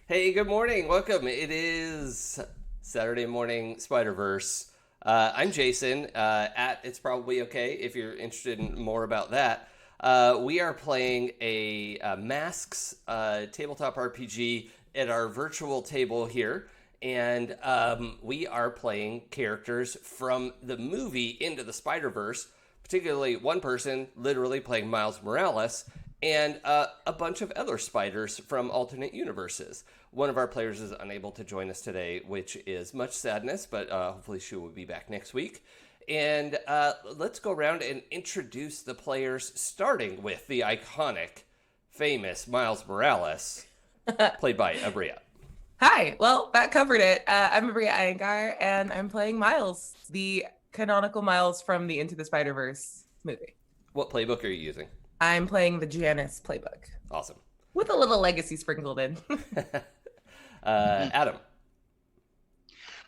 Hey, good morning. Welcome. It is Saturday morning Spiderverse. I'm Jason. At It's Probably Okay if you're interested in more about that. We are playing a Masks tabletop RPG at our virtual table here. And we are playing characters from the movie Into the Spider-Verse, particularly one person literally playing Miles Morales, and a bunch of other spiders from alternate universes. One of our players is unable to join us today, which is much sadness, but hopefully she will be back next week. And let's go around and introduce the players, starting with the iconic, famous Miles Morales, played by Abria. Hi. Well, that covered it. I'm Maria Iyengar, and I'm playing Miles, the canonical Miles from the Into the Spider-Verse movie. What playbook are you using? I'm playing the Janice playbook Awesome. with a little legacy sprinkled in. Adam.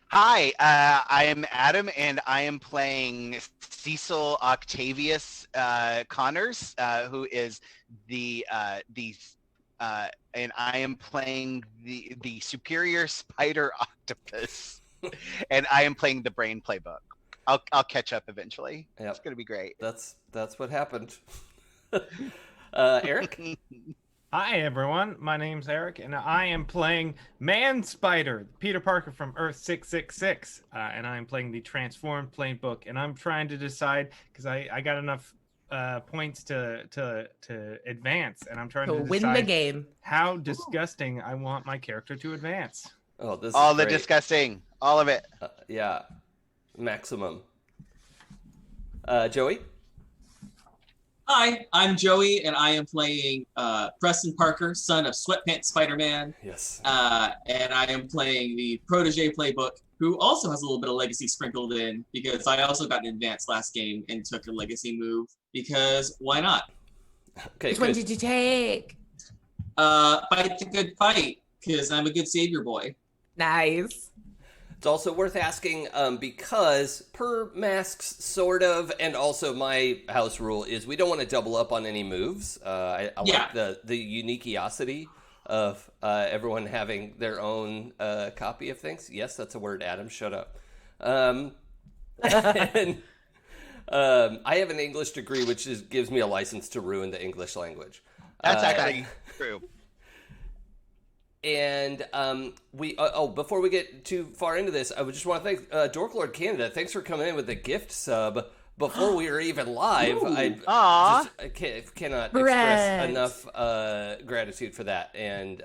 Hi, I am Adam, and I am playing Cecil Octavius Connors, who is and I am playing the superior spider octopus, and I am playing the brain playbook. I'll catch up eventually. Yep. It's gonna be great. That's what happened. Eric. Hi everyone, my name's Eric, and I am playing Man Spider, Peter Parker from Earth 666, and I'm playing the Transformed Playbook, and I'm trying to decide because I got enough points to advance, and I'm trying to win the decide game. how disgusting I want my character to advance. Oh, this All is the great. disgusting, all of it. Yeah, maximum. Joey. Hi, I'm Joey, and I am playing Preston Parker, son of Sweatpants Spider-Man. Yes. And I am playing the Protege Playbook, who also has a little bit of legacy sprinkled in, because I also got an advance last game and took a legacy move, because why not? Okay. Which one Good. did you take? Fight the good fight, because I'm a good savior boy. Nice. It's also worth asking because per masks, sort of, and also my house rule is we don't want to double up on any moves. I Yeah. like the uniqueosity of everyone having their own copy of things. Yes, that's a word. Adam, shut up. And, I have an English degree, which gives me a license to ruin the English language. That's actually true. And before we get too far into this, I would just want to thank Dorklord Canada. Thanks for coming in with the gift sub before we were even live. I cannot express enough gratitude for that. And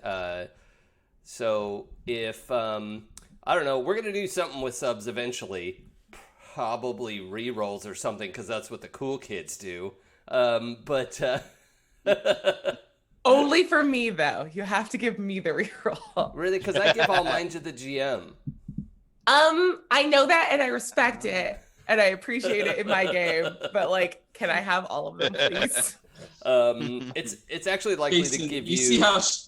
so if I don't know, we're gonna do something with subs eventually, probably re-rolls or something, because that's what the cool kids do. Only for me, though. You have to give me the reroll. Really, because I give all mine to the GM. I know that, and I respect it, and I appreciate it in my game. But like, can I have all of them, please? It's actually likely Jason, to give you see how she,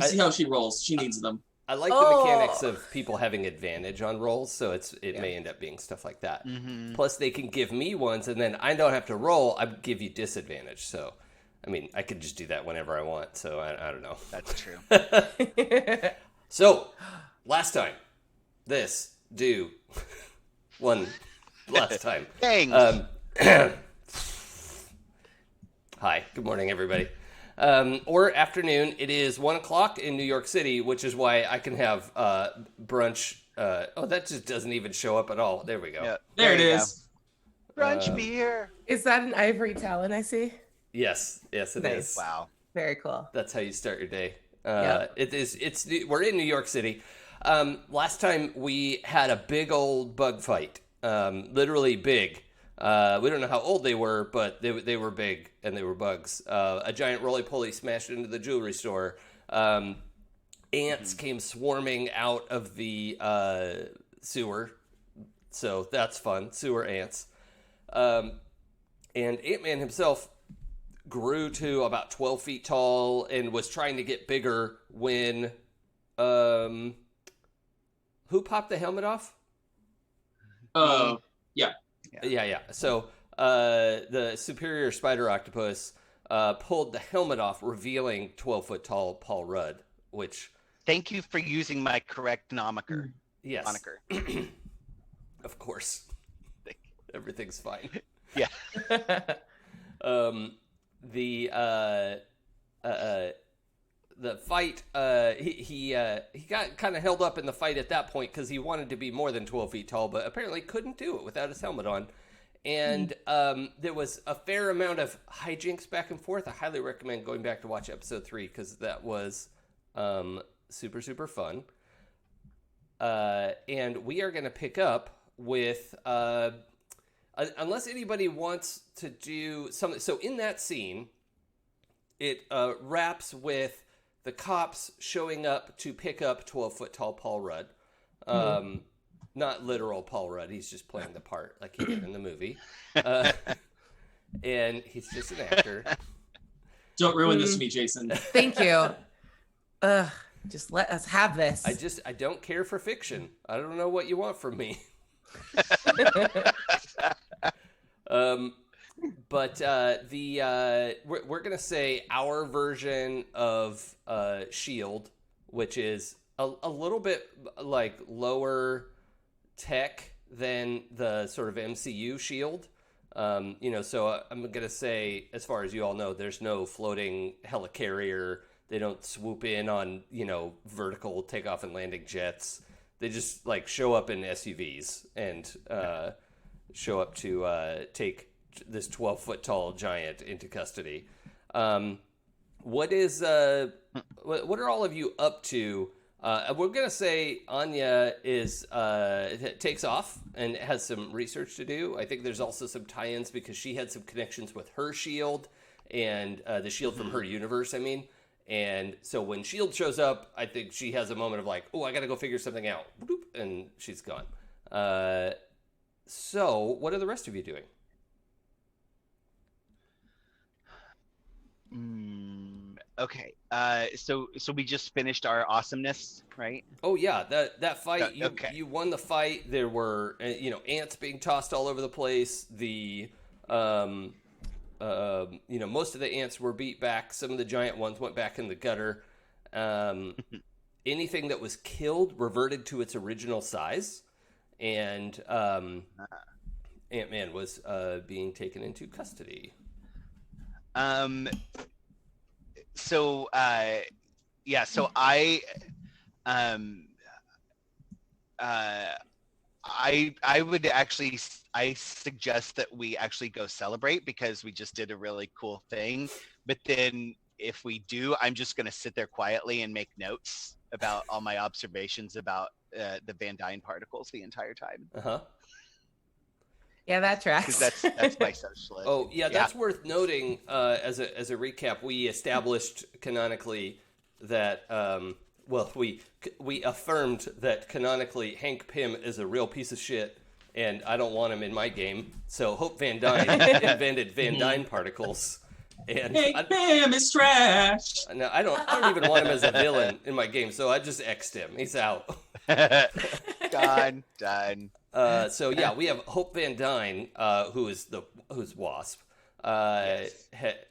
see how she rolls. She needs them. I like the mechanics of people having advantage on rolls, so it may end up being stuff like that. Mm-hmm. Plus, they can give me ones, and then I don't have to roll. I give you disadvantage. So, I mean, I could just do that whenever I want. So I don't know. That's true. So, last time, this do one last time. Thanks. Hi, good morning, everybody. Or afternoon. It is 1:00 in New York City, which is why I can have brunch. That just doesn't even show up at all. There we go. Yeah, There it you is. go. Brunch beer. Is that an ivory talon I see? Yes, it is. Nice. Wow. Very cool. That's how you start your day. Yep. We're in New York City. Last time we had a big old bug fight. Literally big. We don't know how old they were, but they were big and they were bugs. A giant roly-poly smashed into the jewelry store. Ants came swarming out of the sewer. So that's fun. Sewer ants. And Ant-Man himself grew to about 12 feet tall and was trying to get bigger when who popped the helmet off? Yeah. Yeah. So the superior spider octopus pulled the helmet off, revealing 12-foot tall Paul Rudd, which Thank you for using my correct moniker. yes, Moniker. of course, everything's fine. Yeah. The fight, he got kind of held up in the fight at that point because he wanted to be more than 12 feet tall, but apparently couldn't do it without his helmet on. And there was a fair amount of hijinks back and forth. I highly recommend going back to watch episode 3 because that was super, super fun. And we are going to pick up with, unless anybody wants to do something. So in that scene, it wraps with the cops showing up to pick up 12-foot tall Paul Rudd. Not literal Paul Rudd. He's just playing the part like he did in the movie. And he's just an actor. Don't ruin this for me, Jason. Thank you. Just let us have this. I don't care for fiction. I don't know what you want from me. But we're gonna say our version of Shield, which is a little bit like lower tech than the sort of MCU Shield. So I'm gonna say, as far as you all know, there's no floating helicarrier. They don't swoop in on vertical takeoff and landing jets. They just like show up in SUVs and show up to take this 12-foot tall giant into custody. What are all of you up to? We're gonna say Anya takes off and has some research to do. I think there's also some tie-ins because she had some connections with her shield and the shield from her universe. And so when Shield shows up, I think she has a moment of like, oh, I got to go figure something out, and she's gone. So what are the rest of you doing? Okay. So we just finished our awesomeness, right? Oh yeah, that fight. Okay. You won the fight. There were ants being tossed all over the place. The most of the ants were beat back. Some of the giant ones went back in the gutter. Anything that was killed reverted to its original size, and Ant-Man was being taken into custody. So I would actually, I suggest that we actually go celebrate because we just did a really cool thing. But then if we do, I'm just going to sit there quietly and make notes about all my observations about the Van Dyne particles the entire time. Uh-huh. Yeah, that tracks. Because that's my socialist. Oh, yeah, that's worth noting as a recap. We established canonically that, we affirmed that canonically Hank Pym is a real piece of shit, and I don't want him in my game. So Hope Van Dyne invented Van Dyne particles. And Hank Pym is trash. No, I don't even want him as a villain in my game, so I just X'd him. He's out. Done. So yeah, we have Hope Van Dyne, who's Wasp, yes.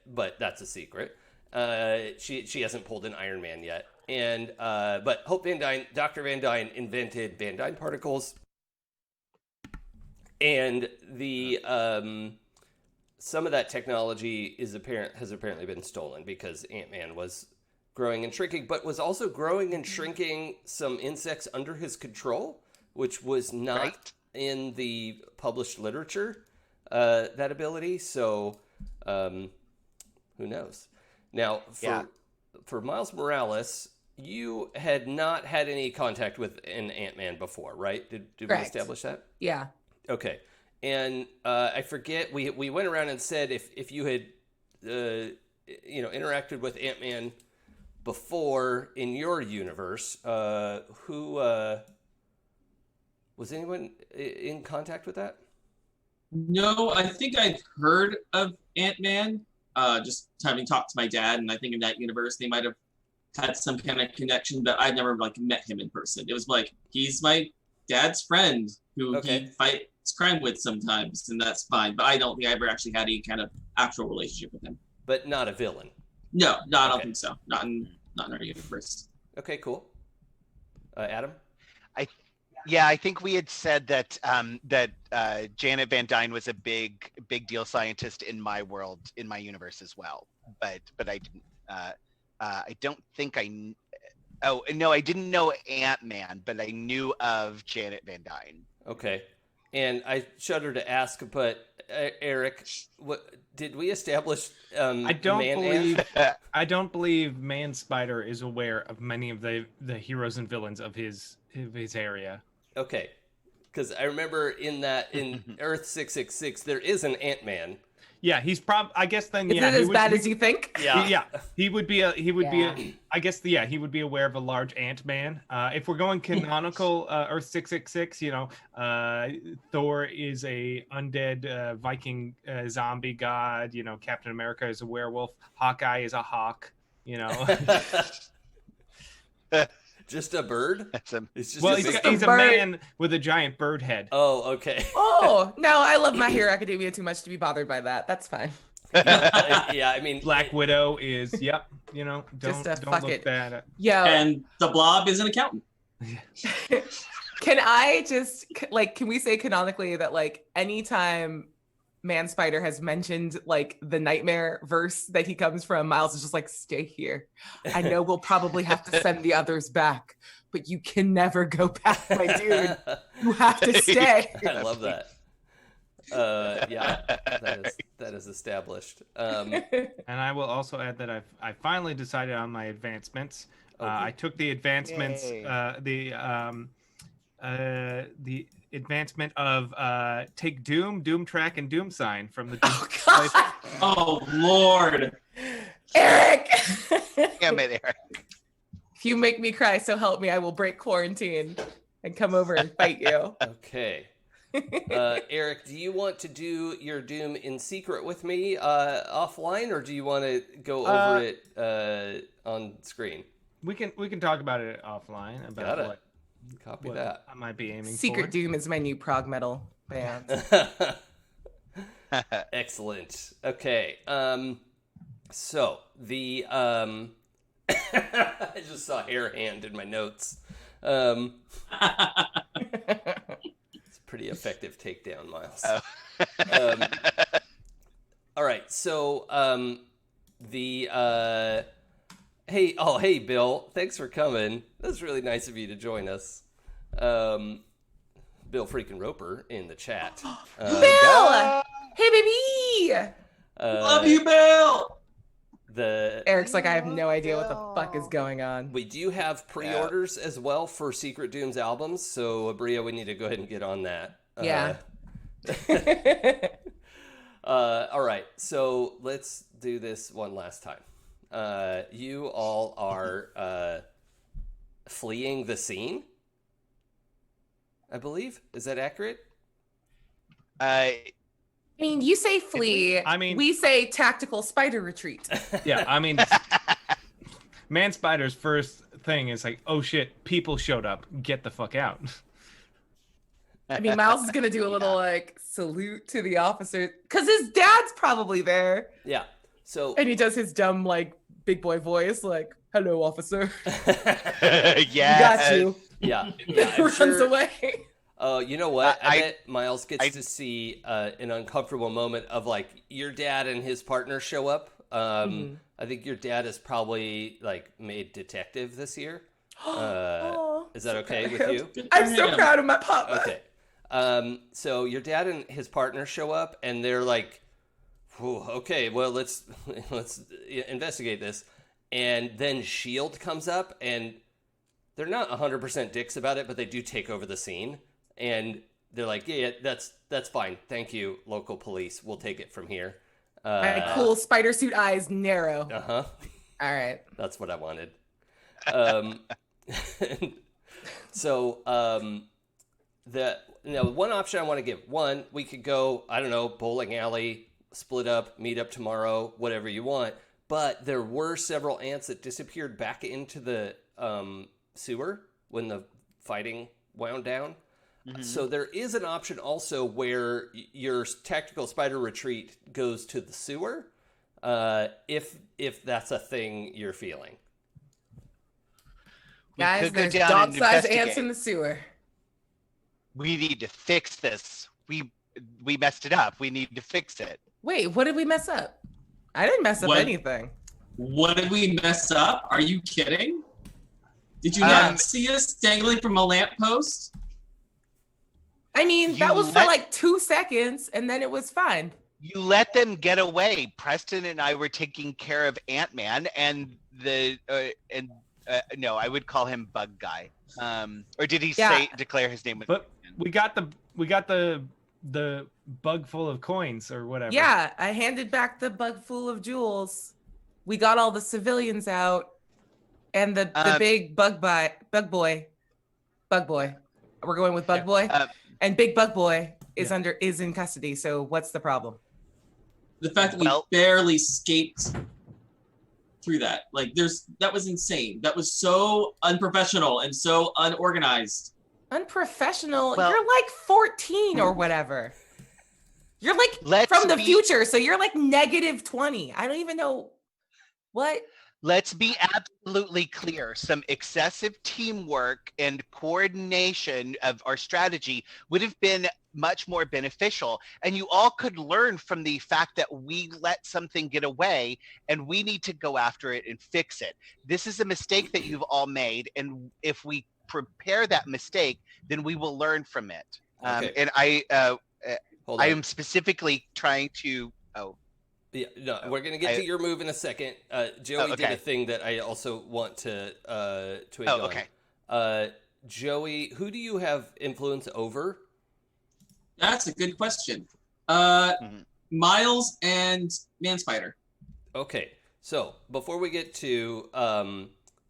But that's a secret. She hasn't pulled an Iron Man yet, and but Hope Van Dyne, Dr. Van Dyne invented Van Dyne particles, and the some of that technology has apparently been stolen because Ant-Man was growing and shrinking, but was also growing and shrinking some insects under his control, which was not in the published literature, that ability. So, who knows? Now, for Miles Morales, you had not had any contact with an Ant-Man before, right? Did we establish that? Yeah. Okay. And I forget, we went around and said if you had, interacted with Ant-Man before in your universe, who was anyone in contact with that? No, I think I've heard of Ant-Man, just having talked to my dad, and I think in that universe they might have had some kind of connection, but I've never met him in person. It was like, he's my dad's friend who he fights crime with sometimes, and that's fine. But I don't think I ever actually had any kind of actual relationship with him. But not a villain. No, I don't think so. Not in our universe. Okay, cool. Adam? I think we had said that Janet Van Dyne was a big deal scientist in my world, in my universe as well. But I didn't. I don't think I. Oh no, I didn't know Ant-Man, but I knew of Janet Van Dyne. Okay. And I shudder to ask, but Eric, what did we establish? I don't believe Man Spider is aware of many of the heroes and villains of his area. Okay, because I remember in Earth 666 there is an Ant-Man. Yeah, he's I guess then. Is it as bad as you think? Yeah. He would be I guess he would be aware of a large Ant-Man. If we're going canonical Earth 666, Thor is a undead Viking zombie god. Captain America is a werewolf. Hawkeye is a hawk. Just a bird? He's a man with a giant bird head. Oh, okay. Oh, no, I love My Hero Academia too much to be bothered by that. That's fine. Yeah, I mean... Black Widow is, don't look bad. Yo. And the Blob is an accountant. Can I just, can we say canonically that, anytime Man Spider has mentioned, the nightmare verse that he comes from, Miles is just stay here. I know we'll probably have to send the others back, but you can never go back, my dude. You have to stay. I love that. That is established. And I will also add that I finally decided on my advancements. Okay. I took the advancements, the advancement of take Doom Track, and Doom Sign from the Doom God. Oh, Lord. Eric! Damn it, Eric. If you make me cry, so help me, I will break quarantine and come over and fight you. Okay. Eric, do you want to do your Doom in secret with me offline, or do you want to go over it on screen? We can talk about it offline. About what Copy that. I might be aiming Secret for. Doom is my new prog metal band. Excellent. Okay. So the I just saw hair hand in my notes. It's a pretty effective takedown, Miles. Oh. All right. So Hey, Bill. Thanks for coming. That's really nice of you to join us. Bill freaking Roper in the chat. Bill! Hey, baby! Love you, Bill! Eric's I have no idea what the fuck is going on. We do have pre-orders as well for Secret Doom's albums, so Abria, we need to go ahead and get on that. Yeah. All right, so let's do this one last time. You all are fleeing the scene, I believe. Is that accurate? I mean, you say flee. We say tactical spider retreat. Yeah, I mean, Man Spider's first thing is oh shit, people showed up. Get the fuck out. I mean, Miles is gonna do a little salute to the officer because his dad's probably there. Yeah. So and he does his dumb big boy voice, "Hello, officer." Yeah. Got you. Yeah. Runs away. Oh, you know what? I bet Miles gets to see an uncomfortable moment of your dad and his partner show up. I think your dad is probably made detective this year. Is that okay with you? I'm so proud of my papa. Okay. So your dad and his partner show up, and they're okay, well, let's investigate this. And then S.H.I.E.L.D. comes up, and they're not 100% dicks about it, but they do take over the scene. And they're yeah, that's fine. Thank you, local police. We'll take it from here. My cool spider suit eyes narrow. Uh-huh. All right. That's what I wanted. One option I want to give. One, we could go, I don't know, bowling alley, split up, meet up tomorrow, whatever you want. But there were several ants that disappeared back into the sewer when the fighting wound down. Mm-hmm. So there is an option also where your tactical spider retreat goes to the sewer, if that's a thing you're feeling. Guys, could go there's down and dog-sized ants investigate. in the sewer. We need to fix this. We messed it up. We need to fix it. Wait, what did we mess up? I didn't mess up What? anything. What did we mess up? Are you kidding? Did you not see us dangling from a lamppost? I mean, that was for like 2 seconds, and then it was fine. You let them get away. Preston and I were taking care of Ant-Man, and no, I would call him Bug Guy. Or did he declare his name? But we got the bug full of coins or whatever. Yeah, I handed back the bug full of jewels. We got all the civilians out, and the big bug boy. We're going with bug boy, and big bug boy is in custody. So what's the problem? The fact that we barely escaped through that, that was insane. That was so unprofessional and so unorganized. Unprofessional? You're like 14 or whatever. You're like from the future, so you're like -20. I don't even know what. Let's be absolutely clear. Some excessive teamwork and coordination of our strategy would have been much more beneficial. And you all could learn from the fact that we let something get away and we need to go after it and fix it. This is a mistake that you've all made. And if we prepare that mistake, then we will learn from it. Okay. And I am specifically trying to, yeah, no, we're gonna get to your move in a second. Joey did a thing that I also want to twig on. Okay. Joey, who do you have influence over? That's a good question. Miles and Man-Spider. Okay, so before we get to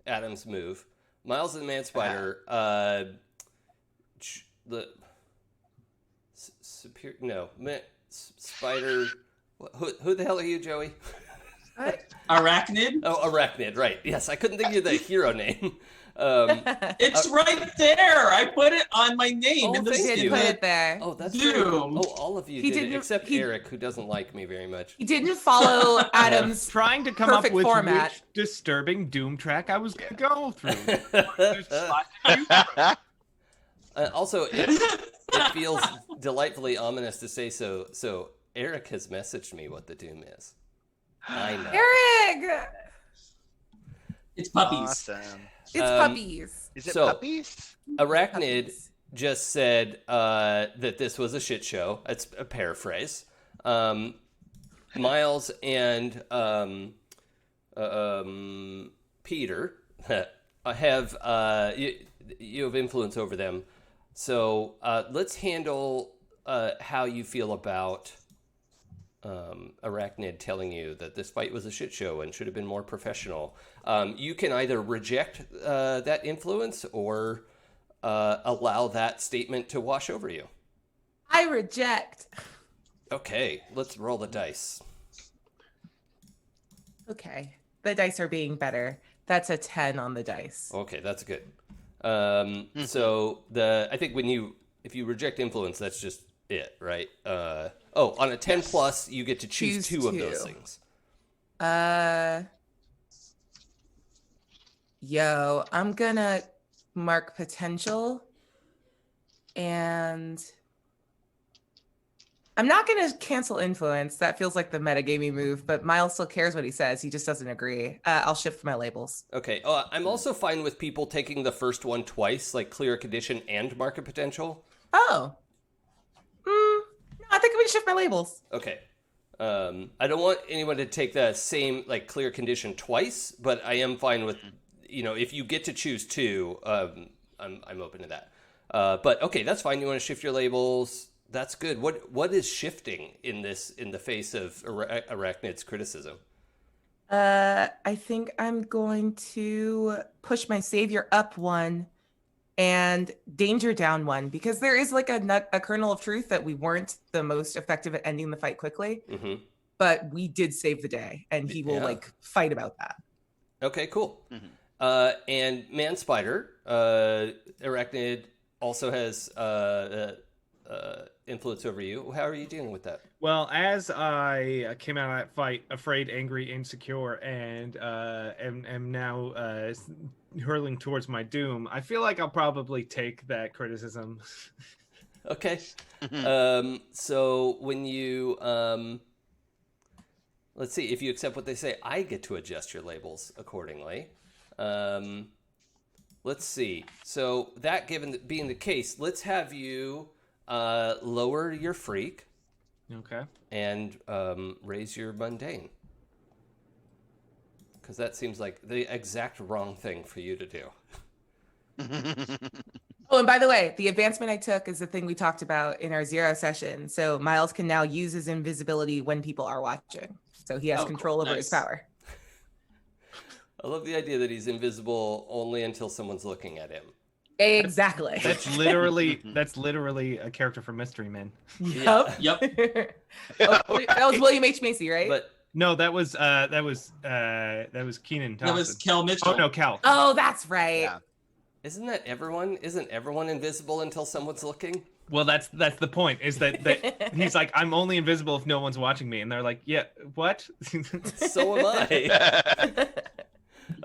Adam's move, Miles and Man-Spider, Spider. Who the hell are you, Joey? Arachnid? Oh, Arachnid, right. Yes, I couldn't think of the hero name. It's right there. I put it on my name. He did put it there. Oh, that's Zoom. Oh, all of you did it, except Eric, who doesn't like me very much. He didn't follow Adam's trying to come up with format. which disturbing Doom track I was going to go through. Also, it feels delightfully ominous to say so. So Eric has messaged me what the Doom is. I know. Eric! It's puppies. Awesome. It's puppies. Is it puppies? Arachnid just said that this was a shit show. It's a paraphrase. Miles and Peter have you have influence over them. So let's handle how you feel about Arachnid telling you that this fight was a shit show and should have been more professional. You can either reject that influence or allow that statement to wash over you. I reject. Okay, let's roll the dice. Okay, the dice are being better. That's a 10 on the dice. Okay, that's good. So I think if you reject influence, that's just it, right? On a 10 plus, you get to choose two of those things. I'm gonna mark potential, and I'm not gonna cancel influence. That feels like the metagaming move, but Miles still cares what he says. He just doesn't agree. I'll shift my labels. Okay. I'm also fine with people taking the first one twice, like clear a condition and market potential. Oh. No, I think I'm gonna shift my labels. Okay. I don't want anyone to take the same like clear condition twice, but I am fine with, if you get to choose two, I'm open to that. But okay, that's fine. You want to shift your labels? That's good. What is shifting in the face of Arachnid's criticism? I think I'm going to push my savior up one and danger down one, because there is like a kernel of truth that we weren't the most effective at ending the fight quickly, but we did save the day, and he will fight about that. Okay, cool. And Man-Spider, Arachnid also has influence over you. How are you dealing with that? Well, as I came out of that fight afraid, angry, insecure, and am now hurling towards my doom, I feel like I'll probably take that criticism. Okay. So when you let's see, if you accept what they say, I get to adjust your labels accordingly. Let's see. So that being the case, let's have you lower your freak. Okay. And raise your mundane. Because that seems like the exact wrong thing for you to do. Oh, and by the way, the advancement I took is the thing we talked about in our 0 session. So Miles can now use his invisibility when people are watching. So he has control over his power. I love the idea that he's invisible only until someone's looking at him. Exactly. That's literally a character from Mystery Men. Yep. Yep. That was William H. Macy, right? But No, that was Keenan Thompson. That was Kel Mitchell. Oh no, Cal. Oh, that's right. Yeah. isn't that everyone? Isn't everyone invisible until someone's looking? Well, that's the point. Is that he's like, I'm only invisible if no one's watching me, and they're like, yeah, what? So am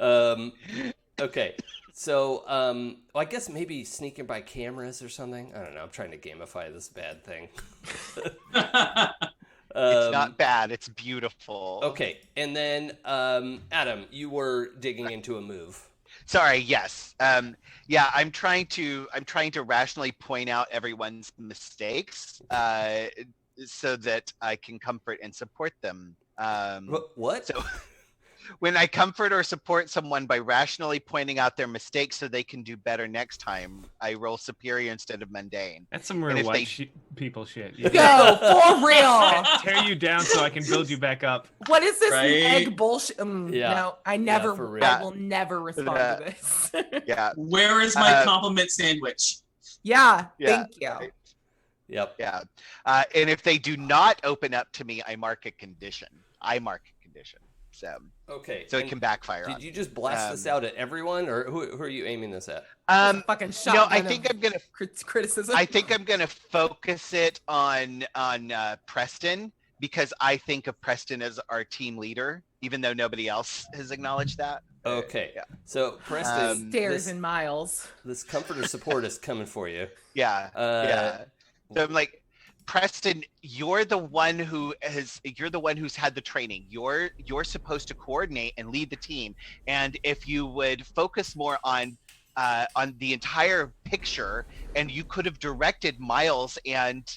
I. Okay. So, well, I guess maybe sneaking by cameras or something. I don't know. I'm trying to gamify this bad thing. It's not bad. It's beautiful. Okay. And then, Adam, you were digging into a move. Sorry. Yes. Yeah. I'm trying to rationally point out everyone's mistakes, so that I can comfort and support them. What? So when I comfort or support someone by rationally pointing out their mistakes so they can do better next time, I roll superior instead of mundane. That's some real people shit. Yo, for real. Tear you down so I can build you back up. What is this Right? egg bullshit? Yeah. No, I for real. will never respond to this. Yeah. Where is my compliment sandwich? Yeah, Yeah. thank you. Right. Yep. Yeah. And if they do not open up to me, I mark a condition. So Okay. it and can backfire on Did you just blast this out at everyone, or who are you aiming this at? Fucking shot. No, I think I'm gonna criticism. I think I'm gonna focus it on Preston, because I think of Preston as our team leader, even though nobody else has acknowledged that. Okay. Yeah. So Preston, Stairs and Miles. this comforter support is coming for you. Yeah. Yeah. So I'm like, Preston, you're the one who's had the training. You're supposed to coordinate and lead the team. And if you would focus more on the entire picture, and you could have directed Miles and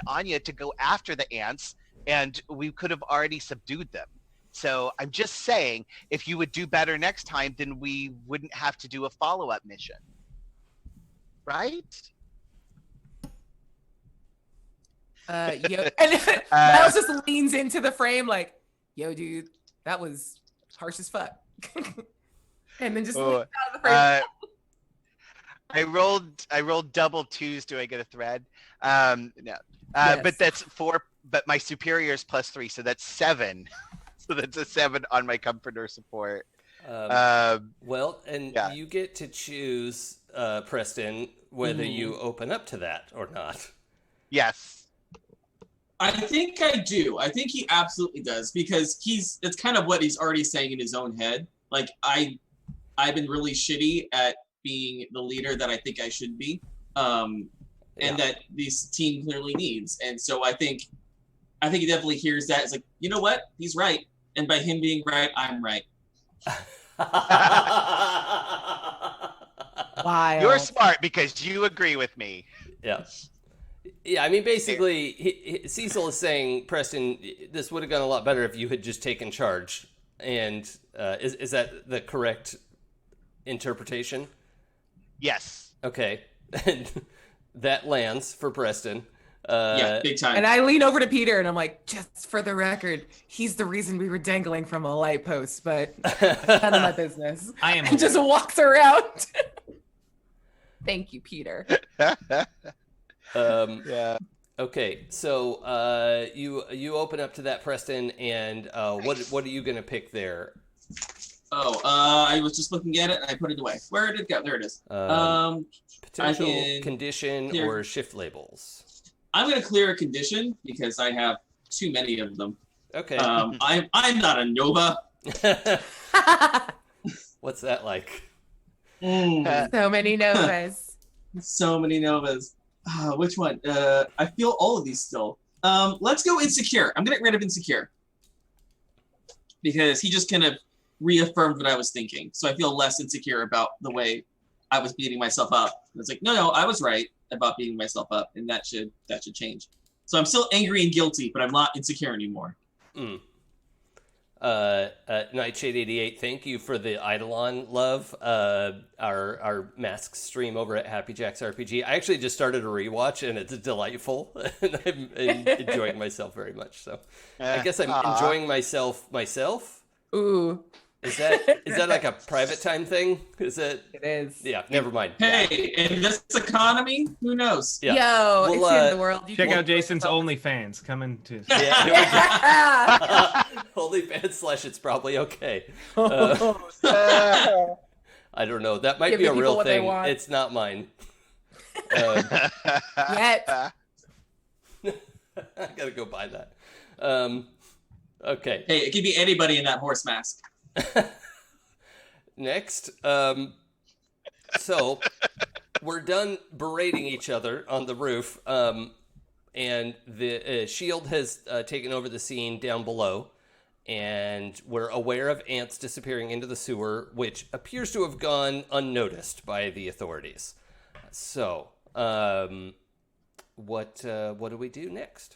Anya to go after the ants, and we could have already subdued them. So I'm just saying, if you would do better next time, then we wouldn't have to do a follow-up mission. Right? Yo, and Miles just leans into the frame like, "Yo, dude, that was harsh as fuck," and then just leans out of the frame. I rolled double twos. Do I get a thread? No. Yes. But that's 4. But my superior is +3, so that's 7. So that's a 7 on my comforter support. Well, and Yeah. you get to choose, Preston, whether you open up to that or not. Yes. I think I do. I think he absolutely does, because it's kind of what he's already saying in his own head. Like, I've been really shitty at being the leader that I think I should be, and that this team clearly needs. And so I think he definitely hears that. It's like, you know what? He's right. And by him being right, I'm right. Wild. You're smart because you agree with me. Yeah. Yeah, I mean, basically, Cecil is saying, Preston, this would have gone a lot better if you had just taken charge. And is that the correct interpretation? Yes. Okay. And that lands for Preston. Yeah, big time. And I lean over to Peter and I'm like, just for the record, he's the reason we were dangling from a light post, but none of my business. I am. And just walks around. Thank you, Peter. Yeah. Okay, so you open up to that, Preston, and what are you gonna pick there? Oh, I was just looking at it and I put it away. Where did it go? There it is. Potential, condition, Here. or shift labels. I'm going to clear a condition because I have too many of them. Okay. I'm not a Nova. What's that like? So many Novas. So many Novas. Which one? I feel all of these still. Let's go Insecure. I'm going to get rid of Insecure. Because he just kind of reaffirmed what I was thinking. So I feel less insecure about the way I was beating myself up. It's like, no, I was right about beating myself up, and that should change. So I'm still angry and guilty, but I'm not insecure anymore. Nightshade 88, thank you for the Eidolon love. Our mask stream over at Happy Jacks RPG. I actually just started a rewatch, and it's delightful, and I'm enjoying myself very much. So I guess I'm enjoying myself. Ooh. Is that like a private time thing? Is it? It is. Yeah, never mind. Hey, in this economy, who knows? Yeah. Yo, it's the end of the world. You Check can- out Jason's OnlyFans coming to. Yeah, here we go. OnlyFans / it's probably okay. I don't know. That might Give be the a people real what they thing. want. It's not mine. Yet. I gotta go buy that. Okay. Hey, it could be anybody in that horse mask. Next, so we're done berating each other on the roof, and the shield has taken over the scene down below, and we're aware of ants disappearing into the sewer, which appears to have gone unnoticed by the authorities. So, what do we do next?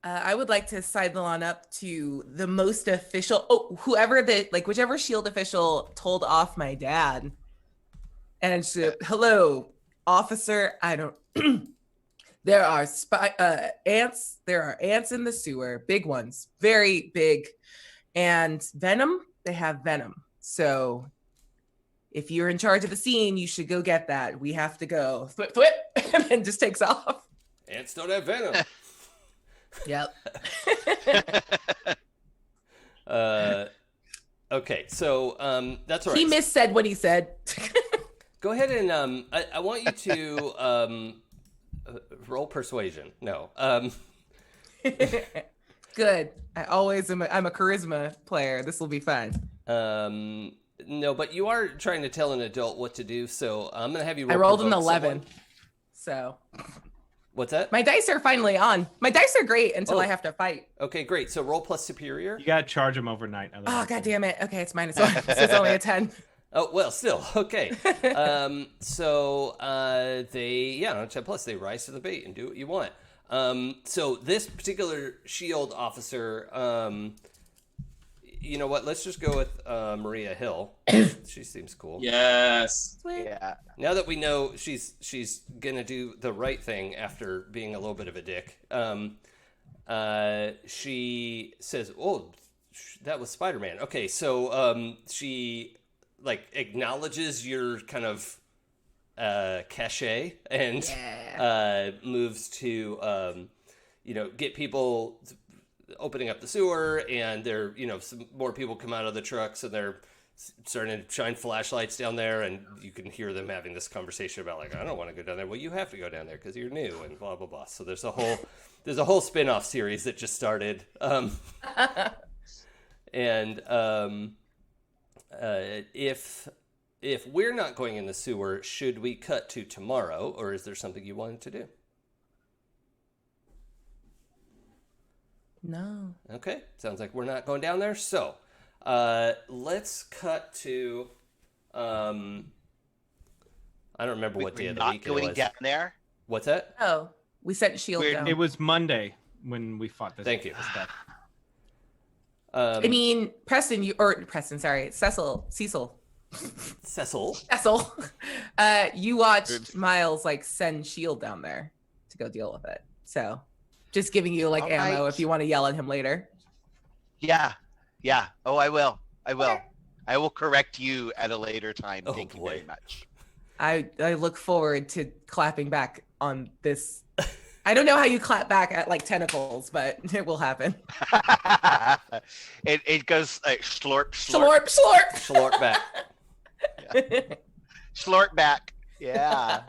I would like to sidle on up to the most official, whichever shield official told off my dad. And she, hello, officer, I don't, there are ants in the sewer, big ones, very big. And venom, they have venom. So if you're in charge of the scene, you should go get that. We have to go. Thwip, thwip, and then just takes off. Ants don't have venom. Yep. Okay, so that's all right. He missaid what he said. Go ahead and I want you to roll persuasion. No. Good. I'm a charisma player. This will be fun. No, but you are trying to tell an adult what to do, so I'm gonna have you roll. I rolled an provoke 11. someone. So What's that? my dice are finally on. My dice are great until I have to fight. Okay, great. So roll plus superior. You gotta charge them overnight. Oh, god damn it. Okay, it's -1. So it's only a 10. Oh, well, still. Okay. So plus they rise to the bait and do what you want. So this particular shield officer, you know what? Let's just go with Maria Hill. She seems cool. Yes. Yeah. Now that we know she's gonna do the right thing after being a little bit of a dick, she says, "Oh, that was Spider-Man." Okay, so she like acknowledges your kind of cachet and moves to get people opening up the sewer, and there some more people come out of the trucks, and they're starting to shine flashlights down there, and you can hear them having this conversation about like, I don't want to go down there. Well, you have to go down there because you're new, and blah blah blah. So there's a whole spin-off series that just started. If we're not going in the sewer, should we cut to tomorrow, or is there something you wanted to do? No. Okay, sounds like we're not going down there. So, let's cut to. I don't remember what day of the week it was. Not going down there. What's that? Oh, we sent shield down. It was Monday when we fought this. Thank you. this guy. I mean, Cecil. You watched Miles like send shield down there to go deal with it. So just giving you like All ammo right. if you want to yell at him later. Yeah. Oh, I will. Okay. I will correct you at a later time. Oh, Thank you boy. very much. I look forward to clapping back on this. I don't know how you clap back at like tentacles, but it will happen. it goes like slorp, slorp, Slorp, Slort back. slorp. slorp back. Yeah.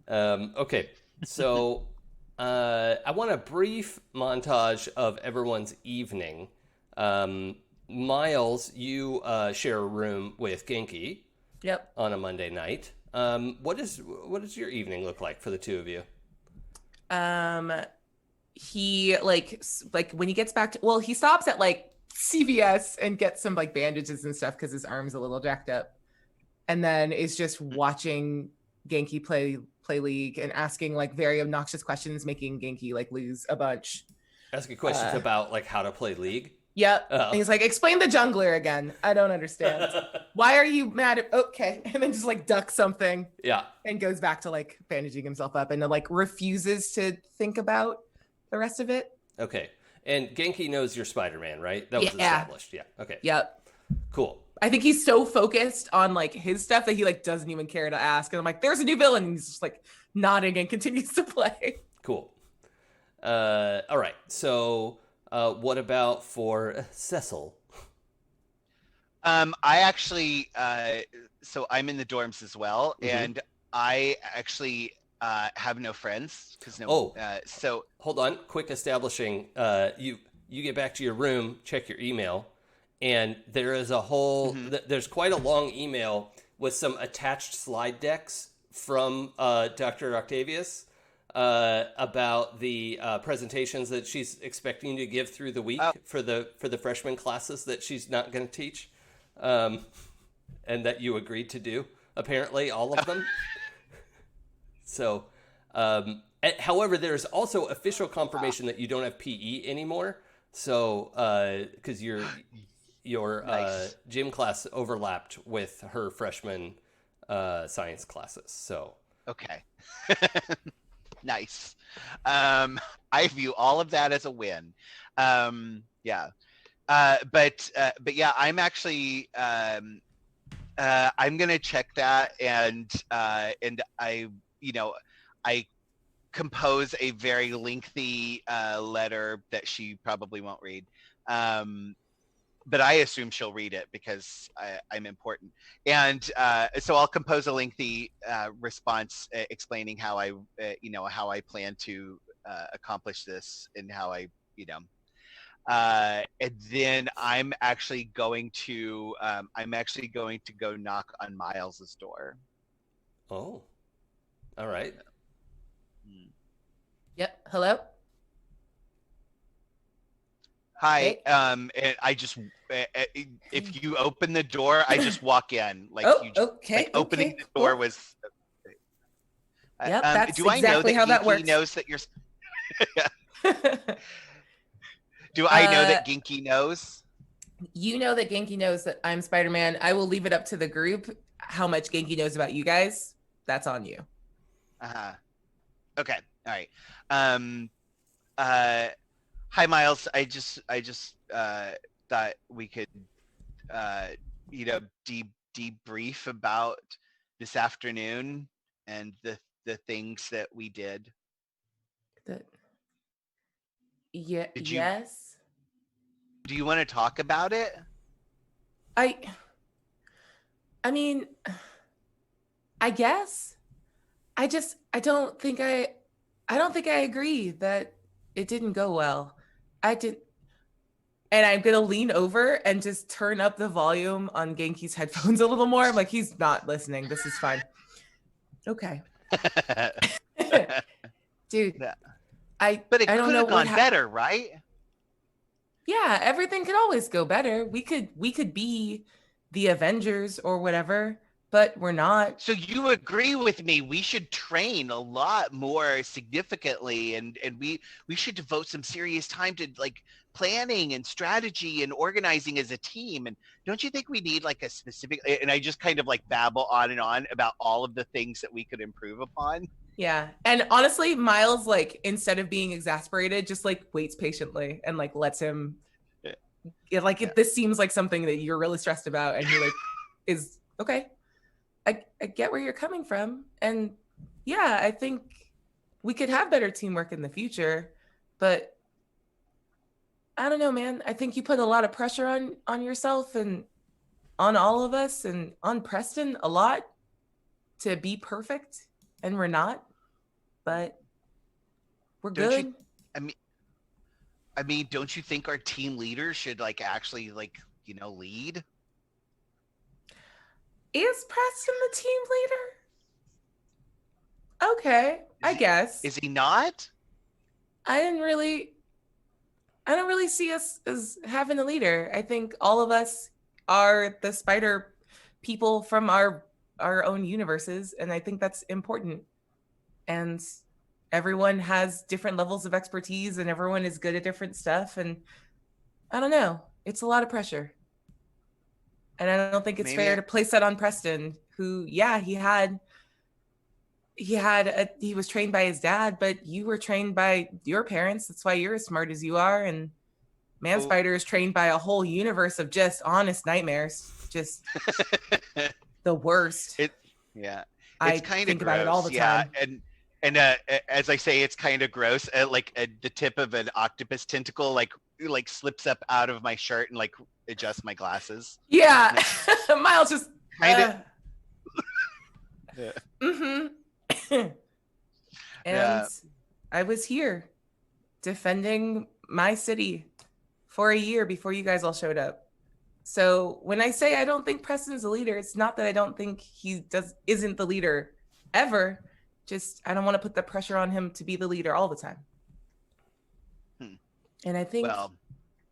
Okay, so I want a brief montage of everyone's evening. Miles, you share a room with Genki. Yep. On a Monday night. What does your evening look like for the two of you? He like when he gets back to, well, he stops at like CVS and gets some like bandages and stuff because his arm's a little jacked up, and then is just watching Genki play League and asking like very obnoxious questions, making Genki like lose a bunch. Asking questions about like how to play League. Yep. Oh. And he's like, explain the jungler again. I don't understand. Why are you mad at, okay. And then just like ducks something. Yeah. And goes back to like bandaging himself up and like refuses to think about the rest of it. Okay. And Genki knows you're Spider-Man, right? That was established. Yeah. Okay. Yep. Cool. I think he's so focused on like his stuff that he like doesn't even care to ask. And I'm like, there's a new villain. And he's just like nodding and continues to play. Cool. All right. So what about for Cecil? I actually, so I'm in the dorms as well, and I actually have no friends because so hold on, quick establishing. You get back to your room, check your email, and there is a whole. There's quite a long email with some attached slide decks from Dr. Octavius. About the presentations that she's expecting to give through the week for the freshman classes that she's not going to teach, and that you agreed to do, apparently all of them. So, however, there's also official confirmation that you don't have PE anymore. So, because your nice. Gym class overlapped with her freshman science classes. So okay. Nice. I view all of that as a win. Yeah. But yeah, I'm actually I'm gonna check that and I compose a very lengthy letter that she probably won't read. But I assume she'll read it because I'm important. And so I'll compose a lengthy response explaining how I plan to accomplish this and how I, and then I'm actually going to go knock on Miles's door. Oh, all right. Yep. Hello. Hi. Hey. And I just, if you open the door, I just walk in. Like opening the door was. Yep, that's do I exactly know that how that Genki works. knows that you're? Do I know that Genki knows? You know that Genki knows that I'm Spider-Man. I will leave it up to the group how much Genki knows about you guys. That's on you. Okay. All right. Hi, Miles. I just thought we could, debrief about this afternoon and the things that we did. Yes. Do you want to talk about it? I mean, I guess. I don't think I agree that it didn't go well. I did, and I'm gonna lean over and just turn up the volume on Genki's headphones a little more. I'm like, he's not listening. This is fine. Okay. Dude, but I it don't could know have gone better, right? Yeah, everything could always go better. We could be the Avengers or whatever, but we're not. So you agree with me? We should train a lot more significantly, and we should devote some serious time to like planning and strategy and organizing as a team. And don't you think we need like a specific? And I just kind of like babble on and on about all of the things that we could improve upon. Yeah, and honestly, Miles, like instead of being exasperated, just like waits patiently and like lets him. This seems like something that you're really stressed about, and he like is okay. I get where you're coming from, and yeah, I think we could have better teamwork in the future, but I don't know, man. I think you put a lot of pressure on yourself and on all of us and on Preston a lot to be perfect, and we're not. But We're Don't good. you- I mean, don't you think our team leader should like actually like, lead? Is Preston the team leader? Okay, I guess. Is he not? I don't really see us as having a leader. I think all of us are the spider people from our own universes, and I think that's important. And everyone has different levels of expertise, and everyone is good at different stuff. And I don't know, it's a lot of pressure, and I don't think it's Maybe fair to place that on Preston, who, yeah, he was trained by his dad, but you were trained by your parents. That's why you're as smart as you are. And Man Spider is trained by a whole universe of just honest nightmares. Just the worst. Yeah. I It's kind of think about it all the yeah, time. and as I say, it's kind of gross. The tip of an octopus tentacle like slips up out of my shirt and like adjusts my glasses. Yeah, Miles just Kind of. And Yeah. I was here defending my city for a year before you guys all showed up. So when I say I don't think Preston's a leader, it's not that I don't think he isn't the leader ever. Just I don't want to put the pressure on him to be the leader all the time. And I think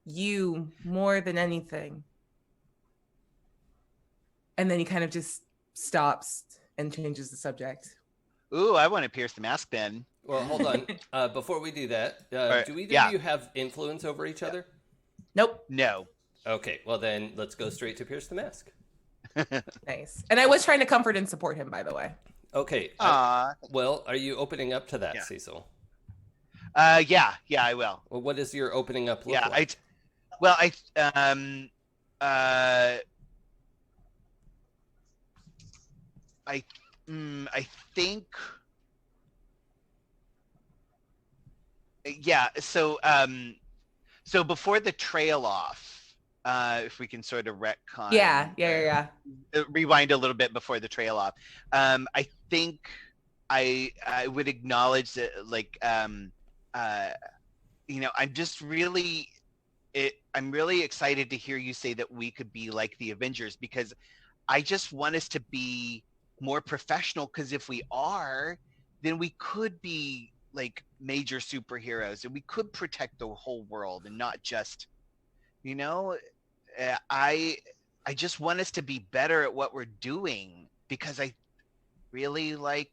you more than anything. And then he kind of just stops and changes the subject. Ooh, I want to pierce the mask then. Well, hold on. Before we do that, right, do either of you have influence over each other? Nope. No. Okay, well then let's go straight to pierce the mask. Nice. And I was trying to comfort and support him, by the way. Okay. Well, are you opening up to that, Cecil? Yeah, I will. Well, what does your opening up look like? I think so before the trail off, if we can sort of retcon, rewind a little bit before the trail off, I think I would acknowledge that I'm just really I'm really excited to hear you say that we could be like the Avengers, because I just want us to be more professional, because if we are, then we could be like major superheroes and we could protect the whole world and not just, I just want us to be better at what we're doing, because I really like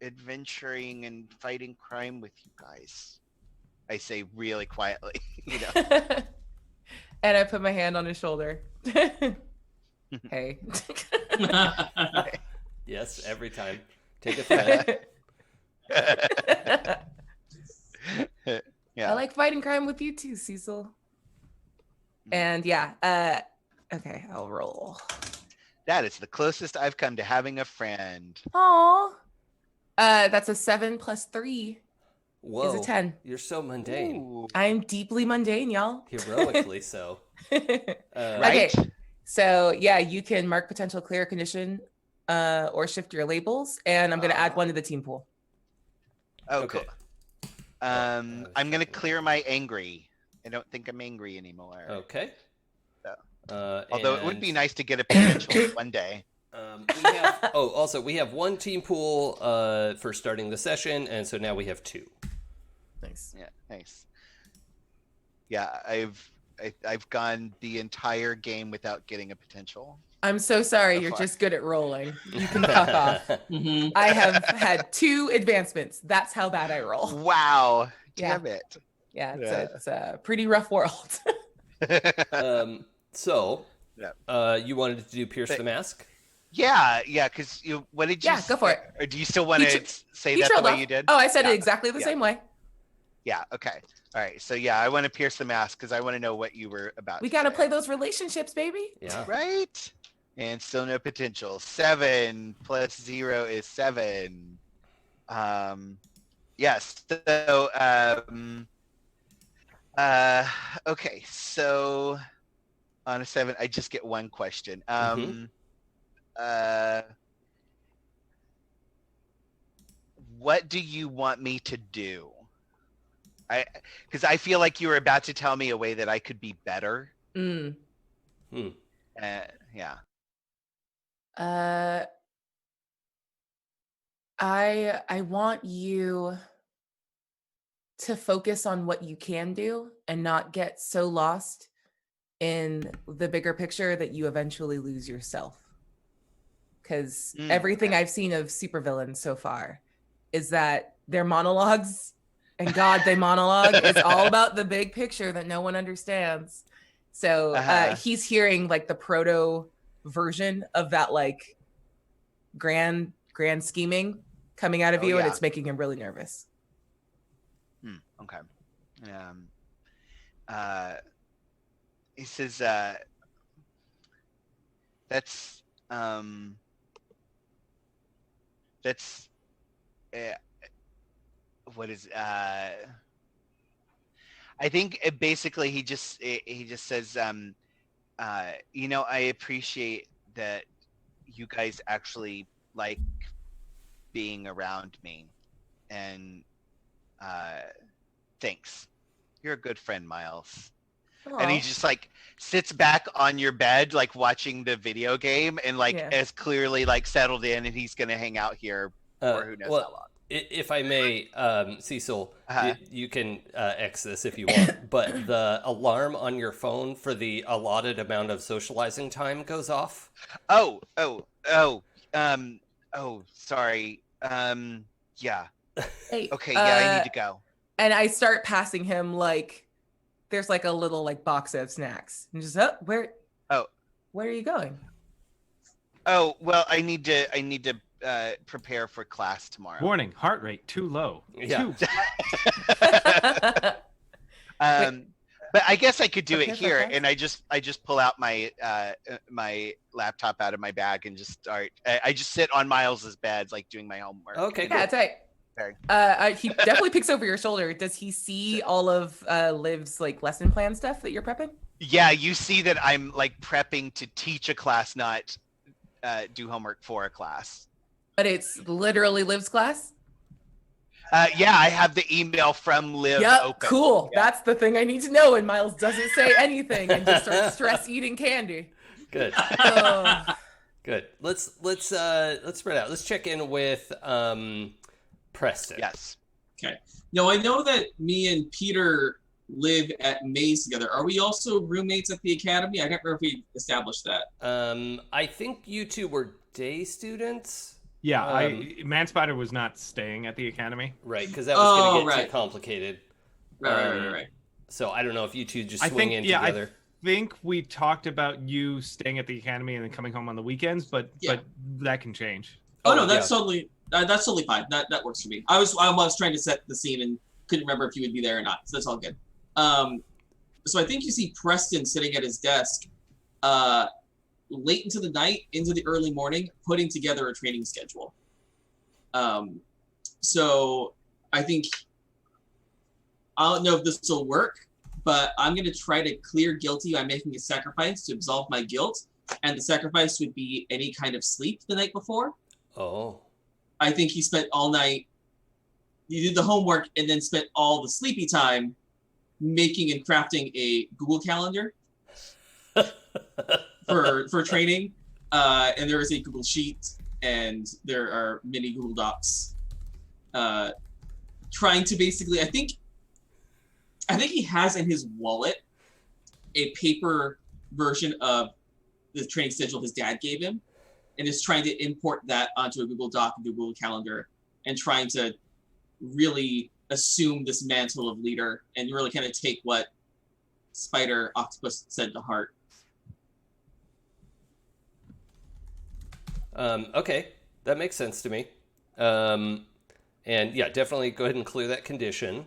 adventuring and fighting crime with you guys. I say really quietly, And I put my hand on his shoulder. Hey. Yes, every time. Take a threat. I like fighting crime with you too, Cecil. And okay, I'll roll. That is the closest I've come to having a friend. Aw. That's a 7 plus 3. Whoa. Is a 10. You're so mundane. Ooh. I'm deeply mundane, y'all. Heroically so. Right? Okay. So you can mark potential clear condition or shift your labels, and I'm going to add one to the team pool. Oh, Okay. cool. I'm going to clear my angry. I don't think I'm angry anymore. Okay. Although it would be nice to get a potential one day. We have one team pool for starting the session, and so now we have 2. Nice. Yeah, nice. Yeah, I've gone the entire game without getting a potential. I'm so sorry. So You're far. just good at rolling. You can fuck off. Mm-hmm. I have had 2 advancements. That's how bad I roll. Wow. Damn it. Yeah, it's a pretty rough world. So, you wanted to do Pierce the Mask? Yeah, because what did you? Yeah, go for it. Or do you still want to say that the way you did? Oh, I said it exactly the same way. Yeah. Okay. All right. So I want to pierce the mask because I want to know what you were about. We got to play those relationships, baby. Yeah. Right. And still no potential. 7 plus 0 is 7. Yes. So okay. So on a 7, I just get one question. What do you want me to do? because I feel like you were about to tell me a way that I could be better. Mm. Yeah. I want you to focus on what you can do and not get so lost in the bigger picture that you eventually lose yourself. Because everything I've seen of supervillains so far is that their monologues, and God, they monologue, is all about the big picture that no one understands. So he's hearing like the proto version of that like grand scheming coming out of you, and it's making him really nervous. Okay. He says that's what is I think basically he just says you know, I appreciate that you guys actually like being around me, and thanks. You're a good friend, Miles. Aww. And he just like sits back on your bed, like watching the video game, and like as clearly like settled in, and he's gonna hang out here for who knows how long. If I may, Cecil, you can X this if you want, but the alarm on your phone for the allotted amount of socializing time goes off. Oh, sorry. Yeah. Hey, okay, yeah, I need to go. And I start passing him like there's like a little like box of snacks. And just where are you going? Oh, well, I need to prepare for class tomorrow. Warning, heart rate too low. Yeah. But I guess I could do it here, and I just pull out my my laptop out of my bag and just start. I just sit on Miles's bed, like doing my homework. Okay, yeah, that's right. He definitely picks over your shoulder. Does he see all of Liv's like lesson plan stuff that you're prepping? Yeah, you see that I'm like prepping to teach a class, not do homework for a class. But it's literally Liv's class? Yeah, I have the email from Liv open. Cool. Yeah. That's the thing I need to know. And Miles doesn't say anything and just starts stress eating candy. Good. Good. Let's spread out. Let's check in with Preston. Yes. Okay. Now I know that me and Peter live at Maze together. Are we also roommates at the academy? I can't remember if we established that. I think you two were day students. Yeah, Manspider was not staying at the academy. Right, because that was going to get too complicated. Right. So I don't know if you two just swing in together. I think we talked about you staying at the academy and then coming home on the weekends, but that can change. Oh no, that's totally fine. That works for me. I was trying to set the scene and couldn't remember if you would be there or not, so that's all good. So I think you see Preston sitting at his desk, late into the night, into the early morning, putting together a training schedule. So I think, I don't know if this will work, but I'm going to try to clear guilty by making a sacrifice to absolve my guilt. And the sacrifice would be any kind of sleep the night before. Oh. I think he spent all night, he did the homework and then spent all the sleepy time making and crafting a Google Calendar for training. And there is a Google Sheet and there are many Google Docs. Trying to basically, I think he has in his wallet a paper version of the training schedule his dad gave him, and is trying to import that onto a Google Doc and a Google Calendar, and trying to really assume this mantle of leader and really kind of take what Spider Octopus said to heart. Okay, that makes sense to me. And yeah, definitely go ahead and clear that condition.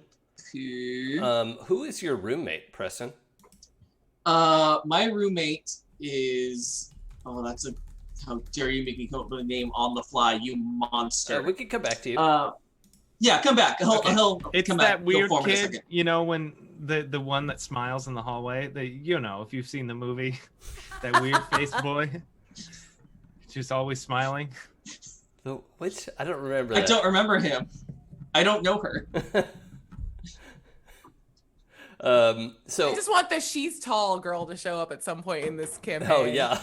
Who is your roommate, Preston? My roommate is... Oh, that's a... How dare you make me come up with a name on the fly, you monster. We can come back to you. Yeah, come back. He'll it's come that back. Weird kid, you know, when the one that smiles in the hallway. You know, if you've seen the movie, that weird faced boy, just always smiling. Which I don't remember. I don't remember him. I don't know her. I So, just want the she's tall girl to show up at some point in this campaign. oh yeah,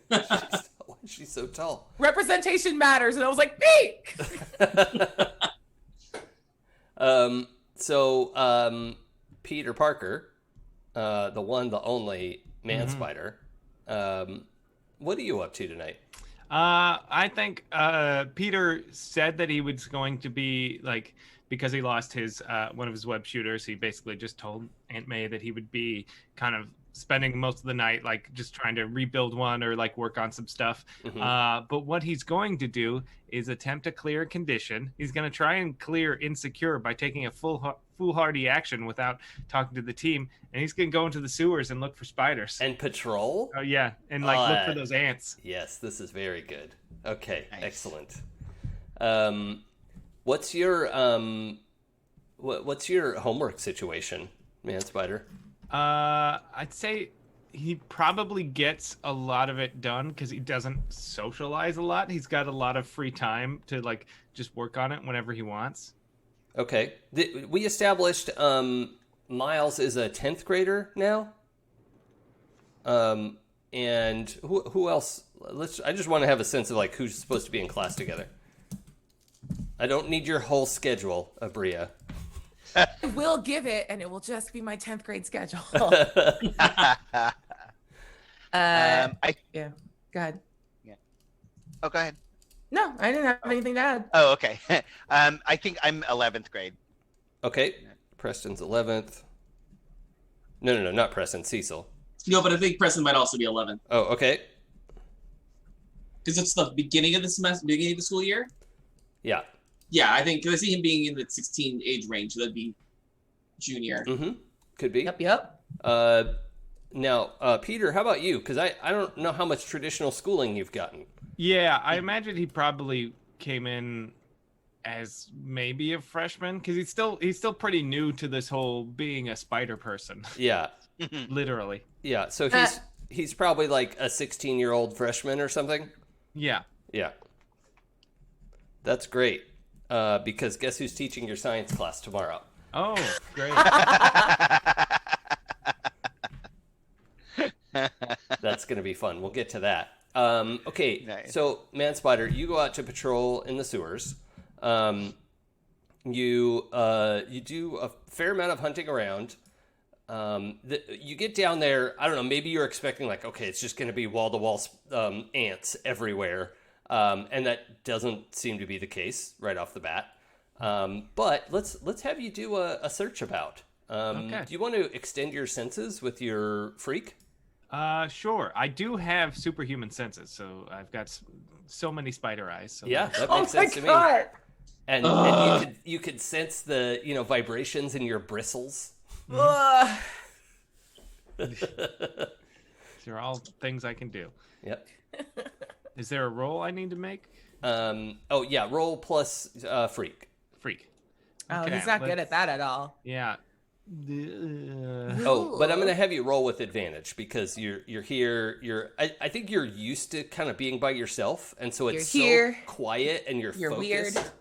why is she so tall? Representation matters, and I was like, me. Peter Parker, the one, the only man Mhm. spider. What are you up to tonight? I think Peter said that he was going to be like, because he lost his one of his web shooters, he basically just told Aunt May that he would be kind of spending most of the night like just trying to rebuild one or like work on some stuff. Mhm. But what he's going to do is attempt to clear a condition. He's going to try and clear insecure by taking a foolhardy action without talking to the team, and he's going to go into the sewers and look for spiders. And patrol? Oh yeah, and like look for those ants. Yes, this is very good. Okay, Nice. excellent. What's your what's your homework situation, man spider? I'd say he probably gets a lot of it done because he doesn't socialize a lot. He's got a lot of free time to like just work on it whenever he wants. Okay. We established Miles is a 10th grader now. And who else? I just want to have a sense of like who's supposed to be in class together. I don't need your whole schedule, Abria. I will give it, and it will just be my 10th grade schedule. I Yeah, go ahead. oh, go ahead. No, I didn't have anything to add. Oh, okay. I think I'm 11th grade. Okay. Preston's 11th. No, not Preston. Cecil. No, but I think Preston might also be 11 Oh, okay. because it's the beginning of the semester, beginning of the school year. Yeah. Yeah, I think because I see him being in the 16 age range, so that'd be junior. Mm-hmm. Could be. Yep. Now, Peter, how about you? Because I don't know how much traditional schooling you've gotten. Yeah, I imagine he probably came in as maybe a freshman because he's still pretty new to this whole being a spider person, Yeah. literally. Yeah. So he's probably like a 16-year-old freshman or something. Yeah. Yeah. That's great. Because guess who's teaching your science class tomorrow? Oh, great. That's going to be fun. We'll get to that. Okay, Nice. So Man Spider, you go out to patrol in the sewers. You do a fair amount of hunting around. You get down there. I don't know. Maybe you're expecting like, okay, it's just going to be wall-to-wall ants everywhere, and that doesn't seem to be the case right off the bat. But let's have you do a search about. Okay. Do you want to extend your senses with your freak? Sure. I do have superhuman senses, so I've got so many spider eyes. So Yeah, that Oh makes my sense to me. god. And you could sense the vibrations in your bristles. Ugh. these are all things I can do. Yep. Is there a roll I need to make? Oh yeah, roll plus freak. Freak. Oh, Okay, he's not good let's- at that at all. Yeah. Oh, but I'm gonna have you roll with advantage because you're here. I think you're used to kind of being by yourself, and so it's You're here. so quiet and you're Weird. focused,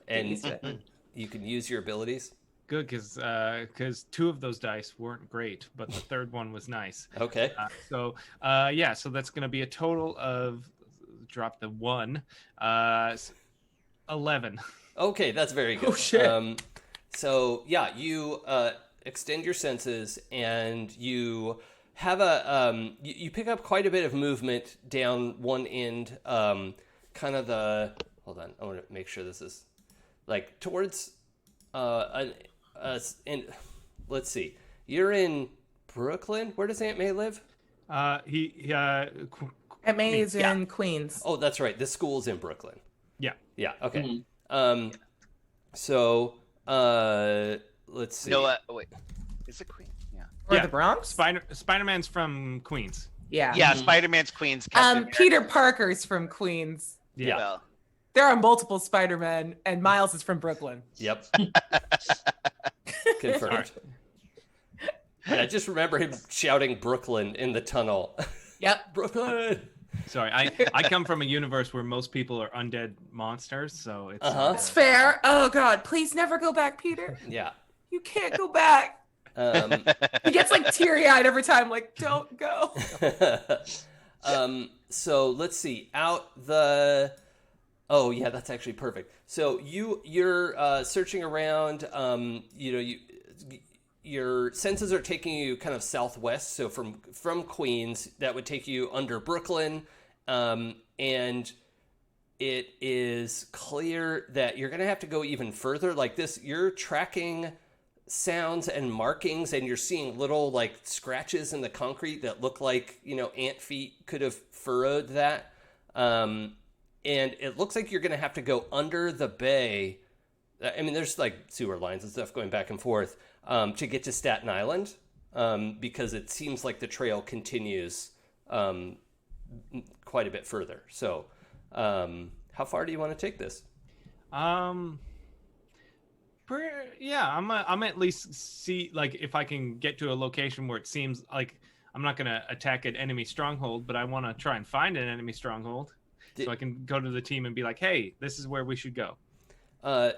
and Used to it. you can use your abilities. Good, because two of those dice weren't great, but the third one was nice. Okay. So that's going to be a total of, drop the 1, 11. Okay, that's very good. Oh, shit. So yeah, you extend your senses and you have you pick up quite a bit of movement down one end, kind of the. Hold on, I want to make sure this is like towards and let's see, you're in Brooklyn. Where does Aunt May live? Aunt May is Yeah. in Queens. Oh, that's right. This school's in Brooklyn. Yeah. Yeah. Okay. Mhm. So let's see. No, wait. Is it Queen? Yeah. Or Yeah. the Bronx? Spider-Man's from Queens. Yeah. Yeah, Spider-Man's Queen's Captain Peter Parker's from Queens. Yeah. Well, There are multiple Spider-Men, and Miles is from Brooklyn. Yep. Confirmed. And I just remember him shouting Brooklyn in the tunnel. Yep. Brooklyn. Sorry, I come from a universe where most people are undead monsters, so it's Uh-huh. That's fair. Oh God, please never go back, Peter. Yeah. You can't go back. He gets like teary-eyed every time, like, don't go. So let's see. Oh yeah, that's actually perfect. So you're searching around. Your senses are taking you kind of southwest. So from Queens, that would take you under Brooklyn, and it is clear that you're going to have to go even further. Like this, you're tracking sounds and markings, and you're seeing little like scratches in the concrete that look like ant feet could have furrowed that. And it looks like you're going to have to go under the bay. I mean, there's like sewer lines and stuff going back and forth to get to Staten Island, because it seems like the trail continues quite a bit further. So how far do you want to take this? Yeah, I'm at least see like if I can get to a location where it seems like I'm not going to attack an enemy stronghold, but I want to try and find an enemy stronghold so I can go to the team and be like, hey, this is where we should go.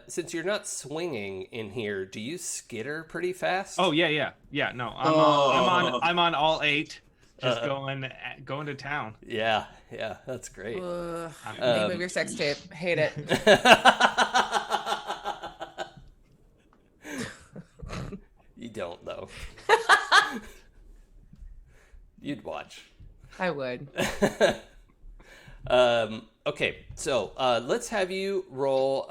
Since you're not swinging in here, do you skitter pretty fast? Oh yeah. No, I'm on all 8, just going to town. Yeah, that's great. Name of your sex tape. Hate it. You don't though. You'd watch. I would. Okay, so let's have you roll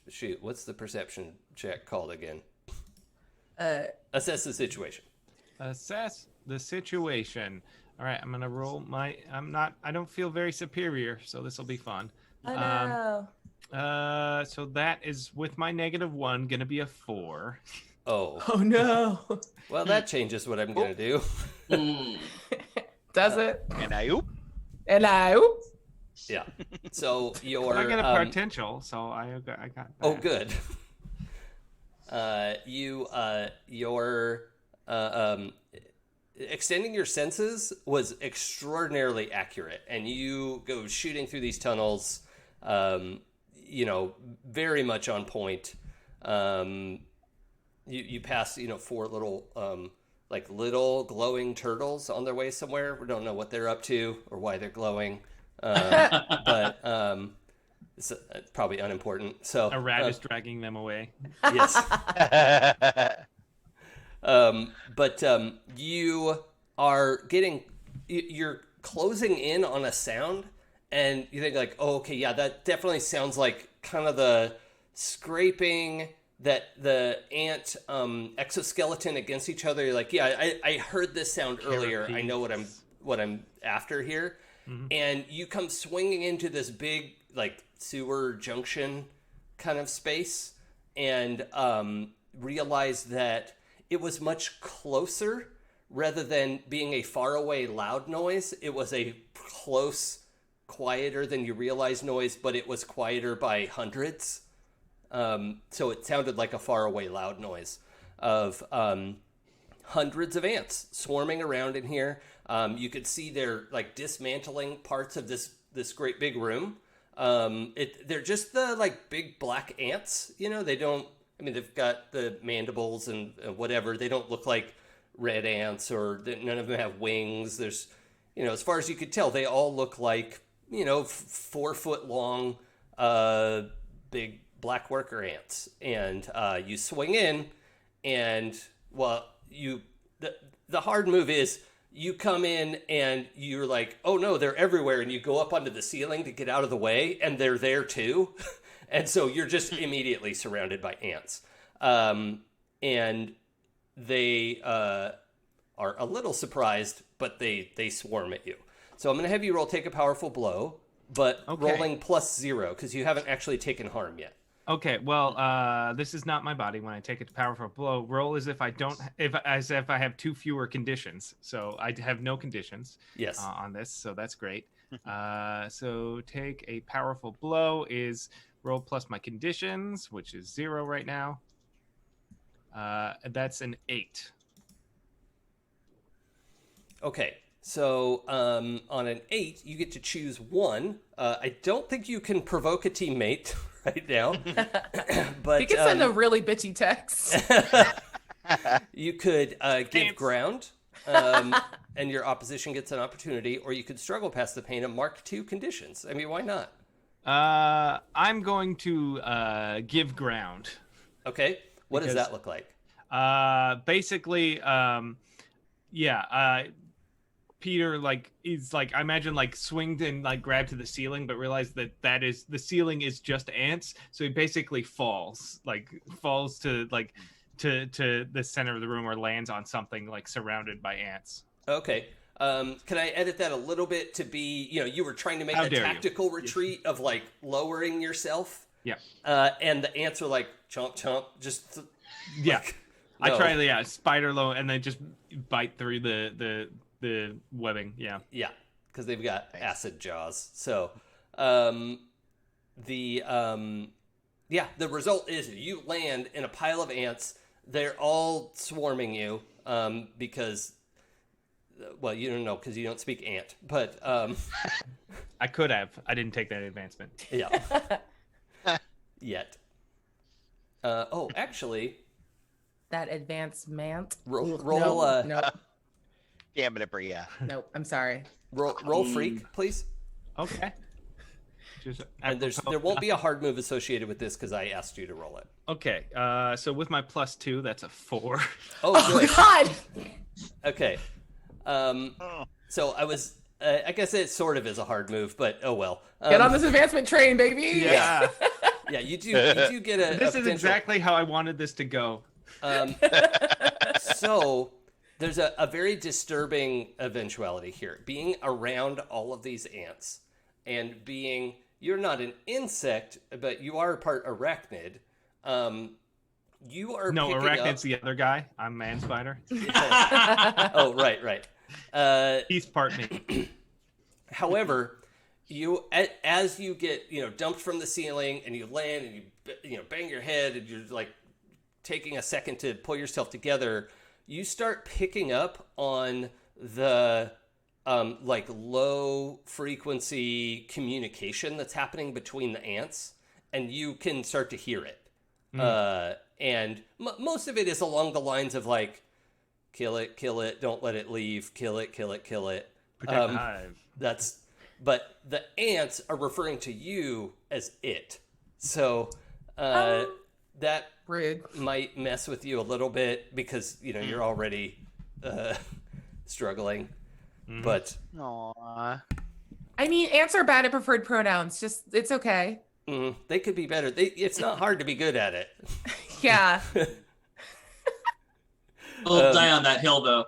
shoot, what's the perception check called again? Assess the situation. Assess the situation. All right, I'm gonna roll I don't feel very superior, so this will be fun. I know. So that is with my -1 gonna be a 4. Oh no. Well, that changes what I'm gonna do. Does it? And I oop. Yeah. So your I got a potential, so I got that. Oh, good. Your extending your senses was extraordinarily accurate, and you go shooting through these tunnels, very much on point. You pass, 4 little, little glowing turtles on their way somewhere. We don't know what they're up to or why they're glowing, but it's probably unimportant. So a rat is dragging them away. Yes. But you are you're closing in on a sound, and you think like, oh, okay, yeah, that definitely sounds like kind of the scraping that the ant exoskeleton against each other. You're like, yeah, I heard this sound earlier. I know what I'm after here. Mm-hmm. And you come swinging into this big like sewer junction kind of space, and realize that it was much closer rather than being a faraway loud noise. It was a close, quieter than you realize noise, but it was quieter by hundreds. So it sounded like a faraway loud noise of hundreds of ants swarming around in here. You could see they're like dismantling parts of this great big room. They're just the like big black ants. They've got the mandibles and whatever. They don't look like red ants, or none of them have wings. There's, as far as you could tell, they all look like, 4 foot long, big black worker ants. And you swing in, and the hard move is you come in and you're like, oh no, they're everywhere. And you go up onto the ceiling to get out of the way, and they're there too. And so you're just immediately surrounded by ants. And they are a little surprised, but they swarm at you. So I'm going to have you roll Take a Powerful Blow, but rolling +0, because you haven't actually taken harm yet. Okay, well, this is not my body. When I take a powerful blow, roll as if I have 2 fewer conditions. So I have no conditions. Yes. On this, so that's great. So take a powerful blow is roll plus my conditions, which is 0 right now. That's an 8. Okay, so on an 8, you get to choose 1. I don't think you can provoke a teammate right now. But You can send a really bitchy text. you could give ground, and your opposition gets an opportunity, or you could struggle past the pain of Mark II conditions. I mean, why not? I'm going to give ground. Okay. What does Because, that look like? Basically, Peter is I imagine swinged and grabbed to the ceiling, but realized that is the ceiling is just ants, so he basically falls to to the center of the room, or lands on something surrounded by ants. Okay. Can I edit that a little bit to be, you were trying to make a tactical retreat of lowering yourself. Yeah. And the ants are chomp chomp, just yeah. No. I try spider low and then just bite through the webbing. Yeah. Yeah, because they've got acid jaws. So, the result is you land in a pile of ants. They're all swarming you because, well, you don't know because you don't speak ant, but I could have. I didn't take that advancement. Yeah. Yet. Actually. That advancement. Roll. No. Damn it, Abria. Nope. I'm sorry. Roll freak, please. Okay. And there won't be a hard move associated with this because I asked you to roll it. Okay. So with my +2, that's a 4. Oh, good. God. Okay. So I guess it sort of is a hard move, but oh well. Get on this advancement train, baby. Yeah. Yeah, you do get a. This is potential... exactly how I wanted this to go. So there's a very disturbing eventuality here. Being around all of these ants and you're not an insect, but you are part arachnid. You are arachnid's the other guy. I'm man spider. Oh, right. He's part me. However, as you get dumped from the ceiling and you land and you bang your head and you're taking a second to pull yourself together, you start picking up on the low frequency communication that's happening between the ants, and you can start to hear it. And most of it is along the lines of kill it, don't let it leave, kill it. Protect the hive. But the ants are referring to you as it. So that Rude. might mess with you a little bit because you're already struggling. Mm-hmm. But Aww. I mean, ants are bad at preferred pronouns. It's okay. They could be better. It's not hard to be good at it. Yeah. We'll die on that hill, though.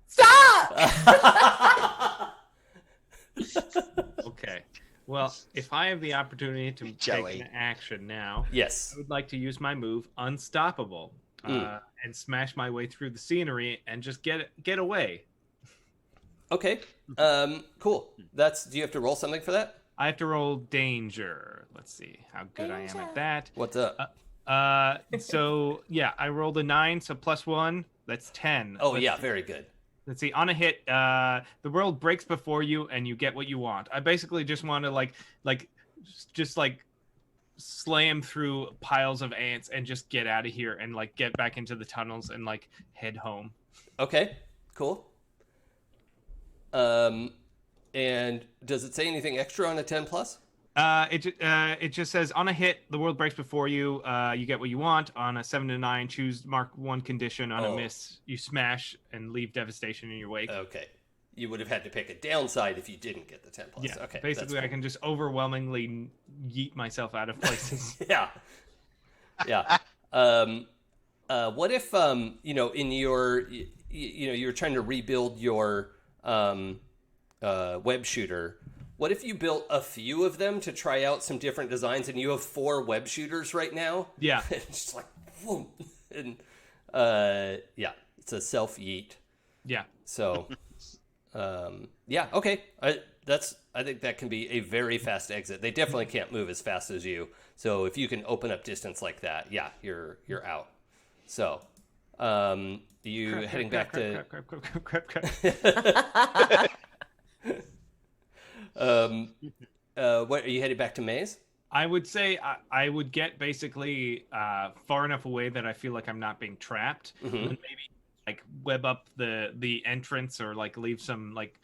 Stop! Okay. Well, if I have the opportunity to take an action now, yes, I would like to use my move Unstoppable and smash my way through the scenery and just get away. Okay. Cool. Do you have to roll something for that? I have to roll danger. Let's see how good I am at that. What's up? So yeah, I rolled a 9, so +1. That's 10. Oh, yeah, very good. Let's see. On a hit, the world breaks before you, and you get what you want. I basically just want to just slam through piles of ants and just get out of here and get back into the tunnels and head home. Okay, cool. And does it say anything extra on a 10 plus? It just says on a hit, the world breaks before you. You get what you want. On a 7 to 9, choose mark 1 condition. On a miss, you smash and leave devastation in your wake. Okay, you would have had to pick a downside if you didn't get the 10 plus. Yeah. Okay. Basically, I can just overwhelmingly yeet myself out of places. Yeah. What if in your you were trying to rebuild your web shooter? What if you built a few of them to try out some different designs, and you have 4 web shooters right now? Yeah. It's just whoom. And it's a self yeet. Yeah. So, okay. I think that can be a very fast exit. They definitely can't move as fast as you. So if you can open up distance like that, yeah, you're out. So, heading back to. Crap. What are you headed back to Maze? I would say I would get basically far enough away that I feel like I'm not being trapped, and then maybe like web up the entrance or like leave some like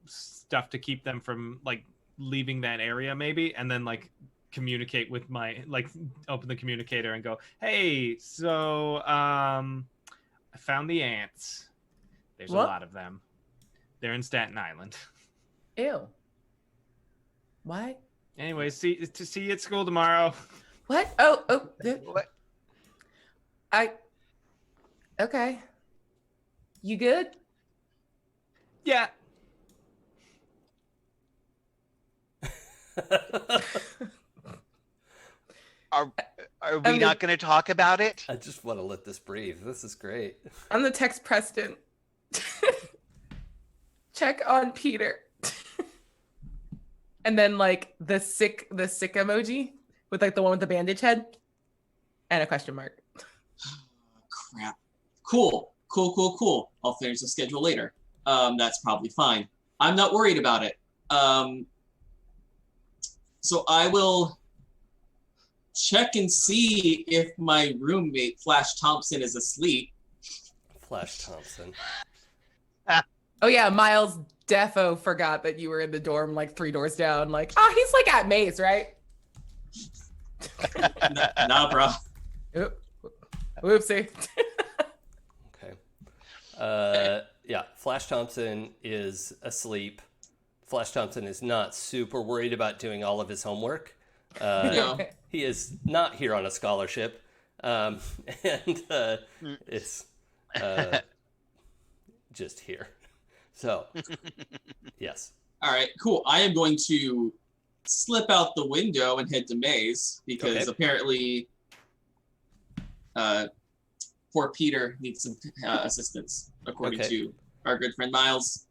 stuff to keep them from like leaving that area maybe, and then like communicate with my like open the communicator and go, hey, so I found the ants. There's What? a lot of them. They're in Staten Island. Ew. Why? Anyway, see you at school tomorrow. What? What? Okay. You good? Yeah. Are we not going to talk about it? I just want to let this breathe. This is great. I'm gonna text Preston. Check on Peter. And then like the sick emoji with like the one with the bandage head and a question mark. Crap. Cool. I'll finish the schedule later. That's probably fine. I'm not worried about it. So I will check and see if my roommate Flash Thompson is asleep. Flash Thompson. Oh yeah, Miles defo forgot that you were in the dorm like 3 doors down. Like, he's like at Maze, right? Nah, bro. Oop. Whoopsie. Okay. Yeah, Flash Thompson is asleep. Flash Thompson is not super worried about doing all of his homework. No. He is not here on a scholarship, and is just here. So, yes. All right, cool. I am going to slip out the window and head to Maze because apparently poor Peter needs some assistance, according to our good friend Miles.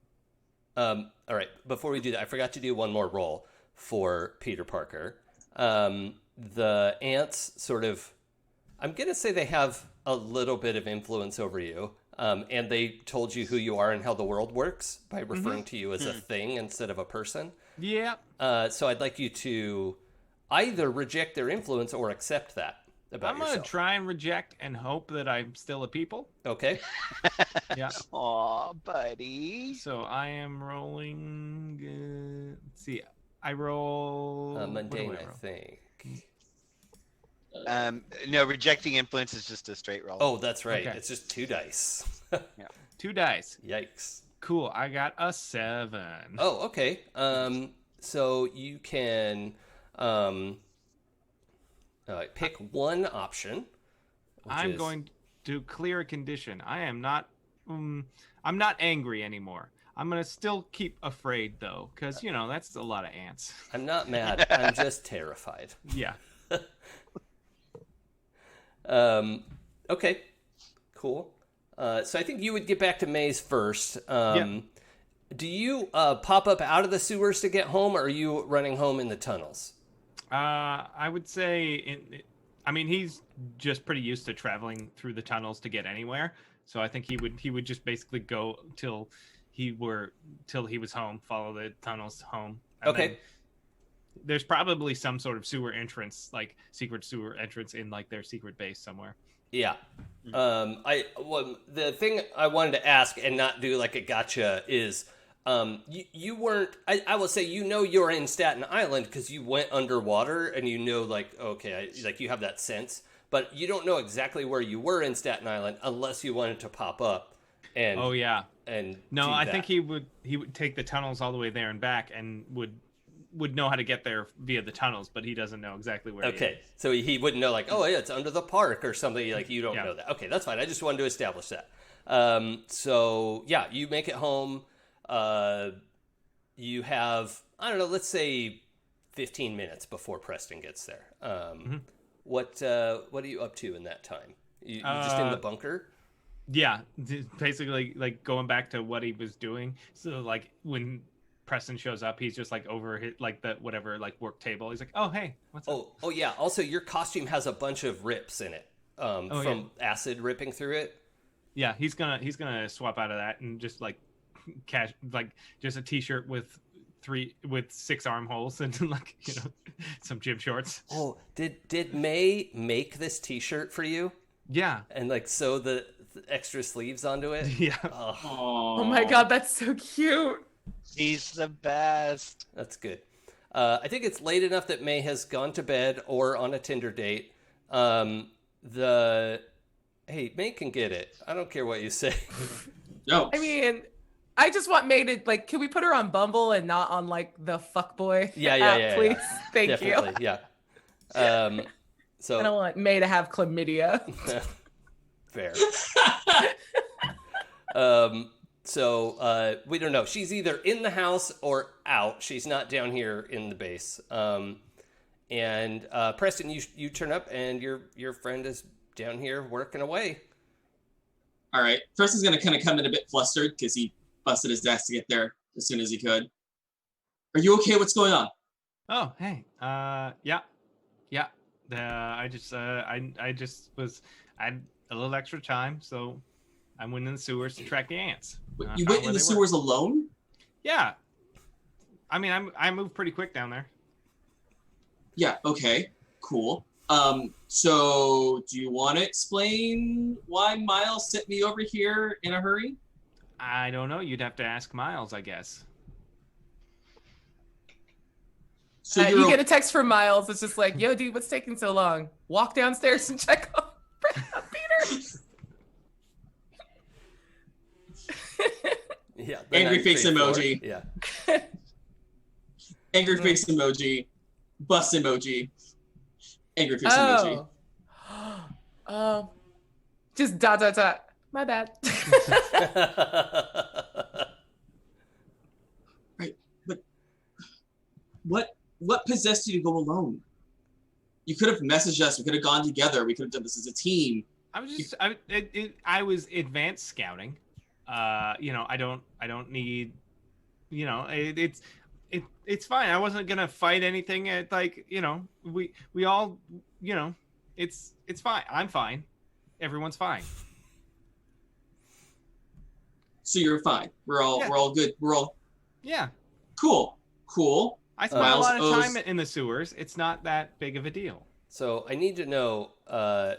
All right, before we do that, I forgot to do one more roll for Peter Parker. The ants sort of, I'm going to say they have a little bit of influence over you. And they told you who you are and how the world works by referring to you as a thing instead of a person. Yeah. So I'd like you to either reject their influence or accept that about yourself. I'm going to try and reject and hope that I'm still a people. Okay. Yeah. Aw, buddy. So I am rolling. Let's see. I roll. Mundane, what do I think. No, rejecting influence is just a straight roll. Oh, that's right. Okay. It's just 2 dice. 2 dice. Yikes. Cool. I got a 7. Oh, okay. So you can pick one option. I'm going to clear a condition. I am not. I'm not angry anymore. I'm gonna still keep afraid though, because that's a lot of ants. I'm not mad. I'm just terrified. Yeah. Okay, cool. So I think you would get back to Maze first. Do you pop up out of the sewers to get home, or are you running home in the tunnels? I would say, he's just pretty used to traveling through the tunnels to get anywhere. So I think he would just basically go till he was home, follow the tunnels home. And okay. There's probably some sort of sewer entrance, like secret sewer entrance in like their secret base somewhere. Yeah. The thing I wanted to ask and not do like a gotcha is, you weren't. I will say you're in Staten Island because you went underwater and you have that sense, but you don't know exactly where you were in Staten Island unless you wanted to pop up. And oh yeah. And no, I think he would take the tunnels all the way there and back and would know how to get there via the tunnels, but he doesn't know exactly where. Okay, so he wouldn't know, like, oh yeah, it's under the park or something. Like you don't know that. Okay, that's fine. I just wanted to establish that. So yeah, you make it home. You have, I don't know, let's say 15 minutes before Preston gets there. What are you up to in that time? You just in the bunker? Yeah, basically like going back to what he was doing. So like when Preston shows up, he's just like over the whatever like work table. He's like, "Oh hey, what's up?" Oh yeah. Also, your costume has a bunch of rips in it from acid ripping through it. Yeah, he's gonna swap out of that and just like just a t-shirt with with 6 armholes and like some gym shorts. Oh, did May make this T-shirt for you Yeah. and like sew the extra sleeves onto it? Yeah. Oh, Oh my god, that's so cute. He's the best. that's good. I think it's late enough that May has gone to bed or on a Tinder date. Hey, May can get it. I don't care what you say. No. I mean, I just want May to like. Can we put her on Bumble and not on like the fuckboy? Yeah, app, please. Thank Definitely, you. yeah. So I don't want May to have chlamydia. fair. So we don't know. She's either in the house or out. She's not down here in the base. And Preston, you turn up, and your friend is down here working away. All right. Preston's gonna kind of come in a bit flustered because he busted his desk to get there as soon as he could. Are you okay? What's going on? Oh, hey. Yeah. I just I had a little extra time, so I went in the sewers to track the ants. You went in the sewers alone? Yeah. I mean, I moved pretty quick down there. Yeah. Okay. Cool. So do you want to explain why Miles sent me over here in a hurry? I don't know. You'd have to ask Miles, I guess. So You get a text from Miles. It's just like, yo, dude, what's taking so long? Walk downstairs and check on Peter. Yeah. Angry face emoji. Yeah. Angry face emoji. Bust emoji. Angry face emoji. Oh. Just ... My bad. Right. But what possessed you to go alone? You could have messaged us. We could have gone together. We could have done this as a team. I was advanced scouting. I don't need, it's fine. I wasn't gonna fight anything at we all, it's fine. I'm fine. Everyone's fine. So you're fine. We're all good. We're all Yeah. cool. I spent a lot of Miles time in the sewers. It's not that big of a deal. So I need to know,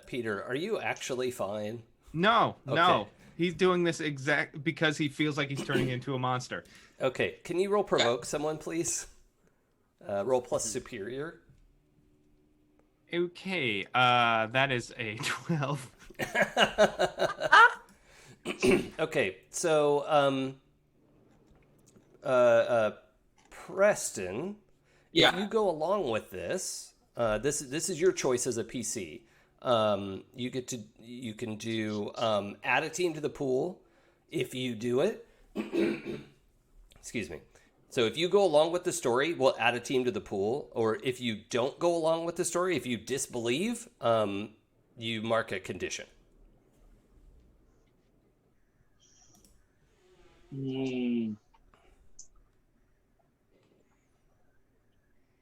Peter, are you actually fine? No. Okay. He's doing this because he feels like he's turning into a monster. Okay, can you roll provoke someone, please? Roll plus superior. Okay, that is a 12. Okay, so Preston, if you go along with this, this is your choice as a PC. You can do add a team to the pool if you do it. Excuse me. So if you go along with the story, we'll add a team to the pool. Or if you don't go along with the story, if you disbelieve, you mark a condition.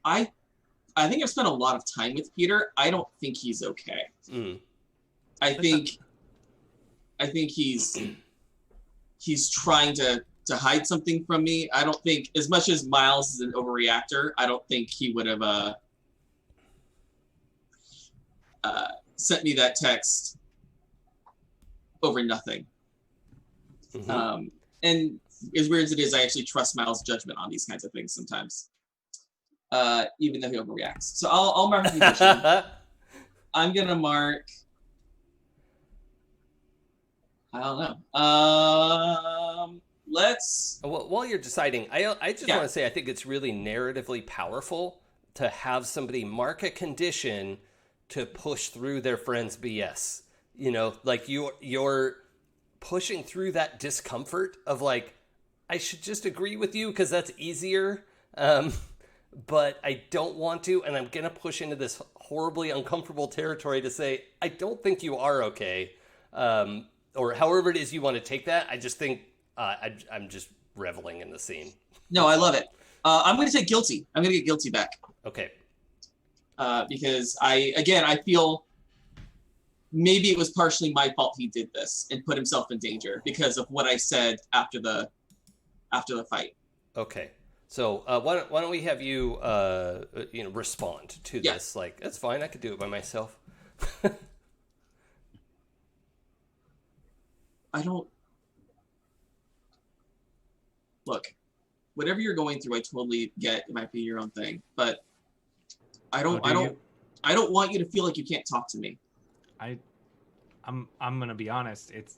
I think I've spent a lot of time with Peter. I don't think he's okay. I think he's trying to hide something from me. I don't think, as much as Miles is an overreactor, I don't think he would have sent me that text over nothing. And as weird as it is, I actually trust Miles' judgment on these kinds of things sometimes, even though he overreacts. So I'll mark a condition. I'm gonna mark. I don't know. Let's. While you're deciding, I just want to say I think it's really narratively powerful to have somebody mark a condition to push through their friend's BS. Like you're pushing through that discomfort of like, I should just agree with you because that's easier. But I don't want to, and I'm going to push into this horribly uncomfortable territory to say, I don't think you are okay. Or however it is you want to take that. I just think I'm just reveling in the scene. No, I love it. I'm going to take guilty. I'm going to get guilty back. Okay. Because I feel maybe it was partially my fault he did this and put himself in danger because of what I said after the fight. Okay. So why don't we have you respond to Yeah. this? Like, that's fine. I could do it by myself. I don't look. Whatever you're going through, I totally get. It might be your own thing, but I don't. Oh, do I don't want you to feel like you can't talk to me. I'm gonna be honest. It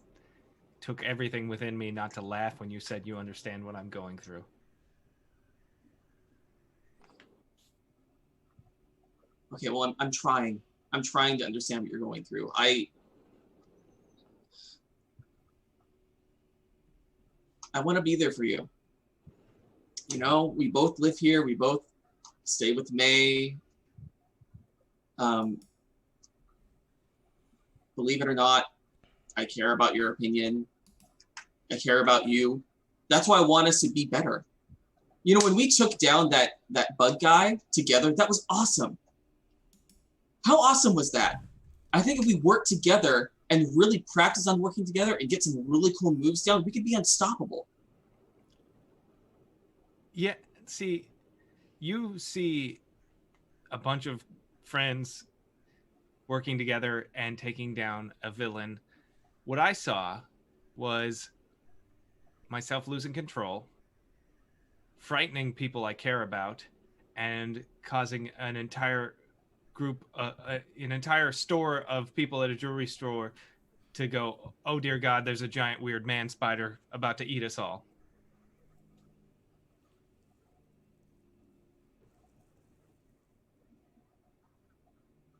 took everything within me not to laugh when you said you understand what I'm going through. Okay, well, I'm trying. I'm trying to understand what you're going through. I want to be there for you. You know, we both live here. We both stay with May. Believe it or not, I care about your opinion. I care about you. That's why I want us to be better. You know, when we took down that bug guy together, that was awesome. How awesome was that? I think if we work together and really practice on working together and get some really cool moves down, we could be unstoppable. Yeah, see, you see a bunch of friends working together and taking down a villain. What I saw was myself losing control, frightening people I care about, and causing an entire group, an entire store of people at a jewelry store to go, oh dear God, there's a giant weird man spider about to eat us all.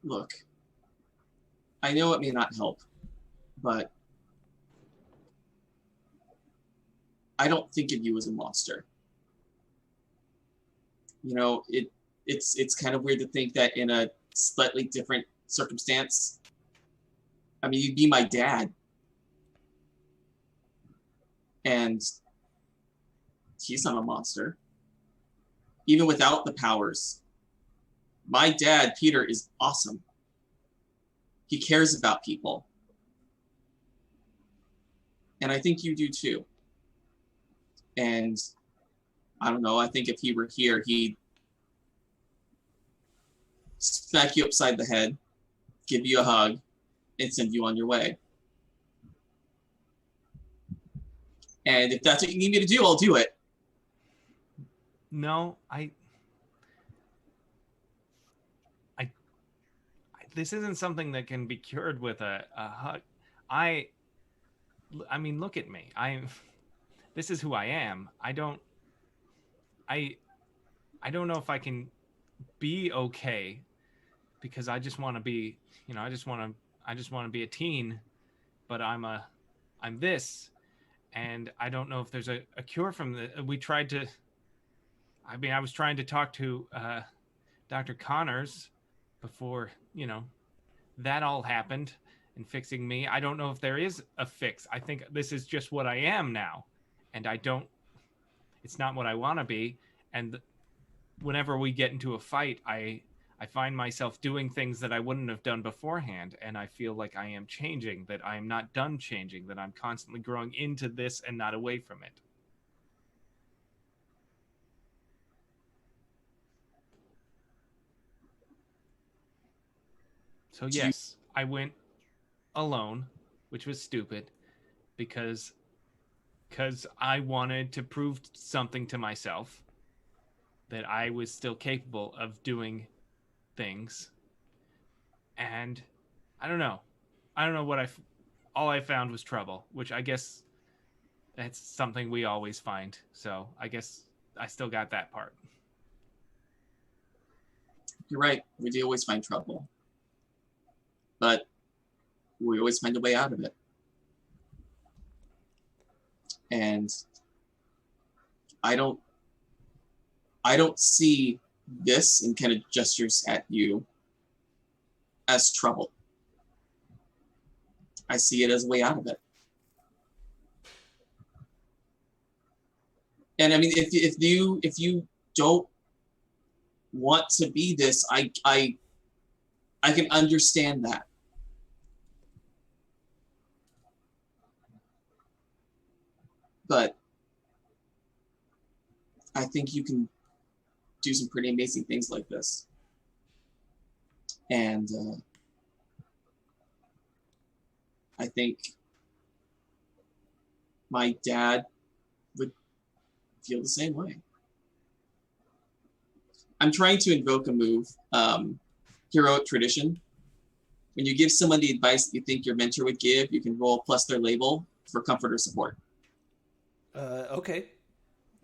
Look, I know it may not help, but I don't think of you as a monster. You know, it's kind of weird to think that in a slightly different circumstance. I mean, you'd be my dad. And he's not a monster. Even without the powers. My dad, Peter, is awesome. He cares about people. And I think you do too. And I don't know, I think if he were here, he'd smack you upside the head, give you a hug, and send you on your way. And if that's what you need me to do, I'll do it. No, this isn't something that can be cured with a hug. I mean, look at me. This is who I am. I don't know if I can be okay because I just want to be, I just want to be a teen, but I'm this, and I don't know if there's a cure from the. I was trying to talk to Dr. Connors before, that all happened and fixing me. I don't know if there is a fix. I think this is just what I am now, and it's not what I want to be. And whenever we get into a fight, I find myself doing things that I wouldn't have done beforehand, and I feel like I am changing, that I am not done changing, that I'm constantly growing into this and not away from it. So yes, I went alone, which was stupid, because I wanted to prove something to myself, that I was still capable of doing things. And I don't know what all I found was trouble, which I guess that's something we always find. So I guess I still got that part. You're right. We do always find trouble. But we always find a way out of it. And I don't see this, and kind of gestures at you, as trouble. I see it as a way out of it. And I mean, if you don't want to be this, I can understand that. But I think you can do some pretty amazing things like this. And I think my dad would feel the same way. I'm trying to invoke a move, heroic tradition. When you give someone the advice that you think your mentor would give, you can roll plus their label for comfort or support. Okay.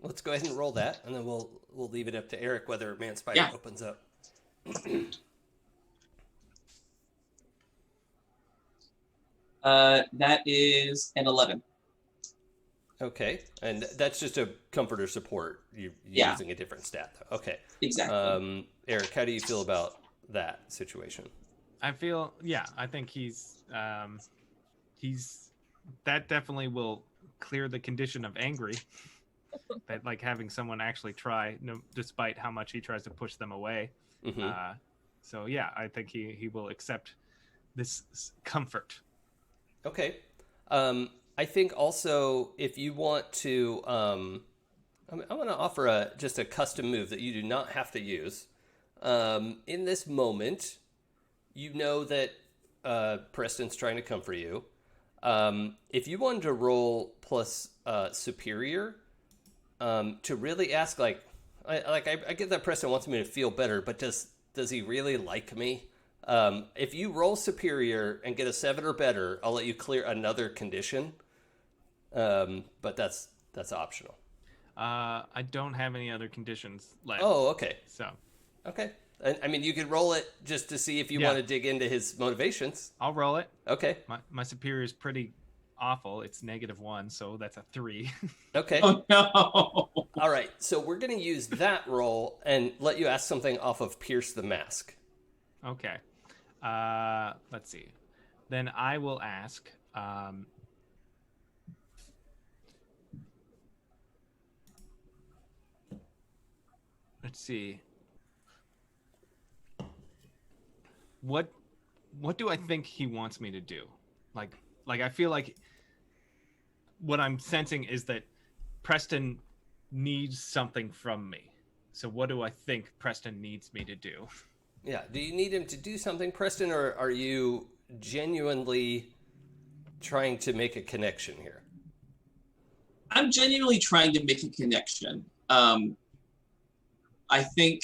Let's go ahead and roll that, and then we'll leave it up to Eric whether Man Spider opens up. That is an 11. Okay, and that's just a comfort or support. You're using a different stat, though. Okay. Exactly. Eric, how do you feel about that situation? I think he's that definitely will clear the condition of angry. That like having someone actually try, despite how much he tries to push them away. Mm-hmm. So yeah, I think he will accept this comfort. Okay. I think also if you want to, I want to offer just a custom move that you do not have to use. In this moment, you know that Preston's trying to comfort you. If you wanted to roll plus superior, to really ask, I get that Preston wants me to feel better, but does he really like me? If you roll superior and get a 7 or better, I'll let you clear another condition. But that's optional. I don't have any other conditions left. Oh, okay. So, okay. I mean, you could roll it just to see if you want to dig into his motivations. I'll roll it. Okay. My superior is pretty awful. It's -1, so that's a 3. Okay. Oh no. All right. So we're going to use that roll and let you ask something off of Pierce the Mask. Okay. Let's see. Then I will ask. Let's see. What do I think he wants me to do? Like I feel like what I'm sensing is that Preston needs something from me. So what do I think Preston needs me to do? Yeah. Do you need him to do something, Preston, or are you genuinely trying to make a connection here? I'm genuinely trying to make a connection. I think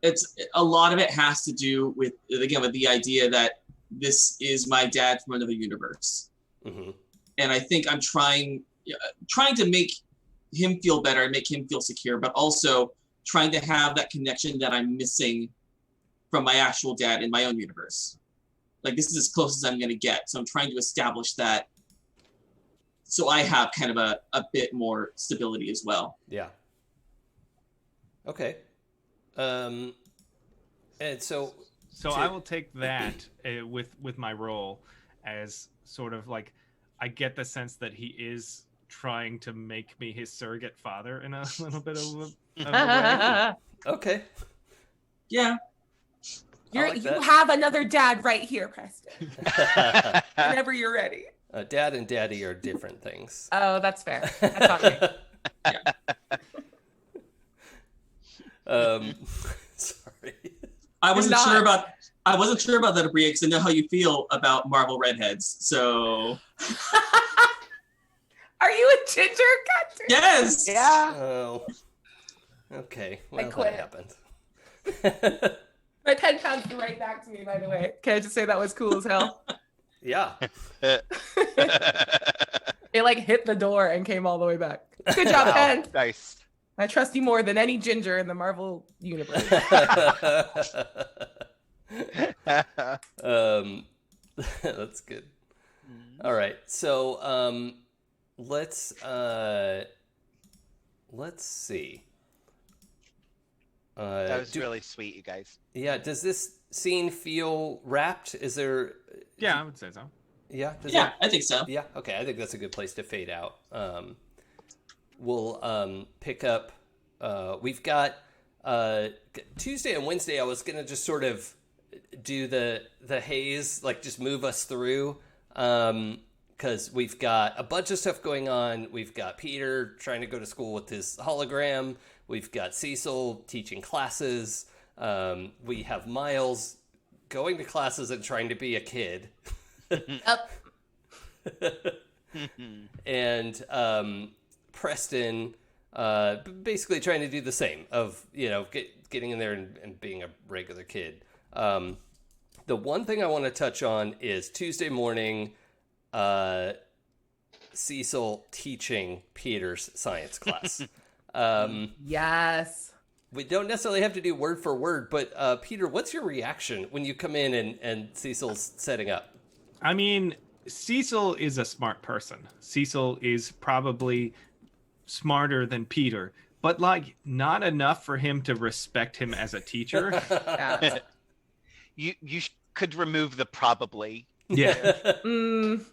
it's a lot of it has to do with the idea that this is my dad from another universe. Mm-hmm. And I think I'm trying to make him feel better and make him feel secure, but also trying to have that connection that I'm missing from my actual dad in my own universe. Like, this is as close as I'm going to get. So I'm trying to establish that so I have kind of a bit more stability as well. Yeah. Okay. And so I will take that with my role as sort of like, I get the sense that he is trying to make me his surrogate father in a little bit of a way. Okay. Yeah. You have another dad right here, Preston. Whenever you're ready. Dad and daddy are different things. Oh, that's fair. That's on me. Yeah. Sorry. I wasn't sure about that, Abria, because I know how you feel about Marvel redheads. So. Are you a ginger cut? Yes. Yeah. Oh. Okay. Well, I quit. That happened. My pen bounced right back to me, by the way. Can I just say that was cool as hell? Yeah. It like hit the door and came all the way back. Good job, Wow. Pen. Nice. I trust you more than any ginger in the Marvel universe. That's good. All right. So let's see. That was really sweet, you guys. Yeah. Does this scene feel wrapped? Is there? Yeah, I would say so. Yeah. I think so. Yeah. Okay. I think that's a good place to fade out. We'll pick up. We've got Tuesday and Wednesday. I was gonna just sort of do the haze, like just move us through, because we've got a bunch of stuff going on. We've got Peter trying to go to school with his hologram. We've got Cecil teaching classes. We have Miles going to classes and trying to be a kid. Yep. And Preston basically trying to do the same of, getting in there and being a regular kid. The one thing I want to touch on is Tuesday morning, Cecil teaching Peter's science class. Yes. We don't necessarily have to do word for word, but Peter, what's your reaction when you come in and Cecil's setting up? I mean, Cecil is a smart person. Cecil is probably smarter than Peter, but like not enough for him to respect him as a teacher. Yeah. You could remove the probably. Yeah. Mm.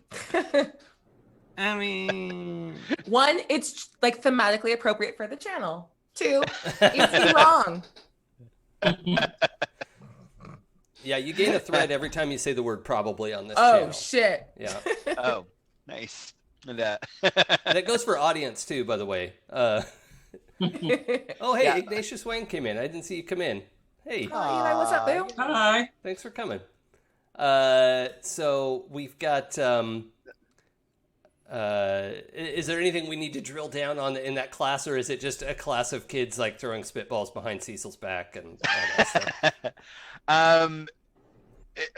I mean, 1, it's like thematically appropriate for the channel. 2, it's wrong. Yeah, you gain a thread every time you say the word probably on this Oh, channel. shit. Yeah. Oh, nice. And, And it goes for audience too, by the way. Oh, hey, Yeah. Ignatius Wayne came in. I didn't see you come in. Hey, Oh, Eli, what's up, boo? Hi. thanks for coming. So we've got. Is there anything we need to drill down on in that class, or is it just a class of kids like throwing spitballs behind Cecil's back and all that stuff?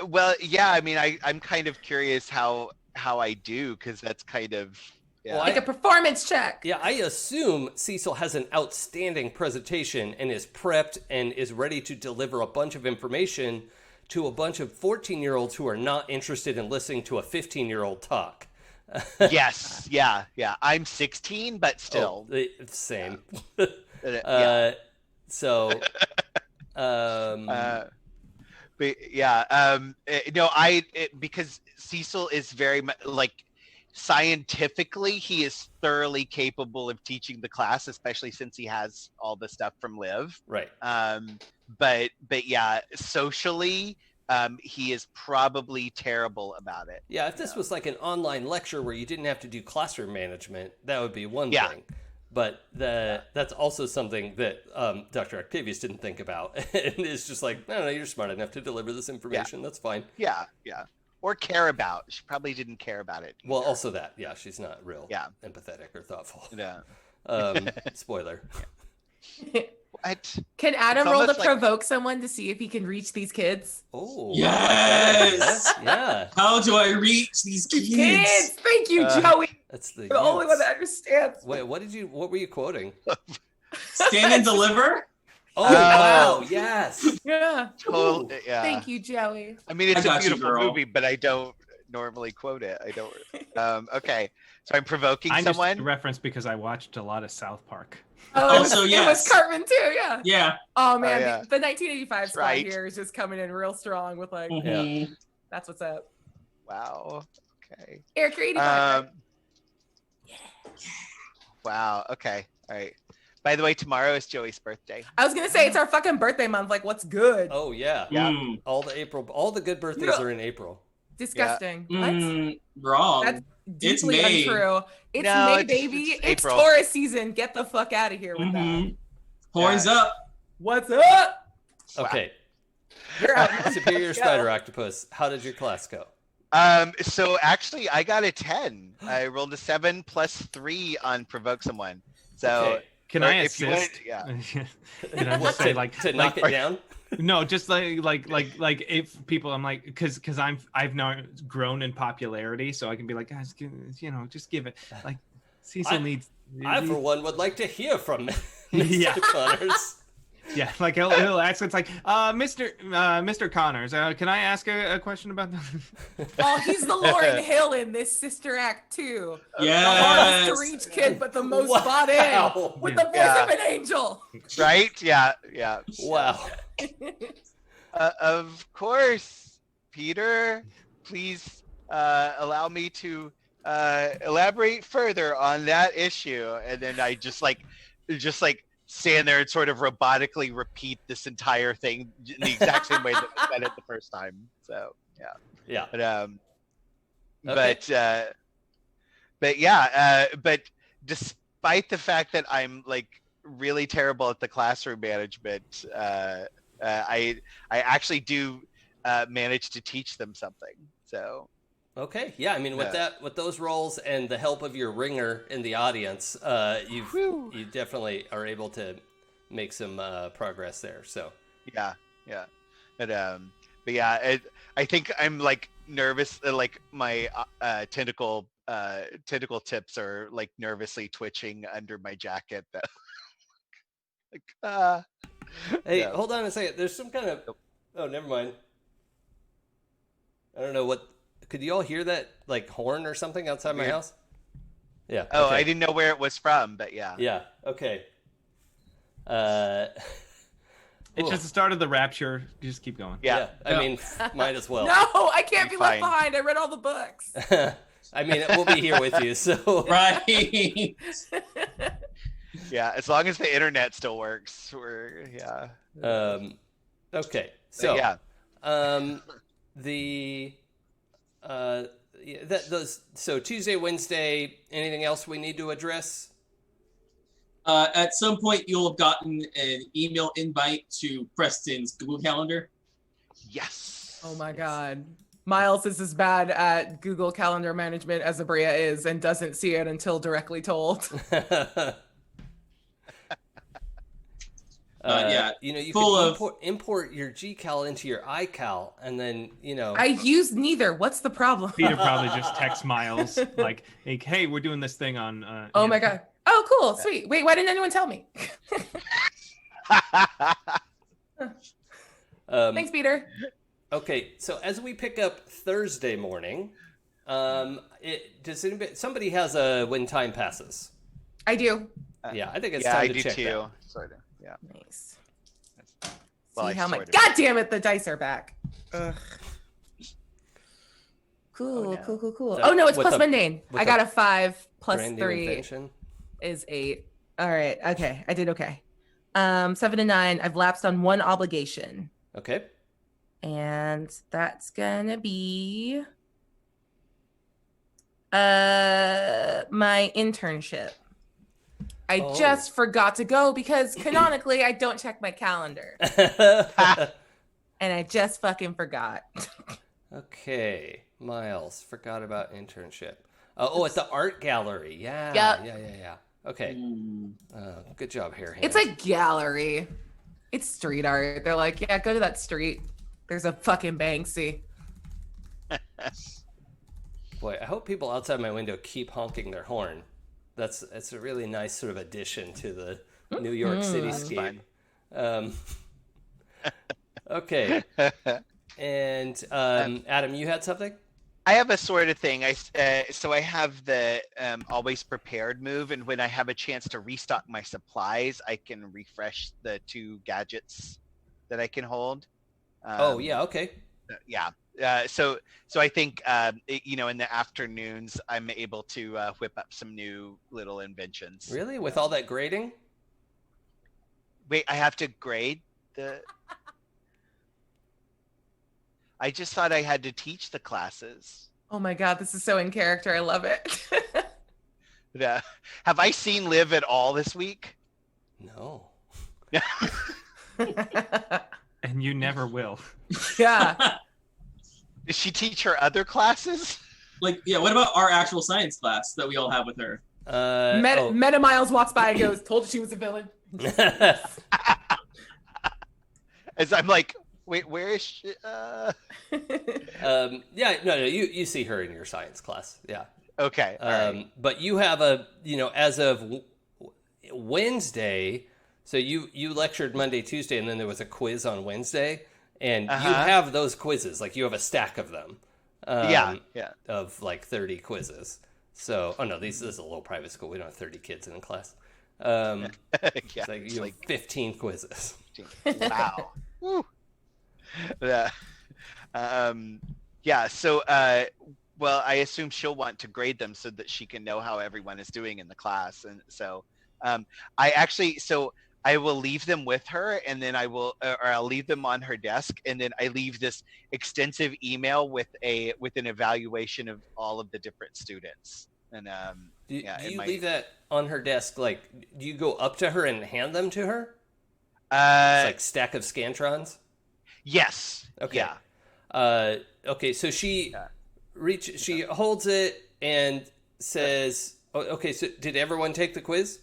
Well, yeah. I mean, I'm kind of curious how I do, because that's kind of Well, Like a performance check. Yeah, I assume Cecil has an outstanding presentation and is prepped and is ready to deliver a bunch of information to a bunch of 14-year-olds who are not interested in listening to a 15-year-old talk. Yes, yeah. I'm 16, but still. Same. Yeah. So, But yeah, no, because Cecil is very much like scientifically, he is thoroughly capable of teaching the class, especially since he has all the stuff from Liv. right. But yeah, socially, he is probably terrible about it. Yeah, if this was like an online lecture where you didn't have to do classroom management, that would be one Yeah. thing. But that's also something that Dr. Octavius didn't think about. And it's just like, no, you're smart enough to deliver this information. That's fine. Yeah. Or care about. She probably didn't care about it. Well, either. also that. Yeah, she's not real Yeah. empathetic or thoughtful. Yeah. Spoiler. What? Can Adam It's roll to almost like- provoke someone to see if he can reach these kids? Oh. Yes! Yeah. How do I reach these kids? Kids! Thank you, Joey. That's You're the only one that understands. Wait, what were you quoting? Stand and deliver? Oh, wow. Yes. Yeah. Totally, yeah. Thank you, Joey. I mean, it's I a got you, beautiful girl. movie, but I don't normally quote it. I don't. Okay, so I'm provoking I just someone. reference because I watched a lot of South Park. Also, It was yes. Cartman too, yeah. Yeah. Oh man, yeah. the 1985 squad Right. here is just coming in real strong with like, Mhm. that's what's up. Wow. Okay. Eric, you're 85. Um, wow. Okay. All right. By the way, tomorrow is Joey's birthday. I was gonna say it's our fucking birthday month. Like, what's good? Oh, yeah. Yeah. Mm. All the good birthdays are in April. Disgusting. What? Mm, wrong. That's It's deeply May. untrue. It's No, May, it's baby. It's April. Taurus season. Get the fuck out of here with that. Mhm. Horns Yeah. up. What's up? Okay. You're out. Superior Go. Spider Octopus. How did your class go? So actually, I got a 10. I rolled a 7 plus 3 on provoke someone. So Okay. Can or I if you want- assist? yeah. Can I What, just say to knock it down? no, just like if people, I'm like, because I've now grown in popularity, so I can be like, guys, just give it. Like Cecil needs. I, for one, would like to hear from Mr. Yeah. Connors. Yeah, like he'll ask. It's like, Mr. Connors, can I ask a question about that? Oh, he's the Lauryn Hill in this Sister Act too. The Yes. hardest to reach kid, but the most Wow. bought in with the voice Yeah. of an angel. Right? Yeah. Yeah. Wow. Of course, Peter. Please allow me to elaborate further on that issue. And then I just stand there and sort of robotically repeat this entire thing in the exact same way that I said it the first time. So yeah. Yeah. But Okay. but yeah, but despite the fact that I'm like really terrible at the classroom management, I actually do manage to teach them something. So Okay, yeah. I mean, with those roles and the help of your ringer in the audience, you definitely are able to make some progress there. So yeah, but yeah, I think I'm like nervous. Like my tentacle tips are like nervously twitching under my jacket. Like hey, yeah. hold on a second. There's some kind of oh, never mind. I don't know what. Could you all hear that like horn or something outside my house? Yeah. Oh, okay. I didn't know where it was from, but yeah. Yeah. Okay. It's just the start of the rapture. You just keep going. Yeah. I mean, might as well. No, I can't be left Fine. behind. I read all the books. I mean, we'll be here with you, so. Right. Yeah, as long as the internet still works, Okay. So. yeah. So Tuesday, Wednesday. Anything else we need to address? At some point, you'll have gotten an email invite to Preston's Google Calendar. Yes. Oh my God. Miles is as bad at Google Calendar management as Abria is and doesn't see it until directly told. Yeah, you know, you full can import your GCal into your iCal, and then I use neither. What's the problem? Peter probably just texts Miles like, "Hey, we're doing this thing on." Oh my God. Oh, cool. Sweet. Wait, why didn't anyone tell me? Thanks, Peter. Okay, so as we pick up Thursday morning, somebody has a when time passes? I do. Yeah, I think it's time to check too. that. Sort of. Yeah. Nice. Well, See how my sort of. God damn it, the dice are back. Ugh. Cool, Oh, no. cool. So Oh no, it's with plus a- mundane. with I got a a 5 plus Brand new 3 invention. is 8. All right. Okay. I did okay. 7 and 9. I've lapsed on one obligation. Okay. And that's gonna be my internship. I just forgot to go because canonically I don't check my calendar. And I just fucking forgot. Okay, Miles, forgot about internship. At the art gallery. Yeah. Yep. Yeah. Okay. Good job, Hair Hand. It's a gallery. It's street art. They're like, yeah, go to that street. There's a fucking Banksy. Boy, I hope people outside my window keep honking their horn. That's a really nice sort of addition to the New York cityscape. Okay. And Adam, you had something? I have a sort of thing. So I have the always prepared move, and when I have a chance to restock my supplies, I can refresh the 2 gadgets that I can hold. Okay. Yeah. So I think in the afternoons I'm able to whip up some new little inventions. Really? With all that grading? Wait, I have to grade the. I just thought I had to teach the classes. Oh my God, this is so in character. I love it. Have I seen Liv at all this week? No. And you never will. Yeah. Does she teach her other classes? Like, yeah, what about our actual science class that we all have with her? Meta Miles walks by and goes, told you she was a villain. As I'm like, wait, where is she? You see her in your science class. Yeah. Okay. All right. But you have as of Wednesday, so you lectured Monday, Tuesday, and then there was a quiz on Wednesday, and you have those quizzes. Like you have a stack of them. Of like 30 quizzes. So, this is a little private school. We don't have 30 kids in the class. It's like you have 15 quizzes. Wow. Woo. So well, I assume she'll want to grade them so that she can know how everyone is doing in the class, and so I will leave them with her, and then I'll leave them on her desk, and then I leave this extensive email with an evaluation of all of the different students. And Do it you might. leave that on her desk? Like, do you go up to her and hand them to her? It's like stack of Scantrons? Yes. Okay. Yeah. Okay, so she Yeah. she holds it and says, oh, okay, so did everyone take the quiz?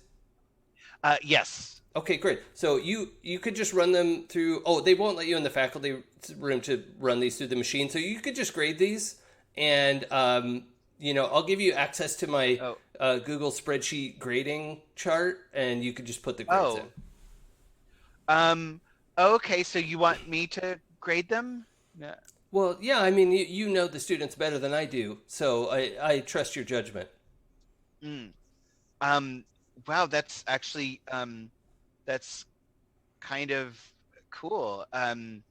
Yes. Okay, great. So you could just run them through. Oh, they won't let you in the faculty room to run these through the machine. So you could just grade these, and I'll give you access to my Google spreadsheet grading chart, and you could just put the grades in. Okay, so you want me to grade them? Yeah. Well, yeah. I mean, you know the students better than I do, so I trust your judgment. Mm. Wow, that's actually that's kind of cool. Thank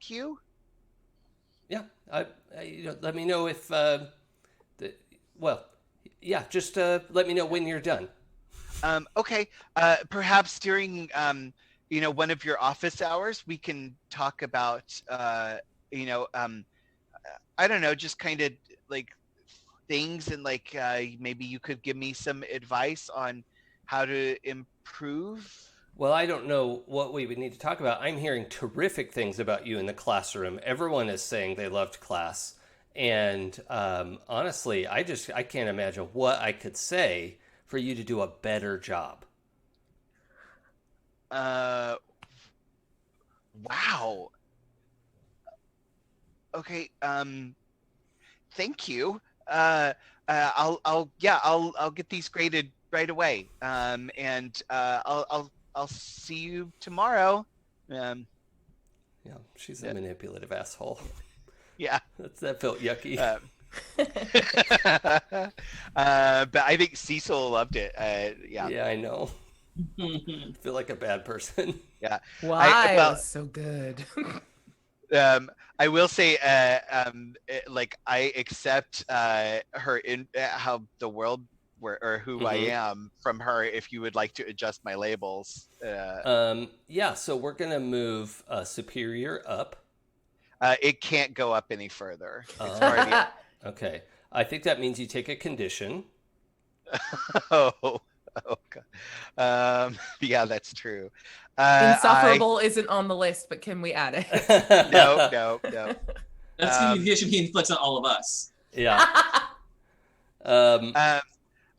you. Yeah. Let me know if yeah. Just let me know when you're done. Okay. Perhaps during one of your office hours, we can talk about I don't know, just kind of like things, and like maybe you could give me some advice on how to improve. Well, I don't know what we would need to talk about. I'm hearing terrific things about you in the classroom. Everyone is saying they loved class. And honestly, I can't imagine what I could say for you to do a better job. Wow. Okay. Thank you. I'll get these graded right away. And I'll see you tomorrow. Yeah, she's a manipulative asshole. Yeah. That felt yucky. But I think Cecil loved it. Yeah. Yeah, I know. I feel like a bad person. Yeah. Why? It was so good. I will say, like I accept her in how the world or who I am from her. If you would like to adjust my labels. Yeah. So we're gonna move superior up. It can't go up any further. It's already up. Okay. I think that means you take a condition. Oh God. Yeah, that's true. Insufferable isn't on the list, but can we add it? No. That's the condition he inflicts on all of us. Yeah.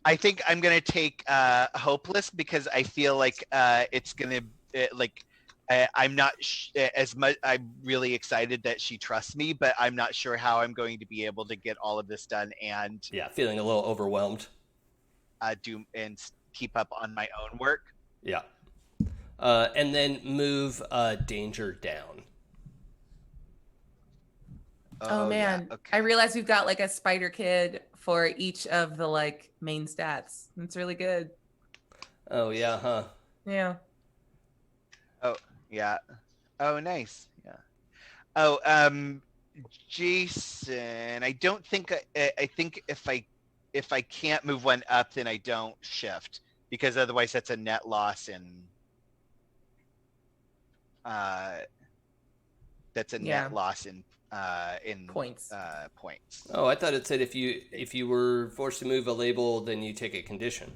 I think I'm gonna take hopeless because I feel like it's gonna I'm not as much. I'm really excited that she trusts me, but I'm not sure how I'm going to be able to get all of this done and feeling a little overwhelmed. Do and keep up on my own work. Yeah. And then move danger down. Oh man, yeah. Okay. I realize we've got like a spider kid for each of the like main stats. It's really good. Oh yeah, huh? Yeah. Oh yeah. Oh nice. Yeah. Oh Jason, I don't think I think if I can't move one up, then I don't shift because otherwise that's a net loss in. That's a net loss in points. Points. Oh, I thought it said if you were forced to move a label, then you take a condition,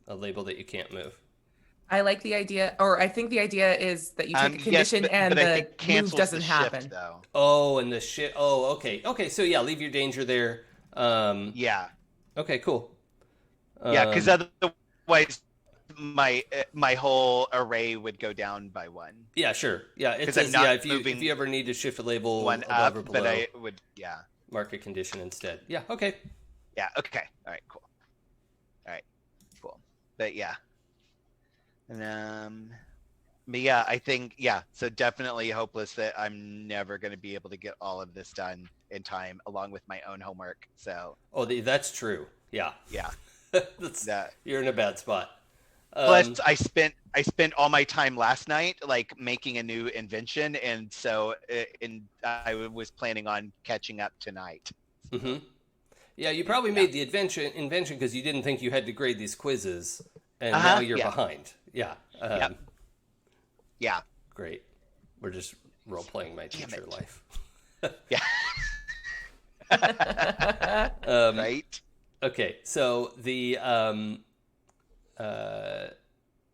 a label that you can't move. I like the idea, or I think the idea is that you take a condition and the move doesn't happen. Shift, though. Oh, and the shit. Oh, okay. So yeah, leave your danger there. Yeah. Okay, cool. Yeah, because otherwise my whole array would go down by one. Yeah, sure. Yeah, it says if you ever need to shift a label one above up, or below, but I would mark a condition instead. Yeah. Okay. Yeah. Okay. All right. Cool. All right. Cool. But yeah. And but yeah, I think so definitely hopeless that I'm never going to be able to get all of this done in time, along with my own homework. So. Oh, that's true. Yeah. Yeah. You're in a bad spot. Plus, I spent all my time last night like making a new invention, and so I was planning on catching up tonight. Mm-hmm. Yeah, you probably made the invention because you didn't think you had to grade these quizzes, and now you're behind. Yeah. Yeah. Great. We're just role playing my teacher life. Yeah. Right? Okay, so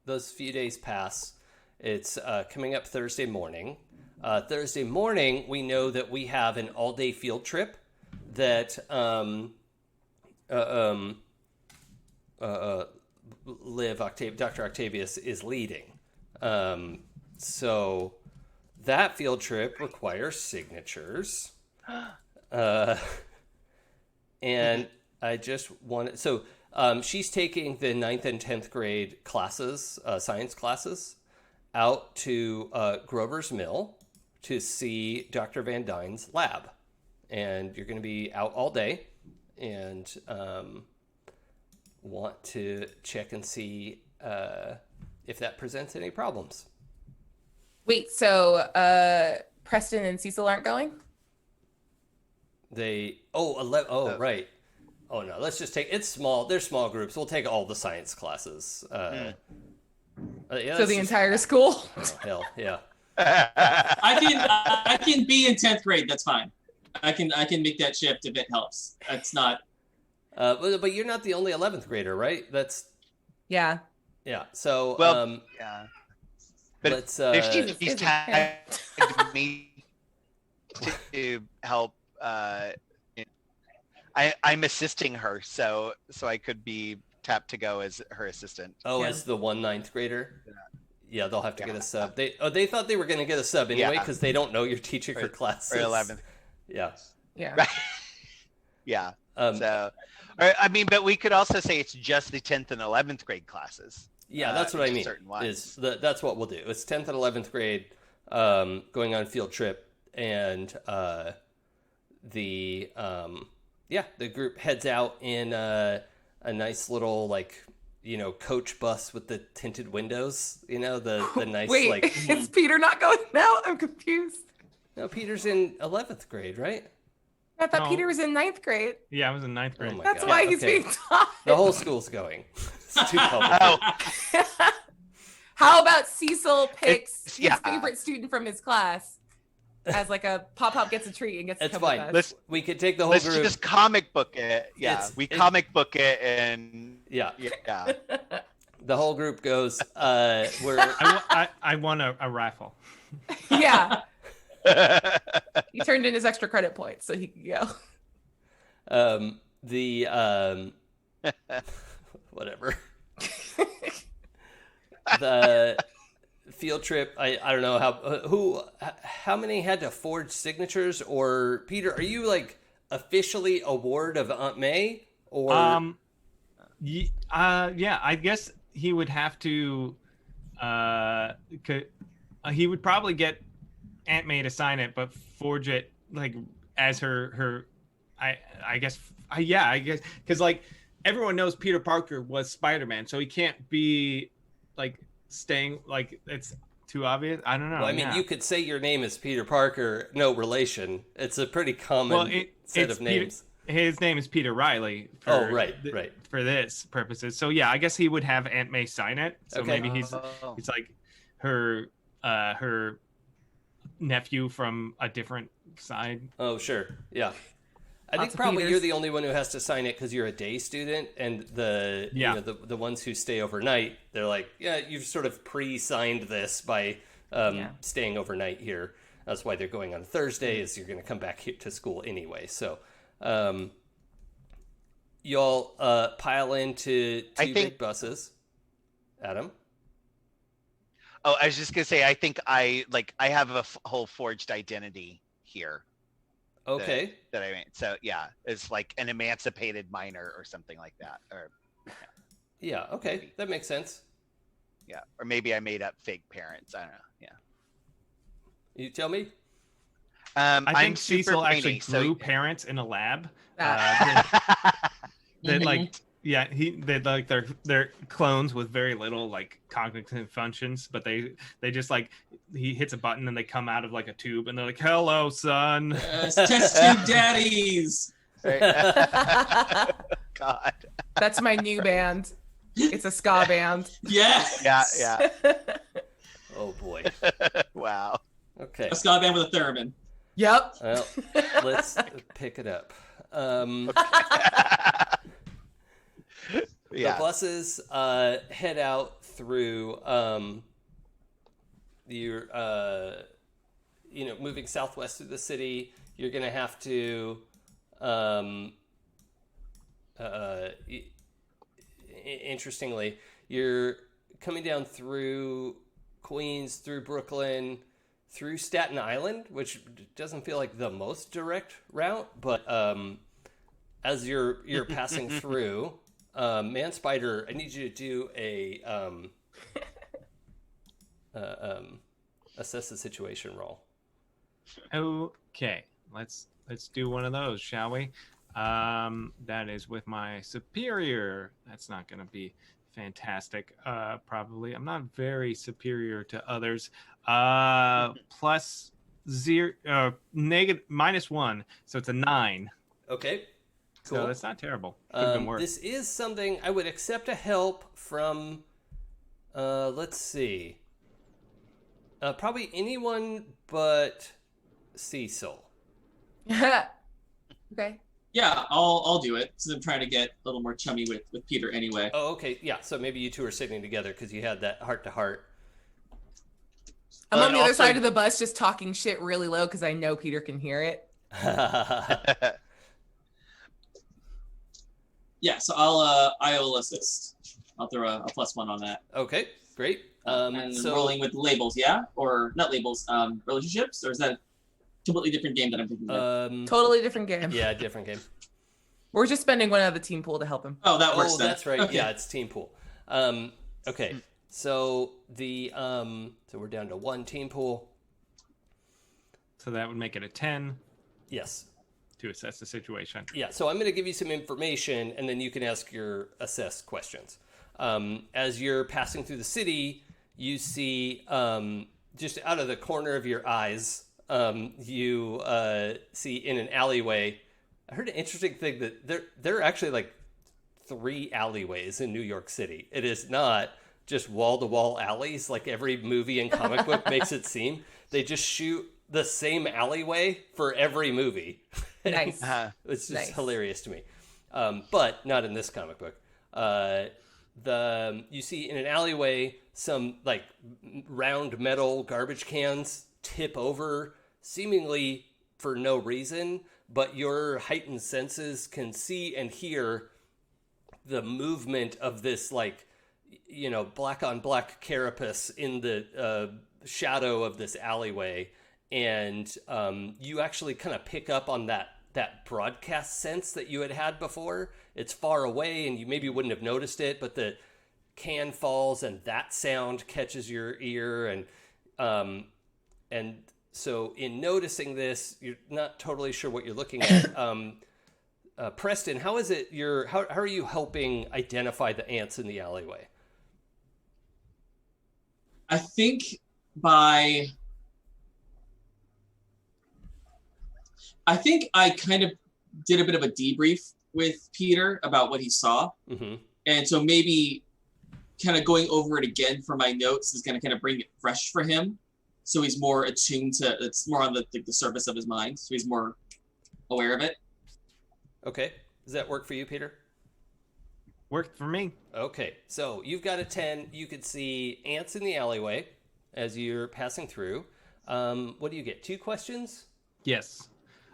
those few days pass. It's coming up Thursday morning. Thursday morning, we know that we have an all-day field trip that Dr. Octavius is leading. So that field trip requires signatures. And I just wanted... So she's taking the 9th and 10th grade classes, science classes, out to Grover's Mill to see Dr. Van Dyne's lab. And you're going to be out all day and want to check and see if that presents any problems. Wait, so Preston and Cecil aren't going? Right. Oh no, let's just take, it's small. They're small groups. We'll take all the science classes. So the entire school? Oh, hell, yeah. I can be in 10th grade. That's fine. I can make that shift if it helps. That's not. But you're not the only 11th grader, right? That's Yeah. So yeah. But let's. if she's tagged me to help, I'm assisting her, so I could be tapped to go as her assistant. As the 9th grader. Yeah, they'll have to get a sub. They thought they were going to get a sub anyway because they don't know you're teaching her classes. Or 11th. Yeah. Right. Yeah. But we could also say it's just the 10th and 11th grade classes. Yeah, that's what I mean. Certain ones. That's what we'll do. It's 10th and 11th grade going on field trip, and the group heads out in a nice little coach bus with the tinted windows. The nice Wait, is Peter not going now? I'm confused. No, Peter's in 11th grade, right? I thought Peter was in 9th grade. Yeah, I was in 9th grade. Oh That's why he's being taught. The whole school's going. It's too complicated. How about Cecil picks his favorite student from his class as a Pop gets a treat and gets to It's come fine. with us? We could take the whole Let's group. just comic book it. Yeah, comic book it and Yeah. The whole group goes. I won a raffle. Yeah. He turned in his extra credit points so he could go. Whatever. The field trip. I don't know how many had to forge signatures, or Peter, are you officially a ward of Aunt May, or yeah, I guess he would have to he would probably get Aunt May to sign it, but forge it as her I guess because everyone knows Peter Parker was Spider-Man, so he can't be staying it's too obvious. I don't know. Well, I mean, you could say your name is Peter Parker, no relation. It's a pretty common set of names. His name is Peter Riley. Right. For this purposes, so yeah, I guess he would have Aunt May sign it. So maybe he's her nephew from a different side. Oh, sure. Yeah. I think probably you're the only one who has to sign it because you're a day student, and the ones who stay overnight, they're you've sort of pre-signed this by staying overnight here. That's why they're going on Thursday, is you're going to come back here to school anyway. So y'all pile into two big buses. Adam? Oh, I was just gonna say, I think I have a whole forged identity here. Okay. That I made. So yeah, it's an emancipated minor or something like that. Or yeah. Okay, maybe. That makes sense. Yeah, or maybe I made up fake parents. I don't know. Yeah. You tell me. I think I'm Cecil actually grew parents in a lab. That they're clones with very little cognitive functions, but they just he hits a button and they come out of a tube and they're like, "Hello, son." Test tube daddies. God. That's my new band. It's a ska band. Yes. Yeah. Oh boy. Wow. Okay. A ska band with a theremin. Yep. Well, let's pick it up. Yeah. The buses head out through your moving southwest through the city. You're gonna have to interestingly, you're coming down through Queens, through Brooklyn, through Staten Island, which doesn't feel like the most direct route, but as you're passing through, Man Spider, I need you to do a assess the situation roll. Okay, let's do one of those, shall we? That is with my superior. That's not going to be fantastic. Probably. I'm not very superior to others. Plus zero, -1, so it's a 9. Okay. Cool. So that's not terrible. Could have been worse. This is something I would accept a help from. Let's see. Probably anyone but Cecil. Okay. Yeah, I'll do it. So I'm trying to get a little more chummy with Peter anyway. Oh, okay. Yeah. So maybe you two are sitting together because you had that heart to heart. I'm on the other also- side of the bus just talking shit really low because I know Peter can hear it. Yeah, so I'll assist. I'll throw a +1 on that. Okay. Great. And So rolling with labels, yeah? Or not labels, relationships? Or is that a completely different game that I'm thinking of? Totally different game. Yeah, different game. We're just spending one out of the team pool to help him. Oh, that works Oh, then. that's right. Okay. Yeah, it's team pool. Okay. So the so we're down to one team pool. So that would make it a 10 Yes. to assess the situation. Yeah. So I'm going to give you some information, and then you can ask your assess questions. As you're passing through the city, you see just out of the corner of your eyes, you see in an alleyway. I heard an interesting thing that there are actually like 3 alleyways in New York City. It is not just wall-to-wall alleys like every movie and comic book makes it seem. They just shoot the same alleyway for every movie. Nice. It's just Nice. hilarious to me. But not in this comic book. You see in an alleyway some like round metal garbage cans tip over seemingly for no reason, but your heightened senses can see and hear the movement of this like black on black carapace in the shadow of this alleyway, and you actually kind of pick up on that broadcast sense that you had before. It's far away and you maybe wouldn't have noticed it, but the can falls and that sound catches your ear, and so in noticing this, you're not totally sure what you're looking at. Preston, how is it how are you helping identify the ants in the alleyway? I think I kind of did a bit of a debrief with Peter about what he saw. Mm-hmm. And so maybe kind of going over it again for my notes is going to kind of bring it fresh for him. So he's more attuned to, it's more on the surface of his mind. So he's more aware of it. Okay. Does that work for you, Peter? Worked for me. Okay. So you've got a 10. You could see ants in the alleyway as you're passing through. What do you get? 2 questions? Yes.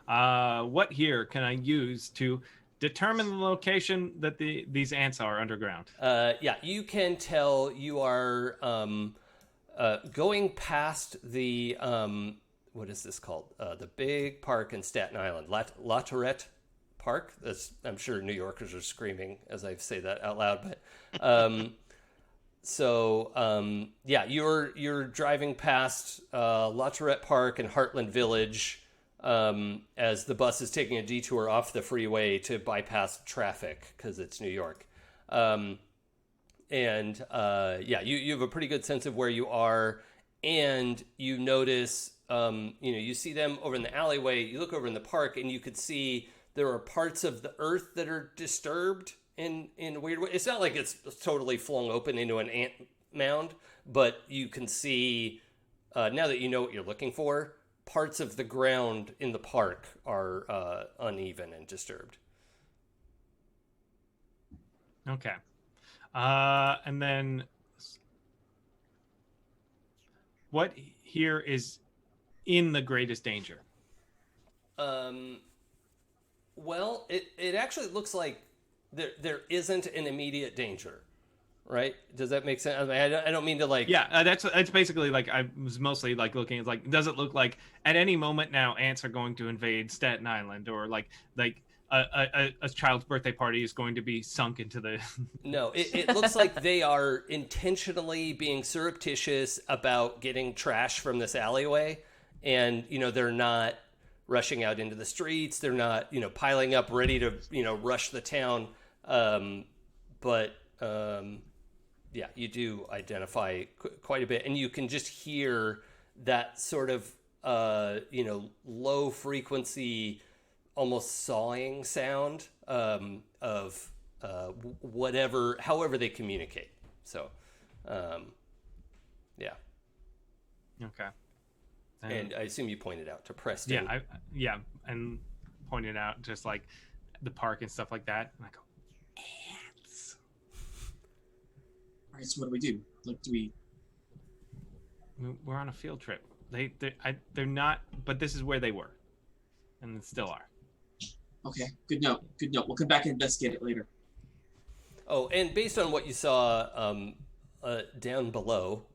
What here can I use to determine the location that these ants are underground? Yeah, you can tell you are going past the what is this called? The big park in Staten Island, La Tourette Park. I'm sure New Yorkers are screaming as I say that out loud, but yeah, you're driving past La Tourette Park and Heartland Village. As the bus is taking a detour off the freeway to bypass traffic because it's New York. Yeah, you have a pretty good sense of where you are, and you notice, you see them over in the alleyway, you look over in the park, and you could see there are parts of the earth that are disturbed in a weird way. It's not like it's totally flung open into an ant mound, but you can see, now that you know what you're looking for, parts of the ground in the park are uneven and disturbed. Okay. And then what here is in the greatest danger? Well, it actually looks like there isn't an immediate danger, right? Does that make sense? I mean, I don't mean to like. Yeah, that's basically like I was mostly like looking at like, does it look like at any moment now ants are going to invade Staten Island, or like a child's birthday party is going to be sunk into the. No, it looks like they are intentionally being surreptitious about getting trash from this alleyway, and they're not rushing out into the streets. They're not piling up ready to rush the town. But yeah, you do identify quite a bit, and you can just hear that sort of low frequency, almost sawing sound of however they communicate. So yeah. Okay. And I assume you pointed out to Preston. Yeah, and pointed out just like the park and stuff like that. And I go, ants. All right, so what do we do? Like, do we? We're on a field trip. They're not, but this is where they were, and still are. Okay, good note. Good note. We'll come back and investigate it later. Oh, and based on what you saw down below,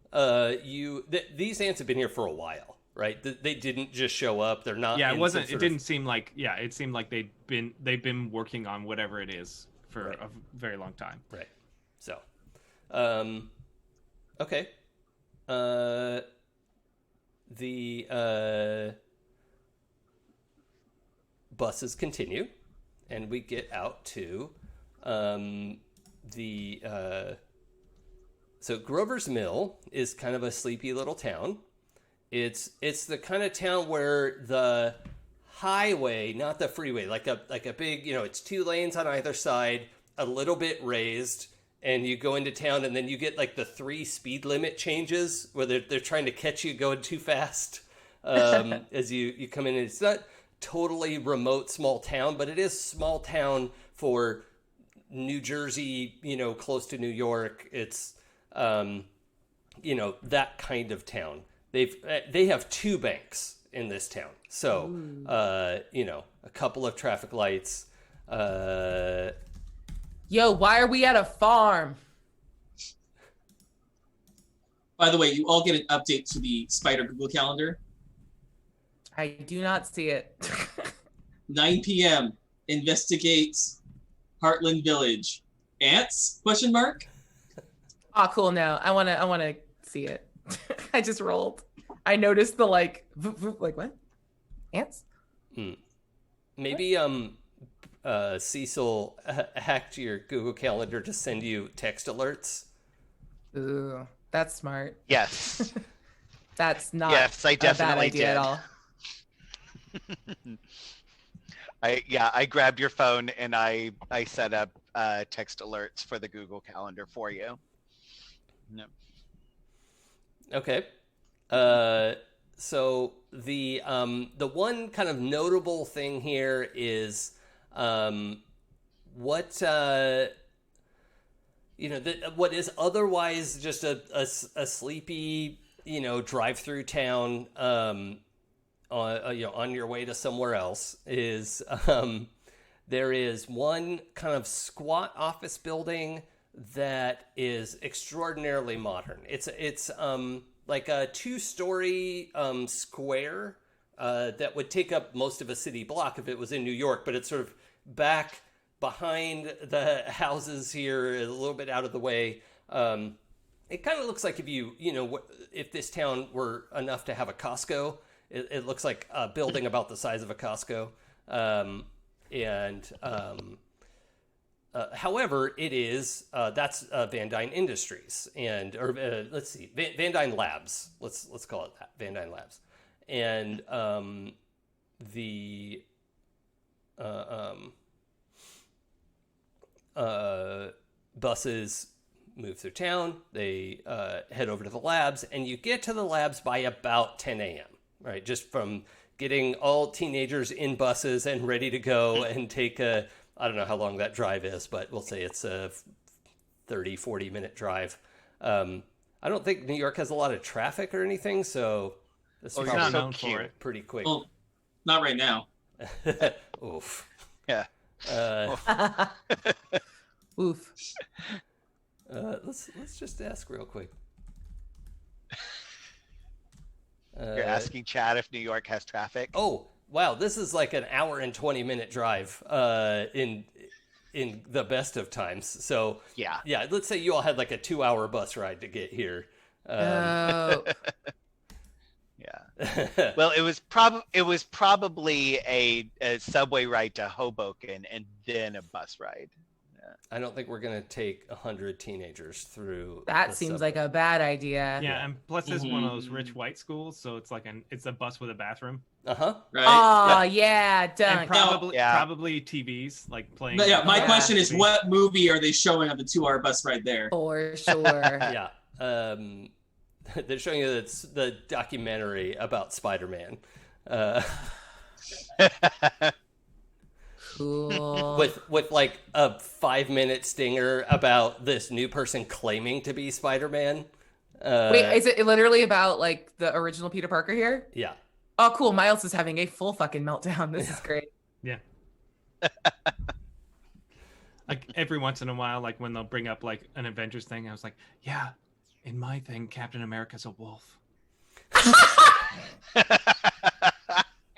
these ants have been here for a while. Right, they didn't just show up. They're not. Yeah, it wasn't. It didn't seem like. Yeah, it seemed like they've been working on whatever it is for a very long time. Right. So, okay. The buses continue, and we get out to so Grover's Mill is kind of a sleepy little town. It's the kind of town where the highway, not the freeway, like a big, it's 2 lanes on either side, a little bit raised, and you go into town, and then you get like the 3 speed limit changes where they're trying to catch you going too fast as you come in. It's not totally remote small town, but it is small town for New Jersey, close to New York. It's that kind of town. They have 2 banks in this town, so a couple of traffic lights. Yo, why are we at a farm? By the way, you all get an update to the Spider Google Calendar. I do not see it. 9 p.m. Investigates Heartland Village. Ants? Question mark. Oh, cool. No, I wanna see it. I just rolled. I noticed the like what? Ants? Maybe Cecil hacked your Google Calendar to send you text alerts. Ooh, that's smart. Yes. That's not yes, I definitely a bad idea did. at all. I grabbed your phone and I set up text alerts for the Google Calendar for you. No. Okay. So the one kind of notable thing here is what what is otherwise just a sleepy drive-through town on your way to somewhere else is there is one kind of squat office building that is extraordinarily modern. It's like a 2-story square that would take up most of a city block if it was in New York, but it's sort of back behind the houses here, a little bit out of the way. It kind of looks like if this town were enough to have a Costco, it looks like a building about the size of a Costco. However, it is that's Van Dyne Industries let's see, Van Dyne Labs. Let's call it that, Van Dyne Labs, and the buses move through town. They head over to the labs, and you get to the labs by about 10 a.m. right? Just from getting all teenagers in buses and ready to go and take a, I don't know how long that drive is, but we'll say it's a 30, 40-minute drive. I don't think New York has a lot of traffic or anything, so this is Oh, It's you're not so known for cute. it. pretty quick. Well, not right now. Oof. Yeah. Oof. Let's just ask real quick. You're asking Chad if New York has traffic. Oh, wow, this is like an hour and 20-minute drive in the best of times. So Yeah. let's say you all had like a 2-hour bus ride to get here. Oh. Yeah. Well, it was probably a subway ride to Hoboken and then a bus ride. I don't think we're gonna take 100 teenagers through. That the seems subway. like a bad idea. Yeah, and plus this is one of those rich white schools, so it's like it's a bus with a bathroom. Uh-huh. Right? Oh, yeah, done. And probably Yeah. probably TVs like playing. But yeah, my Yeah. question is, what movie are they showing on the 2-hour bus ride there? For sure. Yeah. They're showing you it's the documentary about Spider-Man. Cool. With like a 5-minute stinger about this new person claiming to be Spider-Man. Wait, is it literally about like the original Peter Parker here? Yeah. Oh, cool. Miles is having a full fucking meltdown. This is great. Yeah. Like every once in a while, like when they'll bring up like an Avengers thing, I was like, yeah, in my thing, Captain America's a wolf.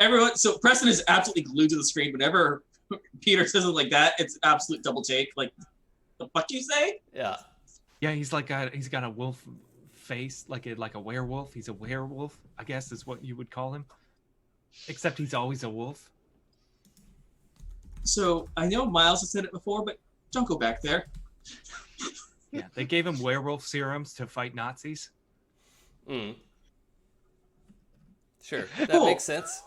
Everyone, so Preston is absolutely glued to the screen. Whenever Peter says it like that, it's absolute double take. Like, the fuck you say? Yeah. Yeah, he's got a wolf face, like a werewolf. He's a werewolf, I guess is what you would call him. Except he's always a wolf. So I know Miles has said it before, but don't go back there. Yeah, they gave him werewolf serums to fight Nazis. Mm. Sure. That Cool. makes sense.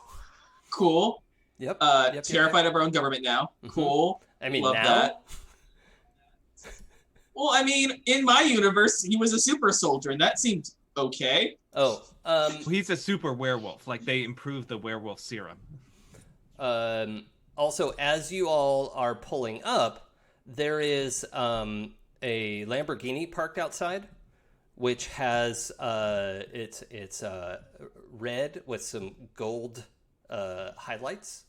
Cool. Yep. Yep, Terrified of our own government now. Mhm. Cool. I mean, Love now. that. Well, I mean, in my universe, he was a super soldier, and that seemed okay. Oh, Well, he's a super werewolf. Like they improved the werewolf serum. also, as you all are pulling up, there is a Lamborghini parked outside, which has it's red with some gold highlights.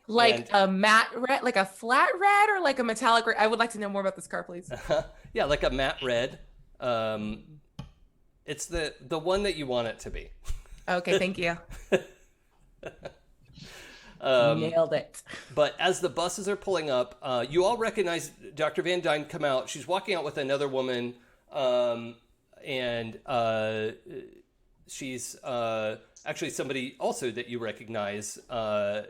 Like And- a matte red, like a flat red, or like a metallic red? I would like to know more about this car, please. Yeah, like a matte red. It's the one that you want it to be. Okay, thank you. Um, Nailed it. But as the buses are pulling up, you all recognize Dr. Van Dyne come out. She's walking out with another woman, and she's actually somebody also that you recognize, known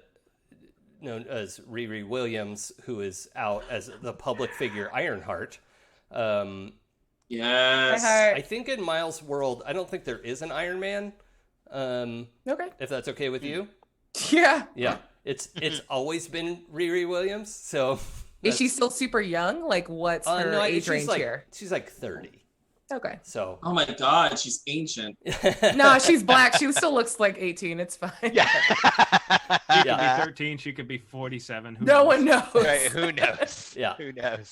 as Riri Williams, who is out as the public figure Ironheart. Yes. I think in Miles' world, I don't think there is an Iron Man. Okay. If that's okay with you. Yeah. Yeah, it's always been Riri Williams. So Is she still super young? Like, what's her age range like, here? She's like 30. Okay. So Oh my God, she's ancient. No, she's black. She still looks like 18. It's fine. Yeah. She could Yeah. be 13. She could be 47. Who No knows? one knows. Right, who knows? Yeah. Who knows?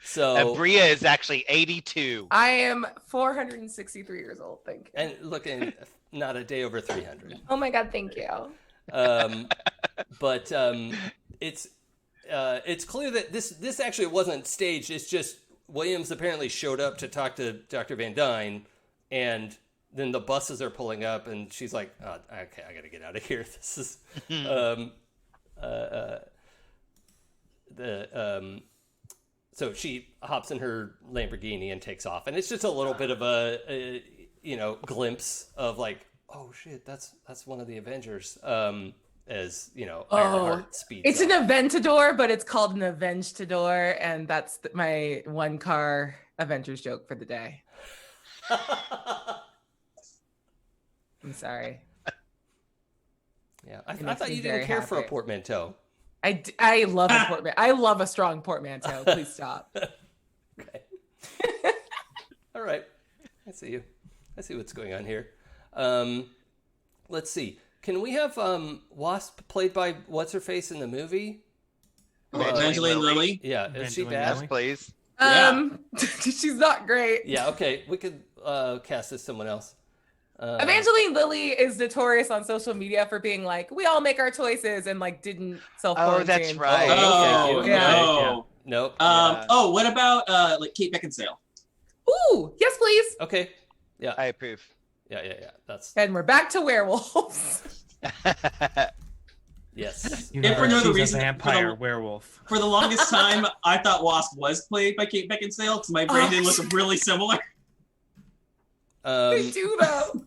So Bria is actually 82. I am 463 years old. Thank you. and looking not a day over 300. Oh my God, thank you. But it's clear that this actually wasn't staged. It's just Williams apparently showed up to talk to Dr. Van Dyne, and then the buses are pulling up, and she's like, oh, "Okay, I gotta get out of here. This is So she hops in her Lamborghini and takes off, and it's just a little bit of a glimpse of like, oh shit, that's one of the Avengers. As Ironheart speeds It's up. an Aventador, but it's called an Avengedador, and that's my one car Avengers joke for the day. I'm sorry. Yeah, It I makes thought me you very didn't care for a happy. portmanteau. I love a portmanteau. I love a strong portmanteau. Please stop. Okay. All right. I see you. I see what's going on here. let's see. Can we have Wasp played by what's her face in the movie? Evangeline Lilly. Yeah, is she Evangeline bad? Lilly? Please. She's not great. Yeah, okay. We could cast as someone else. Evangeline Lilly is notorious on social media for being like, we all make our choices, and like didn't self-quarantine. Oh, that's right. Oh, Okay, yeah. no. Nope. Yeah. Oh, what about like Kate Beckinsale? Ooh, yes, please. Okay. Yeah. I approve. Yeah. That's And we're back to werewolves. yes. If for no other She's reason, a vampire werewolf. For the longest time, I thought Wasp was played by Kate Beckinsale because my brain did look really similar. They do though.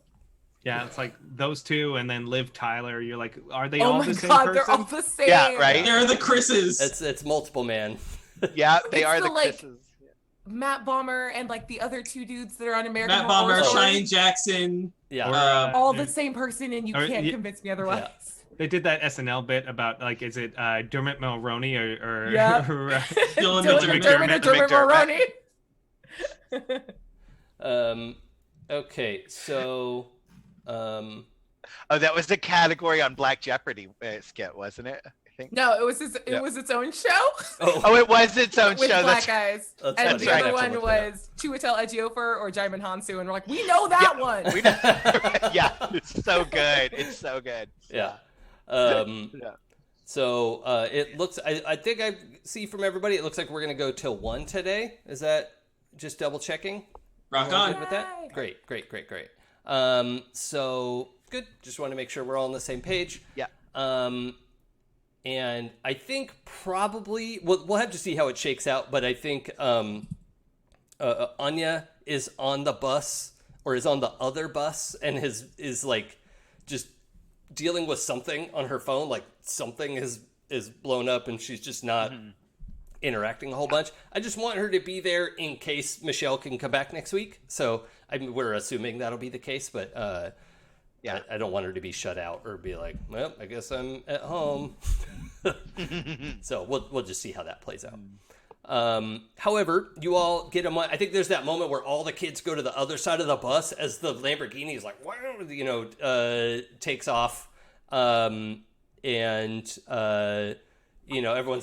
Yeah, it's like those two, and then Liv Tyler. You're like, are they Oh all my the same god, person? they're all the same. Yeah, right. They're the Chris's. It's multiple man. Yeah, they It's are the, the like, Chris's. Matt Bomber and like the other two dudes that are on American Matt Horror Bomber, Story. Cheyenne Jackson. Yeah. Or, All the same person, and you or- can't yeah. convince me otherwise. They did that SNL bit about like, is it Dermot Mulroney or Yeah. or, Dylan McDermott or Dermot Mulroney. Okay. So. Oh, that was the category on Black Jeopardy skit, wasn't it? I think. No, it was its own show Oh, it was its own with show. black guys, That's and funny. the I other have to one look that was Chiwetel Ejiofor or Jaimin Hansu, and we're like, we know that one. We know. Yeah, it's so good. It's so good. Yeah. Yeah. So it looks. I think I see from everybody. It looks like we're gonna go till 1 today. Is that just double checking? Rock All on. good with that? Yay. Great. So good. Just want to make sure we're all on the same page. Yeah. And I think probably we'll have to see how it shakes out. But I think Anya is on the bus or is on the other bus and is like just dealing with something on her phone. Like something is blown up and she's just not interacting a whole bunch. I just want her to be there in case Michelle can come back next week. So we're assuming that'll be the case, but yeah, I don't want her to be shut out or be like, well, I guess I'm at home. So we'll just see how that plays out. However, you all get I think there's that moment where all the kids go to the other side of the bus as the Lamborghini is like, takes off. Everyone's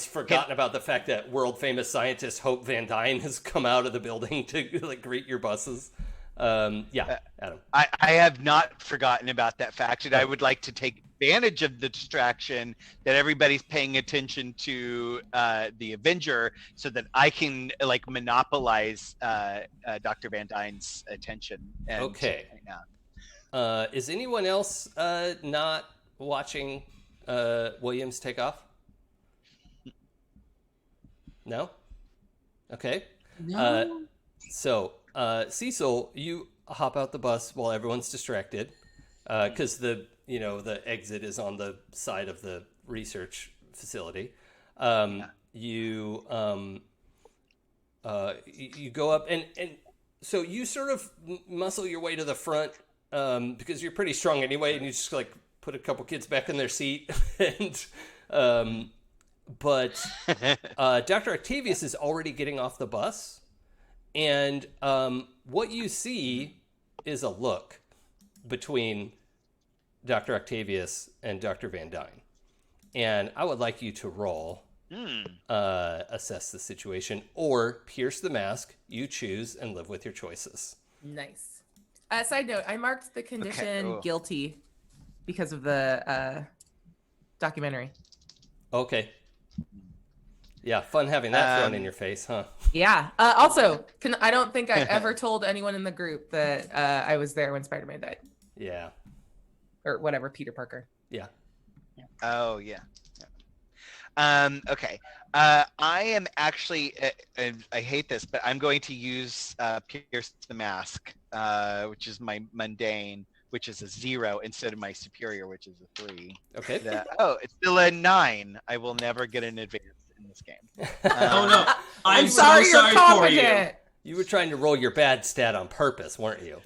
forgotten about the fact that world famous scientist Hope Van Dyne has come out of the building to like greet your buses. Adam. I have not forgotten about that fact, and I would like to take advantage of the distraction that everybody's paying attention to the Avenger, so that I can like monopolize Dr. Van Dyne's attention. Okay. Right now. Is anyone else not watching Williams take off? No? Okay. No. So, Cecil, you hop out the bus while everyone's distracted, because the exit is on the side of the research facility. You go up and so you sort of muscle your way to the front because you're pretty strong anyway, and you just like put a couple kids back in their seat and. But Dr. Octavius is already getting off the bus, and what you see is a look between Dr. Octavius and Dr. Van Dyne. And I would like you to roll, assess the situation, or pierce the mask. You choose and live with your choices. Nice. Side note, I marked the condition Okay. guilty because of the documentary. Okay. Yeah, fun having that thrown in your face, huh? Yeah. Also, I don't think I ever told anyone in the group that I was there when Spider-Man died. Yeah. Or whatever, Peter Parker. Yeah. Oh yeah. Okay. I am actually, and I hate this, but I'm going to use Pierce the Mask, which is my mundane, which is a 0 instead of my superior, which is a 3. Okay. It's still a 9. I will never get an advance in this game. Oh no. I'm sorry, so you're sorry for you. competent. You were trying to roll your bad stat on purpose, weren't you?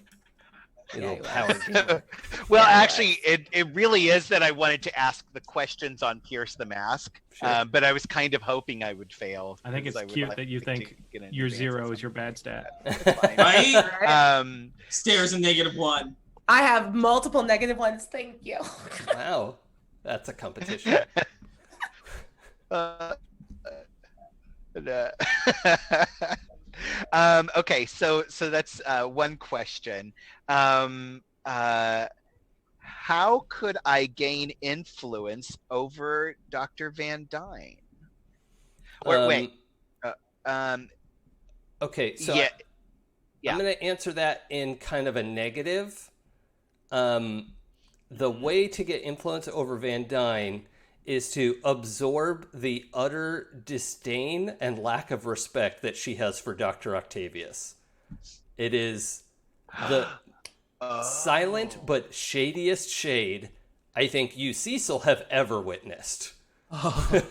You Yeah, little you power gamer. Well, Yeah, actually, it really is that I wanted to ask the questions on Pierce the Mask, Sure. but I was kind of hoping I would fail. I think it's because would cute like that you to think get an your advance 0 on is your bad stat. something. That's fine. Right? Right? Um, Stairs a -1. I have multiple negative ones. Thank you. Wow, that's a competition. Uh, uh, okay, so that's one question. How could I gain influence over Dr. Van Dyne? Or wait, Um, uh, um, okay, so yeah, I'm yeah. going to answer that in kind of a negative. The way to get influence over Van Dyne is to absorb the utter disdain and lack of respect that she has for Dr. Octavius. It is the silent Oh. but shadiest shade I think you, Cecil, have ever witnessed. Oh,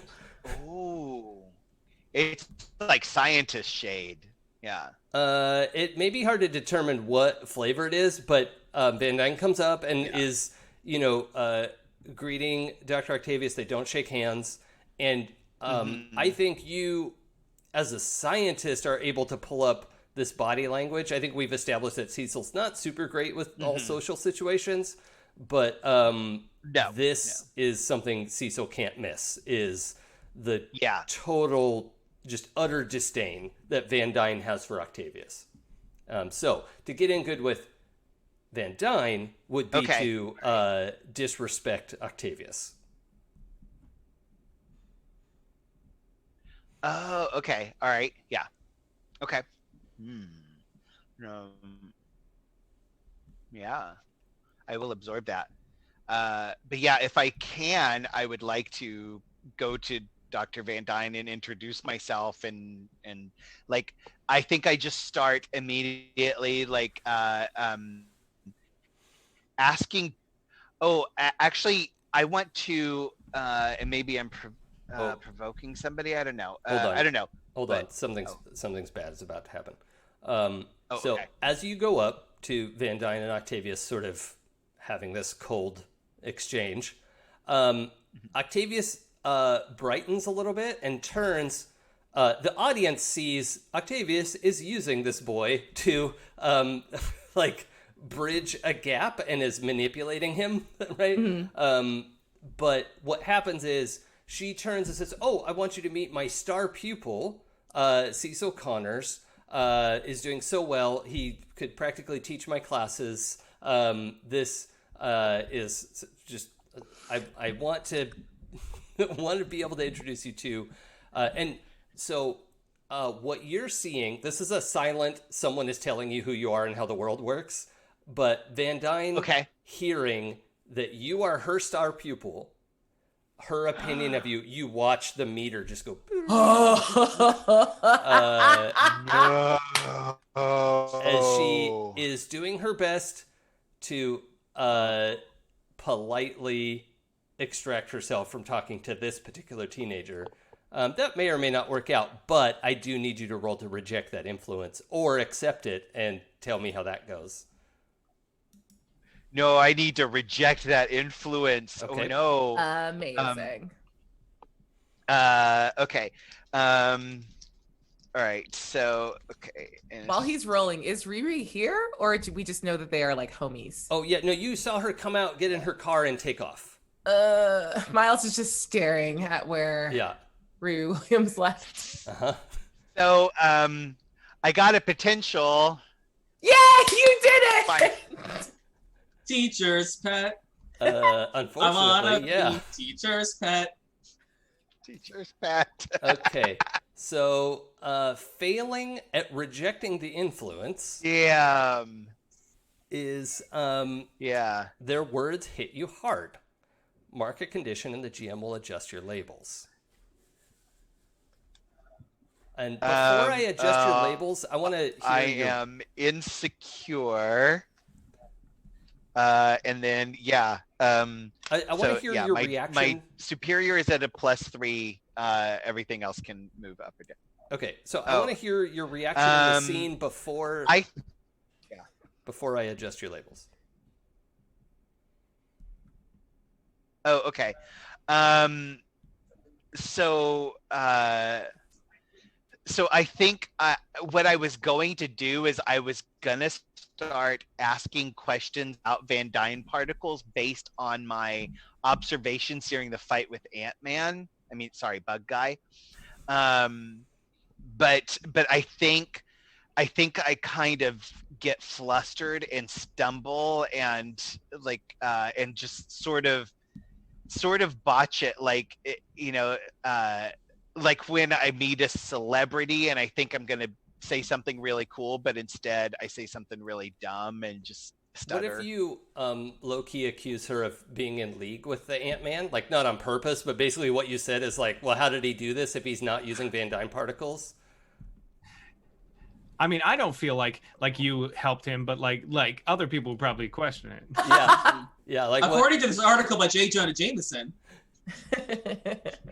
it's like scientist shade. Yeah. It may be hard to determine what flavor it is, but Van Dyne comes up and Yeah. is, greeting Dr. Octavius. They don't shake hands. And I think you, as a scientist, are able to pull up this body language. I think we've established that Cecil's not super great with all social situations, but this is something Cecil can't miss, is the Yeah. total, just utter disdain that Van Dyne has for Octavius. So to get in good with Van Dyne would be to disrespect Octavius. Oh, okay. All right. Yeah. Okay. Yeah. I will absorb that. But yeah, if I can, I would like to go to Dr. Van Dyne and introduce myself and like I think I just start immediately like asking. Oh, actually, I want to and maybe I'm provoking somebody. I don't know. Hold on. I don't know. Hold but, on. Something's bad is about to happen. So okay. as you go up to Van Dyne and Octavius, sort of having this cold exchange, Octavius brightens a little bit and turns. The audience sees Octavius is using this boy to like bridge a gap and is manipulating him, right? But what happens is she turns and says, "Oh, I want you to meet my star pupil, Cecil Connors. Is doing so well. He could practically teach my classes. This is just I want to want to be able to introduce you to, and so what you're seeing. This is a silent. Someone is telling you who you are and how the world works. But Van Dyne hearing that you are her star pupil, her opinion of you, you watch the meter just go. As she is doing her best to politely extract herself from talking to this particular teenager. That may or may not work out, but I do need you to roll to reject that influence or accept it and tell me how that goes. No, I need to reject that influence. Okay. Oh no. Amazing. Okay. All right. So, okay. And While he's rolling, is Riri here, or do we just know that they are like homies? Oh yeah, no, you saw her come out, get in her car, and take off. Miles is just staring at where Riri Williams left. So, I got a potential. Yeah, you did it. Teacher's pet. Unfortunately, I wanna be teacher's pet. Teacher's pet. Okay, so failing at rejecting the influence, is their words hit you hard. Mark a condition, and the GM will adjust your labels. And before I adjust your labels, I want to hear I am insecure. And then I want to hear your reaction. My superior is at a +3. Everything else can move up or down. Okay, so I want to hear your reaction in the scene before I adjust your labels. Oh, okay. So So I think what I was going to do is I was gonna start asking questions about Van Dyne particles based on my observations during the fight with Ant-Man. I mean, sorry, Bug Guy. But I think I kind of get flustered and stumble and and just sort of botch it, like when I meet a celebrity and I think I'm gonna say something really cool, but instead I say something really dumb and just stutter. What if you low-key accuse her of being in league with the Ant-Man? Like, not on purpose, but basically what you said is like, well, how did he do this if he's not using Van Dyne particles? I mean, I don't feel like you helped him, but like other people would probably question it. Yeah, yeah. Like according to this article by J. Jonah Jameson.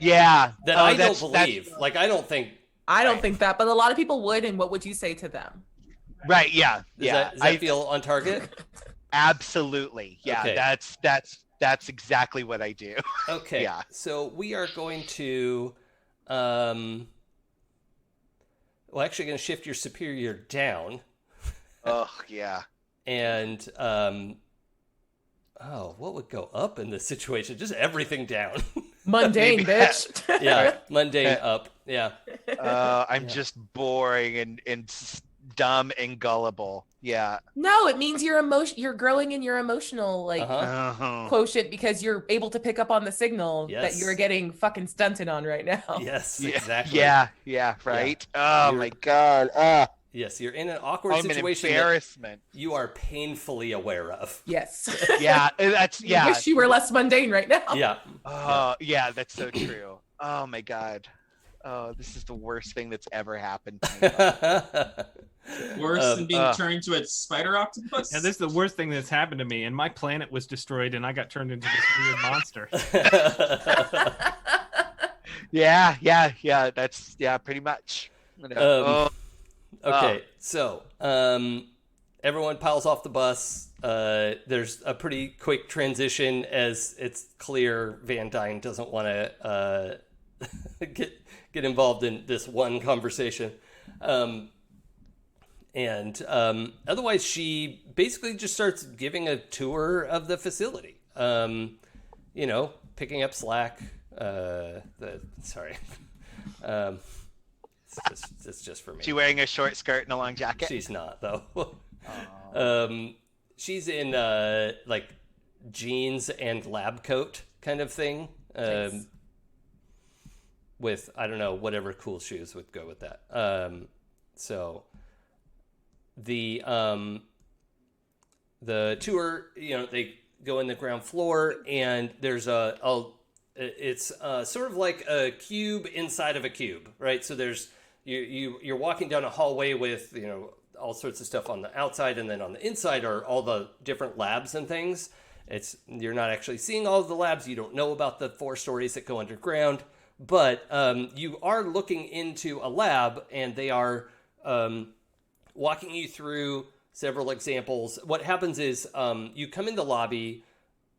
Yeah, that I don't believe. Like, I don't think. I don't think that, but a lot of people would. And what would you say to them? Right. Yeah. Does that feel on target? Absolutely. Yeah. Okay. That's exactly what I do. Okay. Yeah. So we are going to, actually going to shift your superior down. Oh yeah. And what would go up in this situation? Just everything down. Mundane, bitch. Yeah, mundane up. Yeah. I'm just boring and dumb and gullible. Yeah. No, it means you're growing in your emotional quotient because you're able to pick up on the signal that you're getting fucking stunted on right now. Yes, exactly. Yeah, right. Yeah. Oh my god. Yes, you're in an awkward situation. An embarrassment. You are painfully aware of. Yes. Yeah, I wish you were less mundane right now. Yeah. Yeah, that's so true. Oh my god. Oh, this is the worst thing that's ever happened to me. Worse than being turned into a spider octopus? Yeah, this is the worst thing that's happened to me, and my planet was destroyed, and I got turned into this weird monster. Yeah. That's pretty much. Okay, so everyone piles off the bus. There's a pretty quick transition as it's clear Van Dyne doesn't want to get involved in this one conversation. And otherwise, she basically just starts giving a tour of the facility. Picking up slack. It's just for me. She wearing a short skirt and a long jacket? She's not, though. She's in like jeans and lab coat kind of thing. Nice. With, I don't know, whatever cool shoes would go with that. So the tour, they go in the ground floor, and there's it's sort of like a cube inside of a cube, right? So there's you're walking down a hallway with all sorts of stuff on the outside, and then on the inside are all the different labs and things. You're not actually seeing all of the labs. You don't know about the 4 stories that go underground, but you are looking into a lab, and they are walking you through several examples. What happens is you come in the lobby.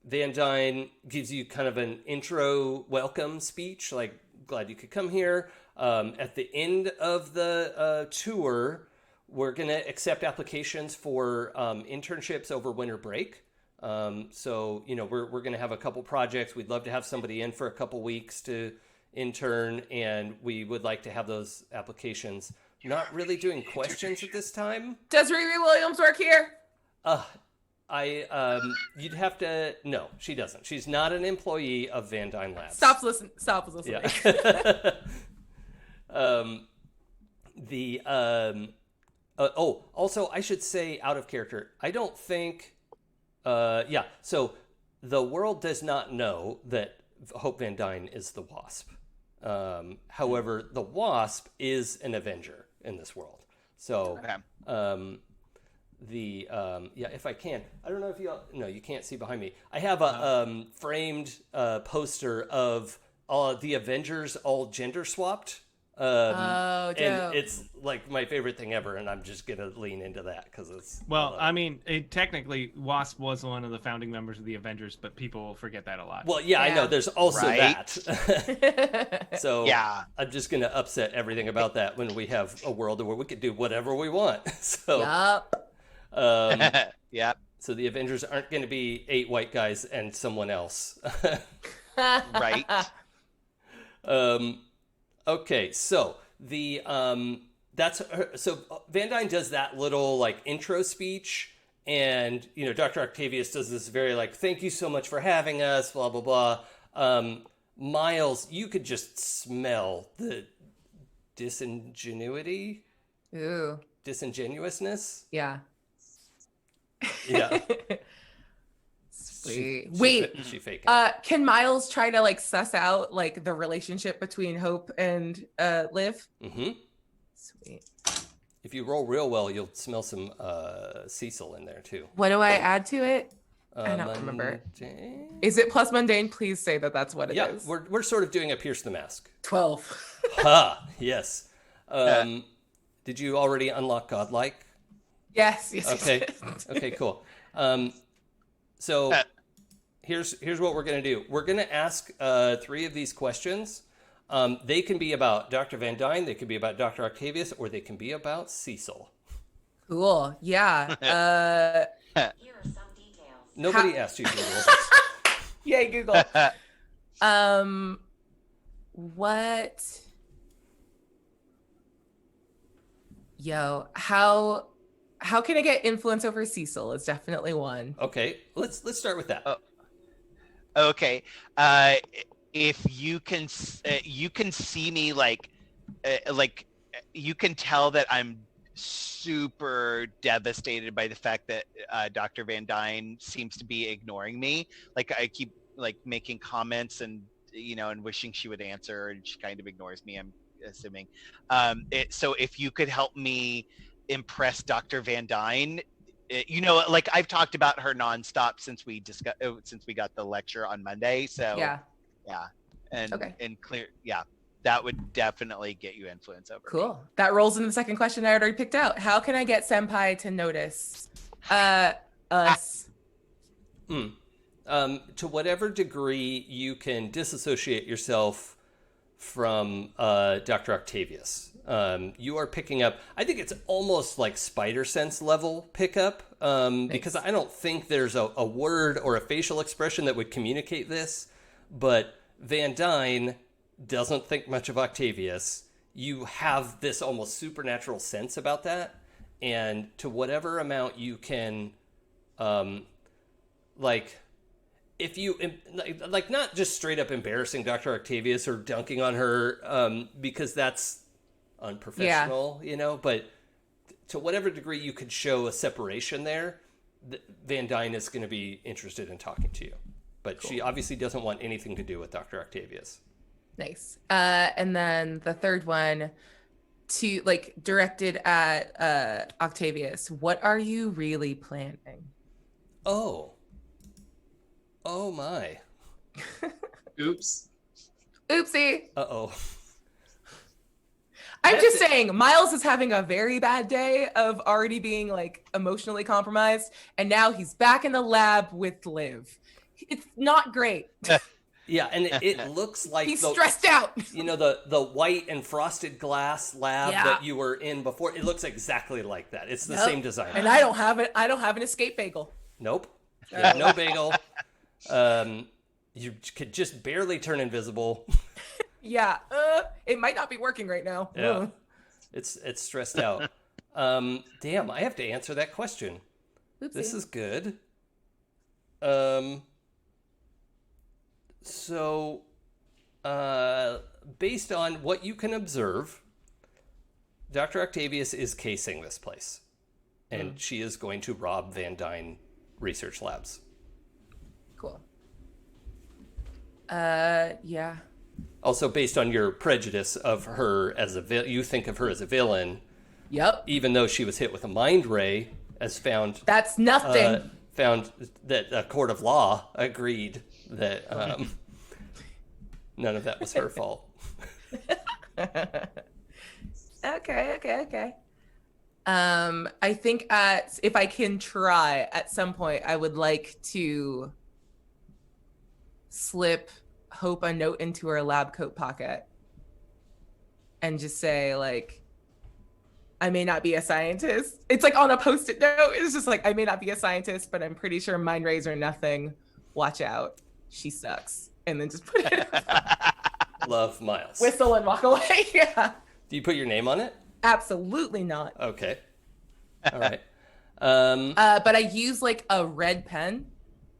Van Dyne gives you kind of an intro welcome speech, like, glad you could come here. At the end of the tour, we're going to accept applications for internships over winter break. So, we're going to have a couple projects. We'd love to have somebody in for a couple weeks to intern, and we would like to have those applications. Not really doing questions at this time. Does Riri Williams work here? You'd have to. No, she doesn't. She's not an employee of Van Dyne Labs. Stop listening. Yeah. Also, I should say, out of character, I don't think. So the world does not know that Hope Van Dyne is the Wasp. However, the Wasp is an Avenger in this world. So, if I can, I don't know if you can't see behind me. I have a framed poster of the Avengers all gender swapped dope. And it's like my favorite thing ever, and I'm just gonna lean into that because it's. Well, I mean, technically, Wasp was one of the founding members of the Avengers, but people forget that a lot. Well, yeah, I know. Yeah. There's also Right. that. So Yeah. I'm just gonna upset everything about that when we have a world where we could do whatever we want. So, Yup. Yep. so the Avengers aren't going to be 8 white guys and someone else. Right. Okay, so the so Van Dyne does that little like intro speech, and Dr. Octavius does this very like, thank you so much for having us, blah blah blah. Miles, you could just smell the Ooh. disingenuousness. Yeah. Yeah. Sweet. Wait. She faking. Can Miles try to like suss out like the relationship between Hope and Liv? Mm-hmm. Sweet. If you roll real well, you'll smell some Cecil in there too. What do I add to it? I don't remember. Mundane? Is it plus mundane? Please say that that's what it is. Yeah, we're sort of doing a Pierce the Mask. 12. Ha! Yes. Did you already unlock Godlike? Yes. Okay. Okay. Cool. So here's what we're gonna do. We're gonna ask 3 of these questions. They can be about Dr. Van Dyne, they can be about Dr. Octavius, or they can be about Cecil. Cool. Yeah. Here are some details. Nobody asked you, Google. Yay, Google. What? Yo, how can I get influence over Cecil? Is definitely one. Okay, let's start with that. Okay. If you can see me like you can tell that I'm super devastated by the fact that Dr. Van Dyne seems to be ignoring me. Like I keep like making comments and and wishing she would answer, and she kind of ignores me, I'm assuming. So if you could help me impress Dr. Van Dyne, like I've talked about her nonstop since we got the lecture on Monday. So Yeah. and Okay. and clear, that would definitely get you influence over me. Cool. That rolls into the second question I had already picked out. How can I get Senpai to notice us? To whatever degree you can disassociate yourself from Dr. Octavius. You are picking up, I think it's almost like spider sense level pickup, because I don't think there's a word or a facial expression that would communicate this, but Van Dyne doesn't think much of Octavius. You have this almost supernatural sense about that, and to whatever amount you can, if you like not just straight up embarrassing Dr. Octavius or dunking on her, because that's unprofessional, but to whatever degree you could show a separation there, Van Dyne is going to be interested in talking to you. But She obviously doesn't want anything to do with Dr. Octavius. Nice. And then the third one, to like directed at Octavius. What are you really planning? Oh my. Oops. Oopsie. Uh-oh. I'm just saying, Miles is having a very bad day of already being like emotionally compromised, and now he's back in the lab with Liv. It's not great. Yeah, and it looks like He's stressed out. The white and frosted glass lab Yeah. that you were in before. It looks exactly like that. It's the same design. And I don't have it. I don't have an escape bagel. Nope. You have no bagel. You could just barely turn invisible. Yeah. It might not be working right now. Yeah. Ugh. It's stressed out. Damn, I have to answer that question. Oopsie. This is good. So, based on what you can observe, Dr. Octavius is casing this place, and she is going to rob Van Dyne Research Labs. Cool. Yeah. Also, based on your prejudice of her as you think of her as a villain, Yep. even though she was hit with a mind ray, as found That's nothing. found that a court of law agreed that none of that was her fault. Okay. I think if I can try at some point, I would like to slip Hope a note into her lab coat pocket and just say, like, I may not be a scientist. It's like on a post-it note. It's just like, I may not be a scientist, but I'm pretty sure mind rays are nothing. Watch out. She sucks. And then just put it Love Miles. whistle and walk away. Yeah. Do you put your name on it? Absolutely not. Okay. All right. But I use like a red pen,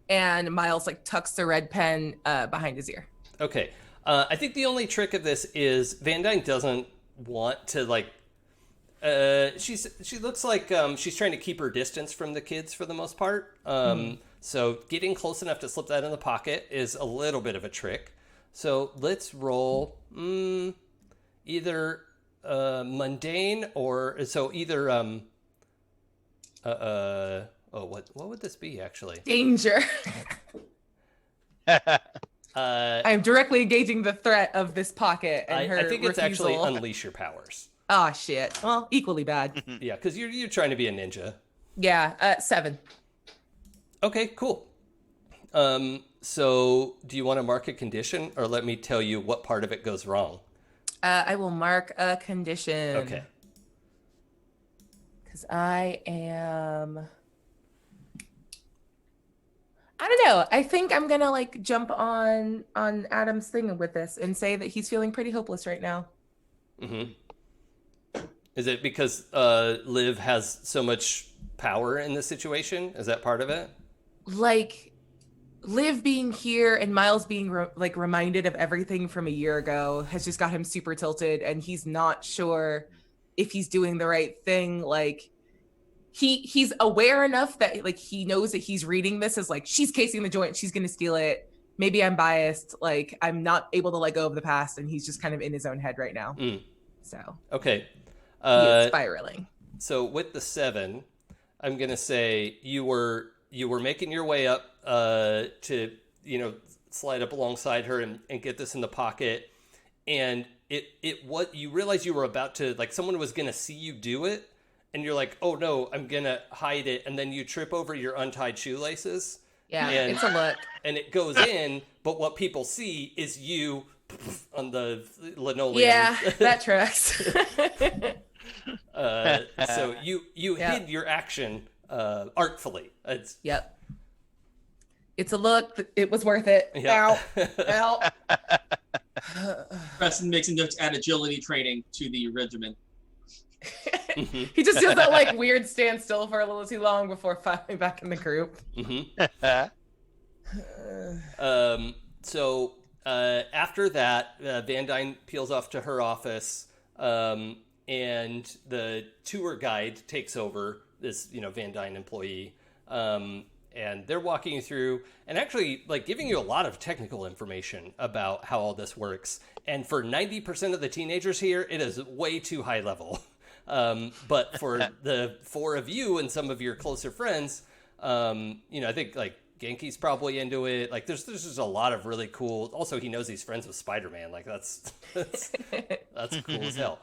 and Miles like tucks the red pen behind his ear. Okay. I think the only trick of this is Van Dyne doesn't want to like. She looks like she's trying to keep her distance from the kids for the most part. So getting close enough to slip that in the pocket is a little bit of a trick. So let's roll either mundane or so either what would this be actually? Danger. I'm directly engaging the threat of this pocket and her I think it's refusal. actually unleash your powers. Oh shit. Well, equally bad. Yeah, because you're trying to be a ninja. Yeah, 7. Okay, cool. So do you want to mark a condition, or let me tell you what part of it goes wrong? I will mark a condition. Okay. Because I am. I don't know. I think I'm gonna like jump on Adam's thing with this and say that he's feeling pretty hopeless right now. Mm-hmm. Is it because Liv has so much power in this situation? Is that part of it? Like, Liv being here and Miles being reminded of everything from a year ago has just got him super tilted, and he's not sure if he's doing the right thing. Like, he's aware enough that like he knows that he's reading this as like, she's casing the joint, she's gonna steal it. Maybe I'm biased. Like, I'm not able to let go of the past, and he's just kind of in his own head right now. So okay. He is spiraling. So with the 7, I'm gonna say you were making your way up to slide up alongside her and get this in the pocket, and what you realize you were about to, like, someone was gonna see you do it, and you're like, oh no, I'm gonna hide it, and then you trip over your untied shoelaces. Yeah, it's a look. And it goes in, but what people see is you on the linoleum. Yeah, that tracks. So you hid your action artfully. Yep. It's a look. It was worth it. Yeah. Ow. Preston makes a note to add agility training to the regiment. He just feels that like weird standstill for a little too long before finally back in the group. So after that, Van Dyne peels off to her office, and the tour guide takes over, this Van Dyne employee, and they're walking you through and actually like giving you a lot of technical information about how all this works. And for 90% of the teenagers here, it is way too high level. But for the 4 of you and some of your closer friends, I think like Genki's probably into it. Like there's just a lot of really cool. Also, he knows he's friends with Spider-Man. Like that's cool as hell.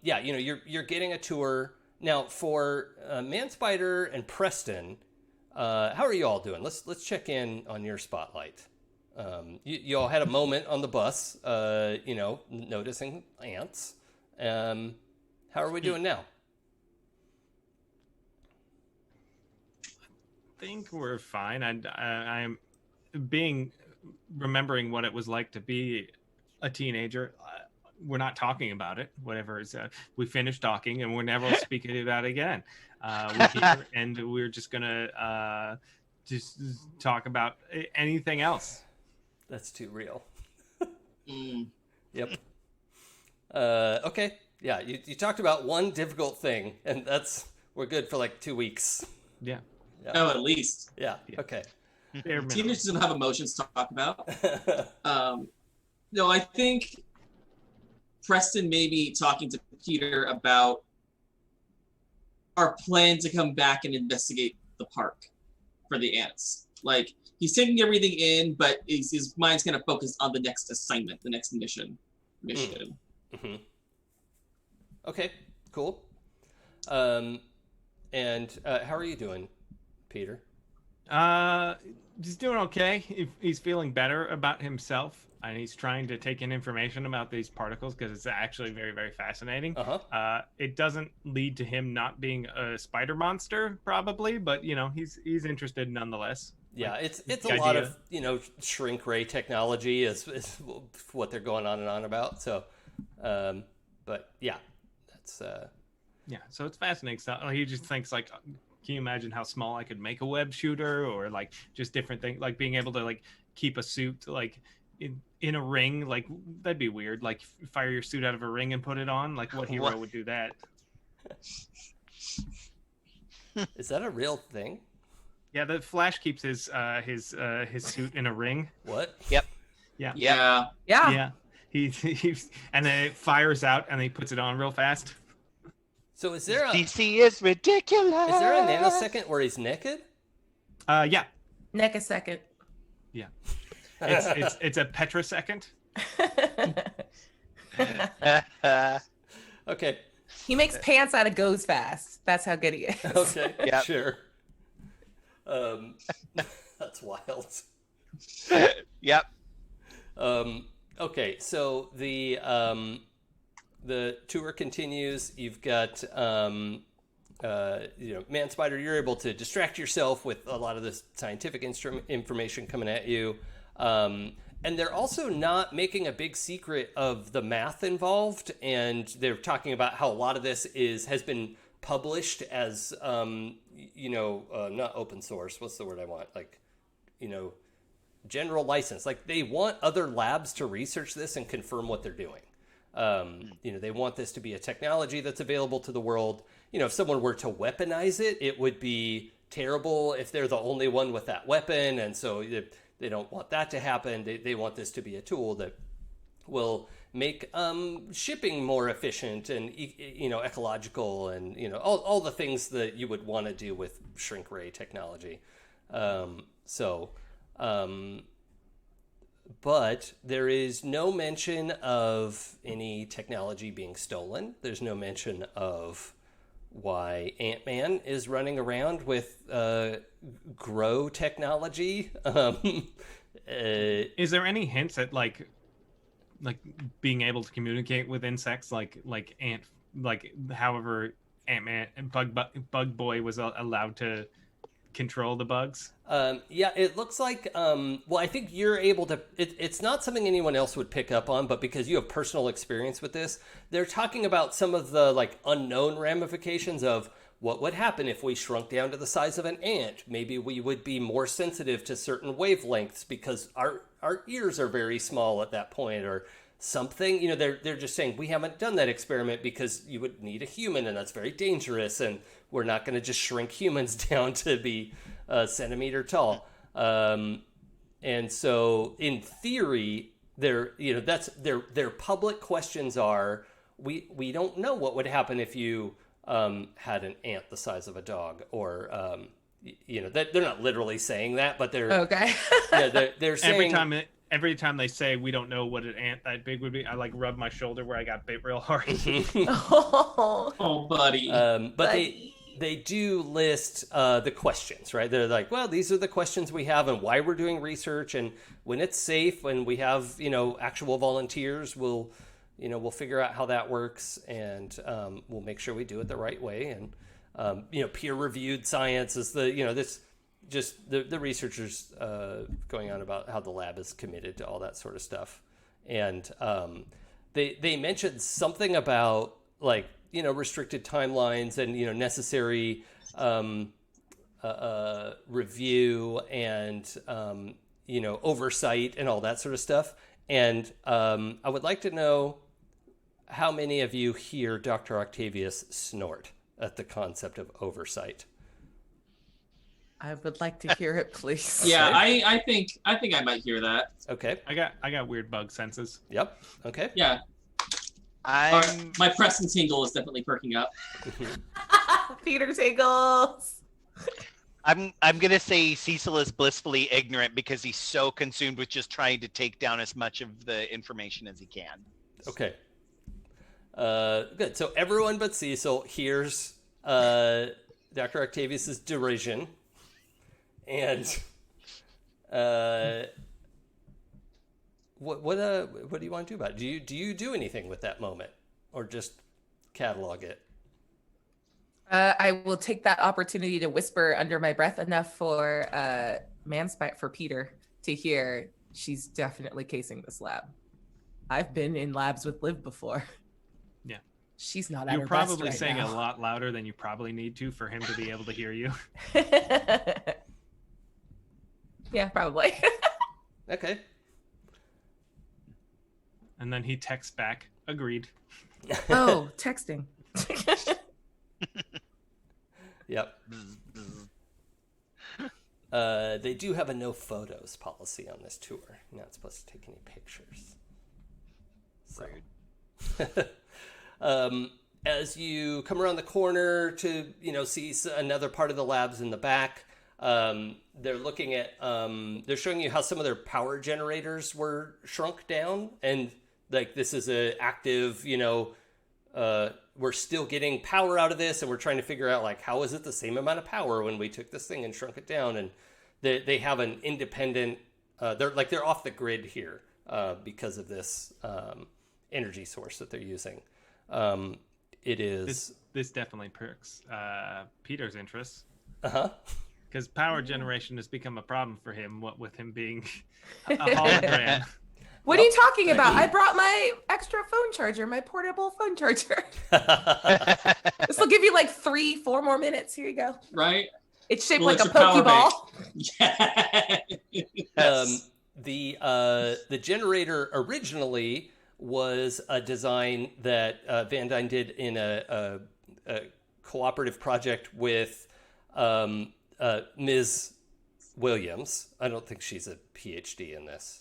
You're getting a tour now for Man-Spider and Preston. How are you all doing? Let's check in on your spotlight. You all had a moment on the bus, noticing ants. How are we doing now? I think we're fine. I'm remembering what it was like to be a teenager. We're not talking about it. Whatever is, we finished talking, and we're never speaking about it again. We're here, and we're just gonna just talk about anything else. That's too real. Yep. Okay. Yeah. You talked about one difficult thing, and we're good for like 2 weeks. Yeah. Oh, at least. Yeah. Okay. Teenagers don't have emotions to talk about. No, I think Preston may be talking to Peter about our plan to come back and investigate the park for the ants. Like, he's taking everything in, but his mind's kind of focused on the next assignment, the next mission. Mm-hmm. Okay, cool. And how are you doing, Peter? He's doing okay. He's feeling better about himself, and he's trying to take in information about these particles because it's actually very, very fascinating. It doesn't lead to him not being a spider monster, probably, but he's interested nonetheless. Yeah, Like, it's a lot of shrink ray technology is what they're going on and on about. So, but yeah, that's yeah. So it's fascinating stuff. He just thinks like, can you imagine how small I could make a web shooter, or like just different things, like being able to like keep a suit like in a ring, like that'd be weird. Like fire your suit out of a ring and put it on. Like what hero would do that? Is that a real thing? Yeah, the Flash keeps his suit in a ring. What? Yep. Yeah. He and then it fires out and he puts it on real fast. So is there a DC is ridiculous. Is there a nanosecond where he's naked? Yeah. Neck a second. Yeah. It's a petrosecond. Okay. He makes pants out of goes fast. That's how good he is. Okay. Yep. Sure. That's wild. Yep. Okay, so the tour continues. You've got Man Spider. You're able to distract yourself with a lot of this scientific information coming at you, and they're also not making a big secret of the math involved. And they're talking about how a lot of this has been published as not open source. What's the word I want? Like, general license. Like they want other labs to research this and confirm what they're doing. They want this to be a technology that's available to the world. If someone were to weaponize it, it would be terrible if they're the only one with that weapon. And so they don't want that to happen. They want this to be a tool that will make shipping more efficient and ecological and all the things that you would want to do with shrink ray technology. But there is no mention of any technology being stolen. There's no mention of why Ant-Man is running around with grow technology. Is there any hints at like being able to communicate with insects, like ant, like however Ant-Man and Bug Boy was allowed to control the bugs? Yeah, it looks like I think you're able to. It's not something anyone else would pick up on, but because you have personal experience with this, they're talking about some of the like unknown ramifications of what would happen if we shrunk down to the size of an ant. Maybe we would be more sensitive to certain wavelengths because our ears are very small at that point, or something. They're just saying we haven't done that experiment because you would need a human, and that's very dangerous, and we're not going to just shrink humans down to be a centimeter tall. And so, in theory, their public questions are: we don't know what would happen if you had an ant the size of a dog, or that they're not literally saying that, but they're okay. they're saying every time they say we don't know what an ant that big would be, I like rub my shoulder where I got bit real hard. Oh, buddy. But they do list the questions, right? They're like, well, these are the questions we have and why we're doing research, and when it's safe, when we have actual volunteers, we'll figure out how that works, and we'll make sure we do it the right way. And peer-reviewed science is this. Just the researchers going on about how the lab is committed to all that sort of stuff. And they mentioned something about restricted timelines and necessary review and oversight and all that sort of stuff. And I would like to know how many of you hear Dr. Octavius snort at the concept of oversight. I would like to hear it, please. Yeah, I think I might hear that. Okay. I got weird bug senses. Yep. Okay. Yeah. My Preston tingle is definitely perking up. Peter tingles. I'm gonna say Cecil is blissfully ignorant because he's so consumed with just trying to take down as much of the information as he can. Okay. Good. So everyone but Cecil hears Dr. Octavius's derision, and what do you want to do about it? Do you do anything with that moment, or just catalog it? I will take that opportunity to whisper under my breath enough for for Peter to hear. She's definitely casing this lab. I've been in labs with Liv before. Yeah. She's not at You're her probably best saying right a now. lot louder than you probably need to for him to be able to hear you. Yeah, probably. Okay. And then he texts back, agreed. Oh, texting. Yep. They do have a no photos policy on this tour. You're not supposed to take any pictures. So. As you come around the corner to, see another part of the labs in the back, they're looking at, they're showing you how some of their power generators were shrunk down. And like, this is a active, we're still getting power out of this, and we're trying to figure out like, how is it the same amount of power when we took this thing and shrunk it down? And they have an independent, they're off the grid here because of this energy source that they're using. It is this definitely perks Peter's interest. Uh-huh. Because power generation has become a problem for him, what with him being a hologram. What are you talking about? I brought my extra phone charger, my portable phone charger. This will give you like 3-4 more minutes. Here you go. Right? It's shaped Well, like a it's a power Pokeball. Yes. The generator originally was a design that Van Dyne did in a cooperative project with Ms. Williams. I don't think she's a PhD in this.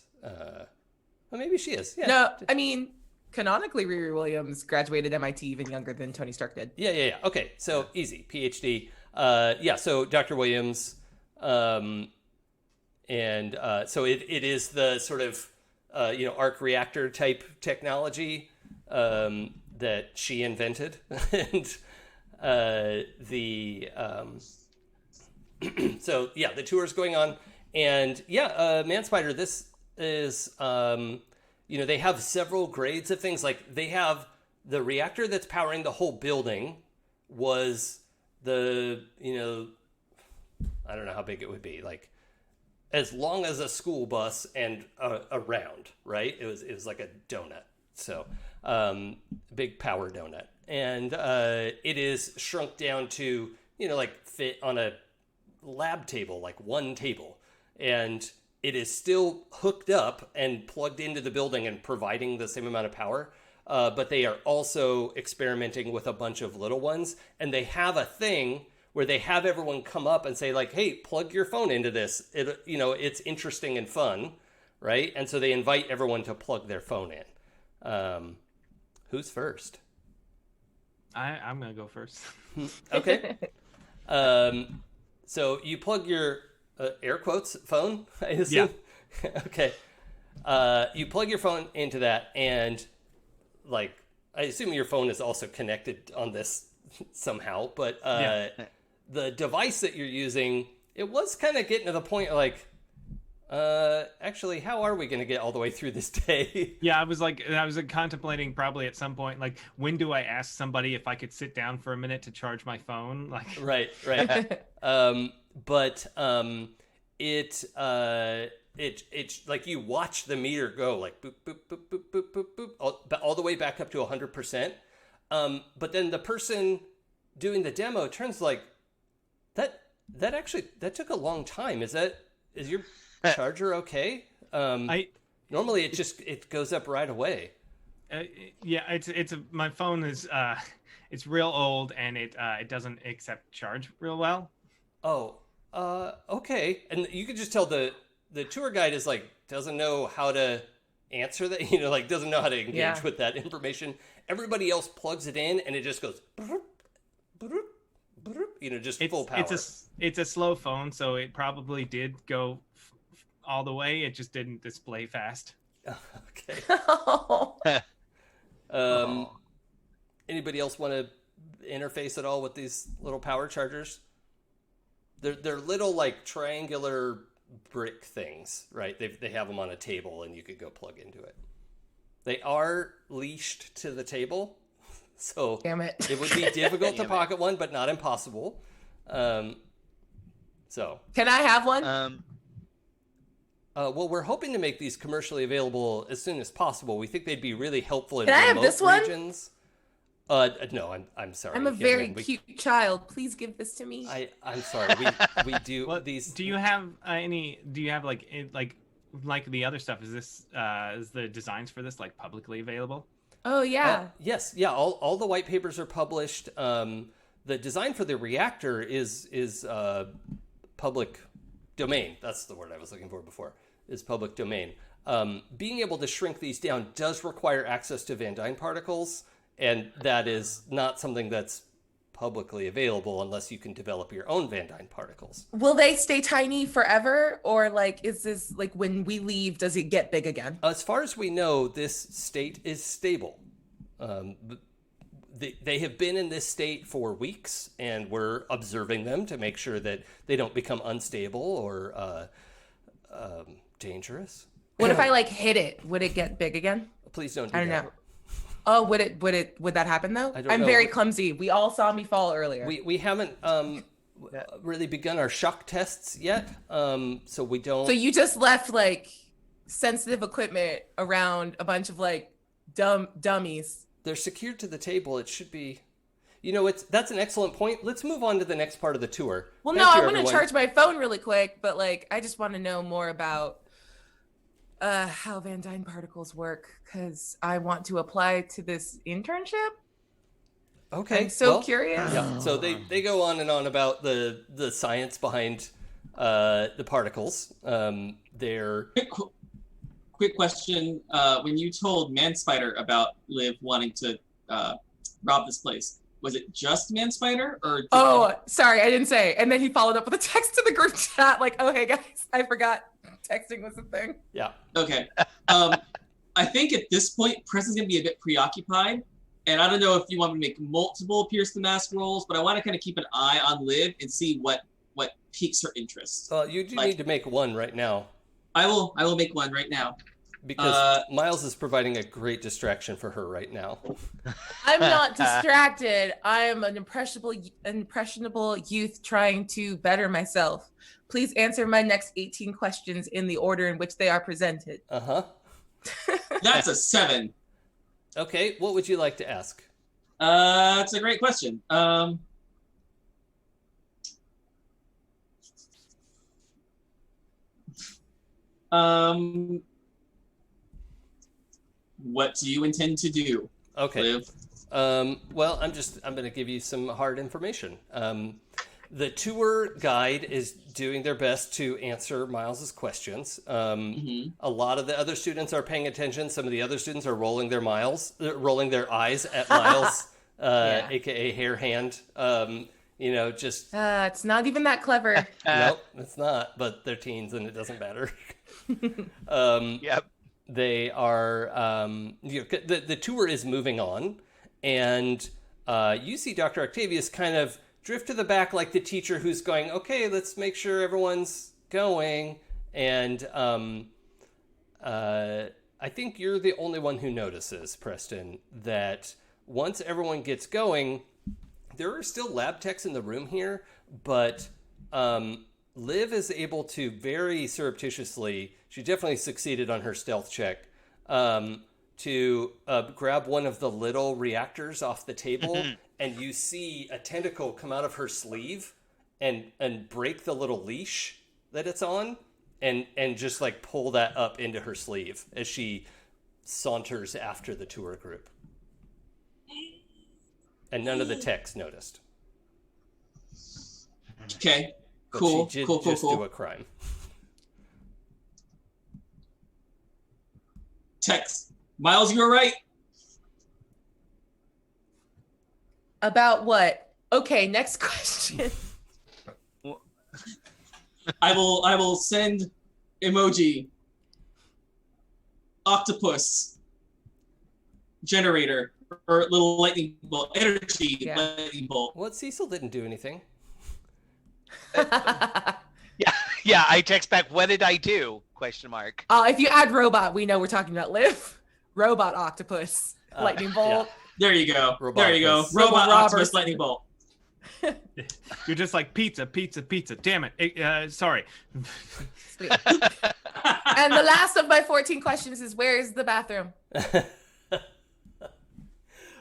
Well, maybe she is. Yeah. No, I mean, canonically, Riri Williams graduated MIT even younger than Tony Stark did. Yeah. Okay, so easy. PhD. So Dr. Williams, and so it is the sort of, arc reactor type technology that she invented. And so, the tour is going on. And Man-Spider, this is, they have several grades of things. Like, they have the reactor that's powering the whole building was the, I don't know how big it would be, like as long as a school bus and around, right? It was like a donut. So big power donut. And it is shrunk down to, fit on a lab table, like one table. And it is still hooked up and plugged into the building and providing the same amount of power. But they are also experimenting with a bunch of little ones. And they have a thing where they have everyone come up and say, like, hey, plug your phone into this. It's interesting and fun, right? And so they invite everyone to plug their phone in. Who's first? I'm going to go first. Okay. So you plug your air quotes phone, I assume? Yeah. Okay. You plug your phone into that, and like, I assume your phone is also connected on this somehow, but the device that you're using, it was kind of getting to the point like, actually, how are we going to get all the way through this day? Yeah, I was contemplating probably at some point, like, when do I ask somebody if I could sit down for a minute to charge my phone? Like, right. But it's like you watch the meter go like boop, boop, boop, boop, boop, boop, boop, all the way back up to 100%. But then the person doing the demo turns like, that took a long time. Is your charger okay? Normally it goes up right away. My phone is it's real old, and it doesn't accept charge real well. Oh, okay. And you can just tell the tour guide is like, doesn't know how to answer that, doesn't know how to engage with that information. Everybody else plugs it in, and it just goes, broop, broop, broop, just full power. It's a slow phone, so it probably did go all the way. It just didn't display fast. Okay. Oh. Anybody else want to interface at all with these little power chargers? They're little like triangular brick things, right? They have them on a table, and you could go plug into it. They are leashed to the table, so Damn it. it would be difficult to pocket one, but not impossible. So Can I have one? well, we're hoping to make these commercially available as soon as possible. We think they'd be really helpful in Can I have remote this one? regions. No, I'm sorry. I'm a very cute child. Please give this to me. I'm sorry. We do Well, these. Do you have Do you have like the other stuff? Is this is the designs for this like publicly available? Oh yeah. Yes, yeah. All the white papers are published. The design for the reactor is public domain. That's the word I was looking for before. Is public domain. Being able to shrink these down does require access to Van Dyne particles, and that is not something that's publicly available unless you can develop your own Van Dyne particles. Will they stay tiny forever, or like is this like when we leave, does it get big again? As far as we know, this state is stable. They have been in this state for weeks, and we're observing them to make sure that they don't become unstable or dangerous. What if I like hit it? Would it get big again? Please don't do I don't that. know. Oh, would that happen though? I don't I'm know. very clumsy. We all saw me fall earlier. We haven't really begun our shock tests yet, so we don't. So you just left like sensitive equipment around a bunch of like dummies. They're secured to the table. It should be. That's an excellent point. Let's move on to the next part of the tour. Well, Thank no, you, I'm going to everyone. charge my phone really quick, but like I just want to know more about how Van Dyne particles work, because I want to apply to this internship. Okay. I'm so well, curious. Yeah. So they go on and on about the science behind the particles. They're Quick question. When you told Man Spider about Liv wanting to rob this place, was it just Man Spider, or? Sorry, I didn't say. And then he followed up with a text to the group chat, like, "Oh, hey guys, I forgot texting was a thing." Yeah. Okay. I think at this point, Preston's gonna be a bit preoccupied, and I don't know if you want me to make multiple Pierce the Mask rolls, but I want to kind of keep an eye on Liv and see what piques her interest. You do need to make one right now. I will make one right now. Because Miles is providing a great distraction for her right now. I'm not distracted. I am an impressionable youth trying to better myself. Please answer my next 18 questions in the order in which they are presented. Uh-huh. That's a 7. Okay, what would you like to ask? That's a great question. What do you intend to do? Okay. Liv? Well, I'm going to give you some hard information. The tour guide is doing their best to answer Miles's questions. A lot of the other students are paying attention. Some of the other students are rolling their eyes at Miles, aka Hair Hand. It's not even that clever. Nope, it's not. But they're teens, and it doesn't matter. Yep. They are. The tour is moving on, and you see Dr. Octavius kind of drift to the back like the teacher who's going, "Okay, let's make sure everyone's going." And I think you're the only one who notices, Preston, that once everyone gets going, there are still lab techs in the room here, but Liv is able to very surreptitiously, she definitely succeeded on her stealth check, to grab one of the little reactors off the table, and you see a tentacle come out of her sleeve and break the little leash that it's on, and just like pull that up into her sleeve as she saunters after the tour group. And none of the techs noticed. Okay. But Cool. she did Cool. do a crime. Text. Miles, you were right. About what? Okay, next question. I will send emoji octopus generator or little lightning bolt energy lightning bolt. Well, Cecil didn't do anything. Yeah, I text back, what did I do? Question mark. If you add robot, we know we're talking about Liv. Robot octopus. Lightning bolt. Yeah. There you go. Robot there you go. octopus. Robot Robo octopus Roberts. lightning bolt. You're just like pizza. Damn it. Sorry. Sweet. And the last of my 14 questions is, where is the bathroom?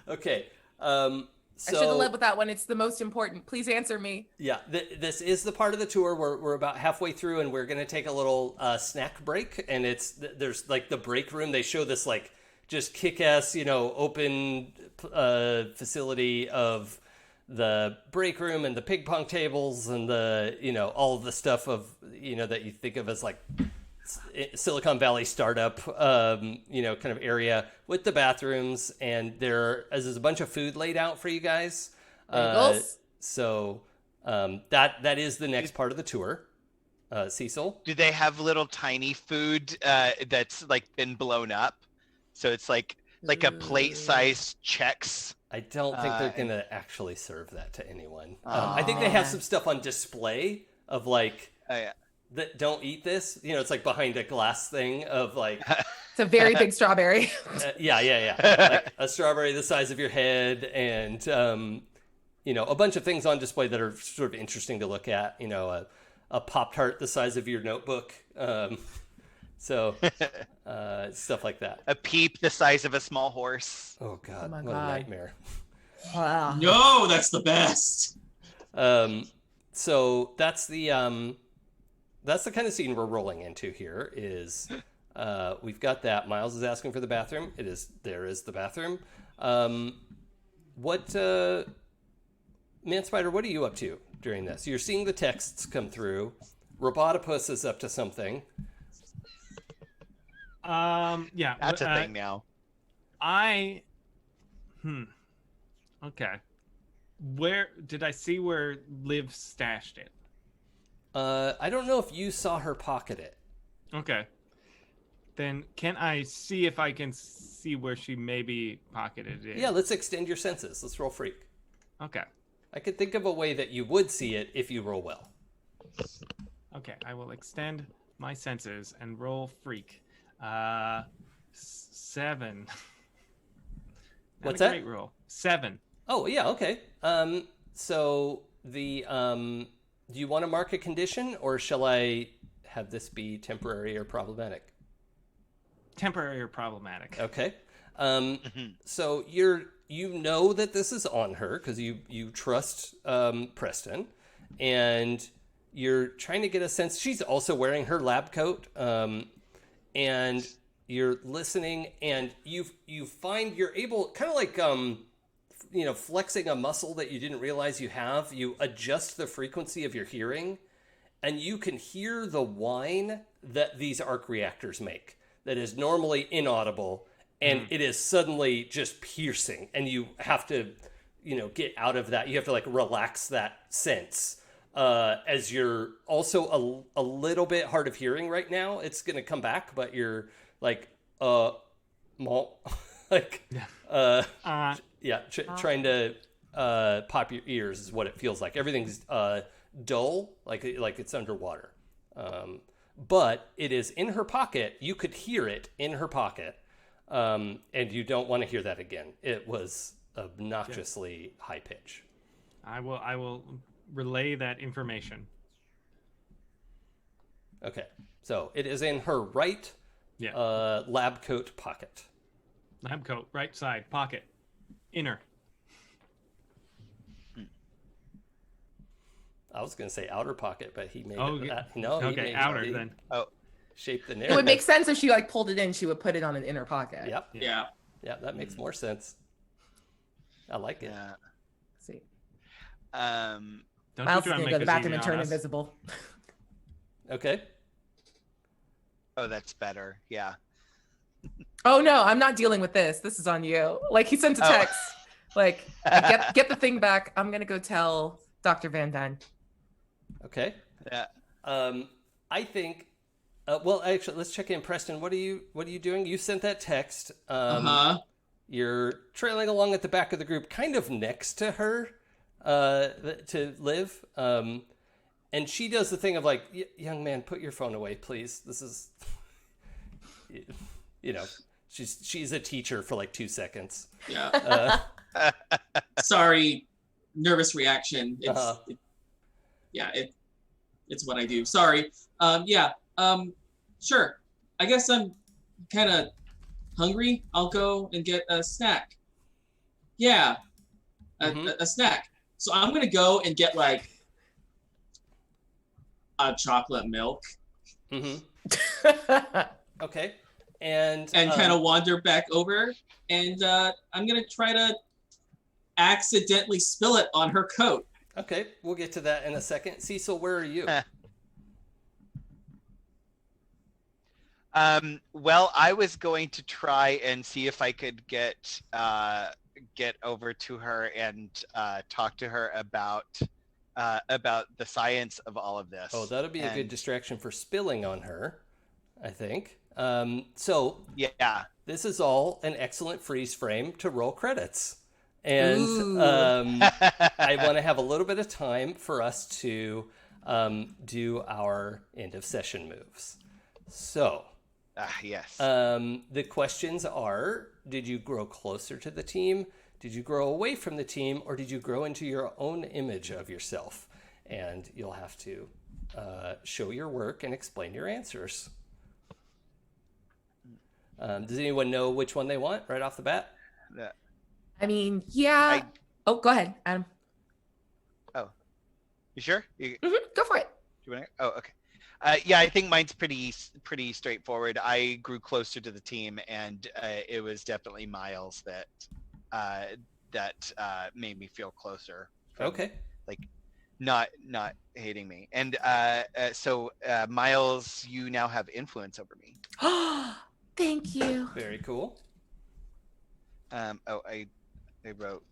Okay. I should have led with that one. It's the most important. Please answer me. Yeah, this is the part of the tour where we're about halfway through, and we're gonna take a little snack break. And there's like the break room. They show this like just kick-ass, open facility of the break room and the ping pong tables and the all of the stuff of that you think of as like Silicon Valley startup kind of area with the bathrooms, and there's a bunch of food laid out for you guys. So that is the next part of the tour. Cecil, Do they have little tiny food that's like been blown up? So it's like a plate-sized Chex. I don't think they're gonna actually serve that to anyone. I think they have some stuff on display of like that don't eat this. It's like behind a glass thing of like It's a very big strawberry. yeah. Like a strawberry the size of your head, and a bunch of things on display that are sort of interesting to look at. A Pop-Tart the size of your notebook. So stuff like that. A peep the size of a small horse. Oh God, Oh my what God. a nightmare. Wow. No, that's the best. So that's the kind of scene we're rolling into here. Is we've got that. Miles is asking for the bathroom. There is the bathroom. What Man Spider, what are you up to during this? You're seeing the texts come through. Robotopus is up to something. Yeah. That's a thing now. Okay. Where did I see where Liv stashed it? I don't know if you saw her pocket it. Okay. Then can I see if I can see where she maybe pocketed it? Yeah, let's extend your senses. Let's roll freak. Okay. I could think of a way that you would see it if you roll well. Okay, I will extend my senses and roll freak. 7. What's Not a that? great roll. 7. Oh, yeah, okay. So the do you want to mark a condition, or shall I have this be temporary or problematic? Temporary or problematic. Okay. So you know that this is on her because you trust Preston, and you're trying to get a sense. She's also wearing her lab coat, and you're listening, and you find you're able, kind of like flexing a muscle that you didn't realize you have. You adjust the frequency of your hearing, and you can hear the whine that these arc reactors make that is normally inaudible, and it is suddenly just piercing, and you have to get out of that. You have to like relax that sense, as you're also a little bit hard of hearing right now. It's gonna come back, but you're like like trying to pop your ears is what it feels like. Everything's dull, like it's underwater. But it is in her pocket. You could hear it in her pocket, and you don't want to hear that again. It was obnoxiously high pitch. I will relay that information. Okay, so it is in her right lab coat pocket. Lab coat, right side, pocket, inner. I was going to say outer pocket, but he made Oh, it that. No, he okay, made outer it, then. Shape the It narrative. would make sense if she like pulled it in. She would put it on an inner pocket. Yep. Yeah. Yeah, that makes more sense. I like it. Yeah. See, Um, Don't Miles is you try gonna and go to make the this bathroom easy and on turn us. invisible. Okay. oh, that's better. Yeah. Oh no, I'm not dealing with this. This is on you. Like he sent a Oh. text. Like, get the thing back. I'm gonna go tell Dr. Van Dyne. Okay. Yeah. I think. Well, actually, let's check in. Preston, what are you doing? You sent that text. You're trailing along at the back of the group, kind of next to her, to Liv. And she does the thing of like, young man, put your phone away, please. This is, you know, she's a teacher for like 2 seconds. Yeah. Sorry, nervous reaction. It's it's what I do. Sorry. Sure. I guess I'm kind of hungry. I'll go and get a snack. Yeah, a snack. So I'm gonna go and get like a chocolate milk. Okay. And kind of wander back over, and I'm gonna try to accidentally spill it on her coat. Okay, we'll get to that in a second. Cecil, where are you? Well, I was going to try and see if I could get over to her and talk to her about the science of all of this. Oh, that'll be a good distraction for spilling on her, I think. So yeah, this is all an excellent freeze frame to roll credits. And I want to have a little bit of time for us to do our end of session moves. So, yes. The questions are, did you grow closer to the team? Did you grow away from the team? Or did you grow into your own image of yourself? And you'll have to show your work and explain your answers. Does anyone know which one they want right off the bat? I mean, yeah. Oh, go ahead, Adam. Oh, you sure? Go for it. Do you want to? Oh, okay. Yeah, I think mine's pretty straightforward. I grew closer to the team, and it was definitely Miles that made me feel closer. Okay. Like, not hating me, and so Miles, you now have influence over me. Thank you. Very cool. I wrote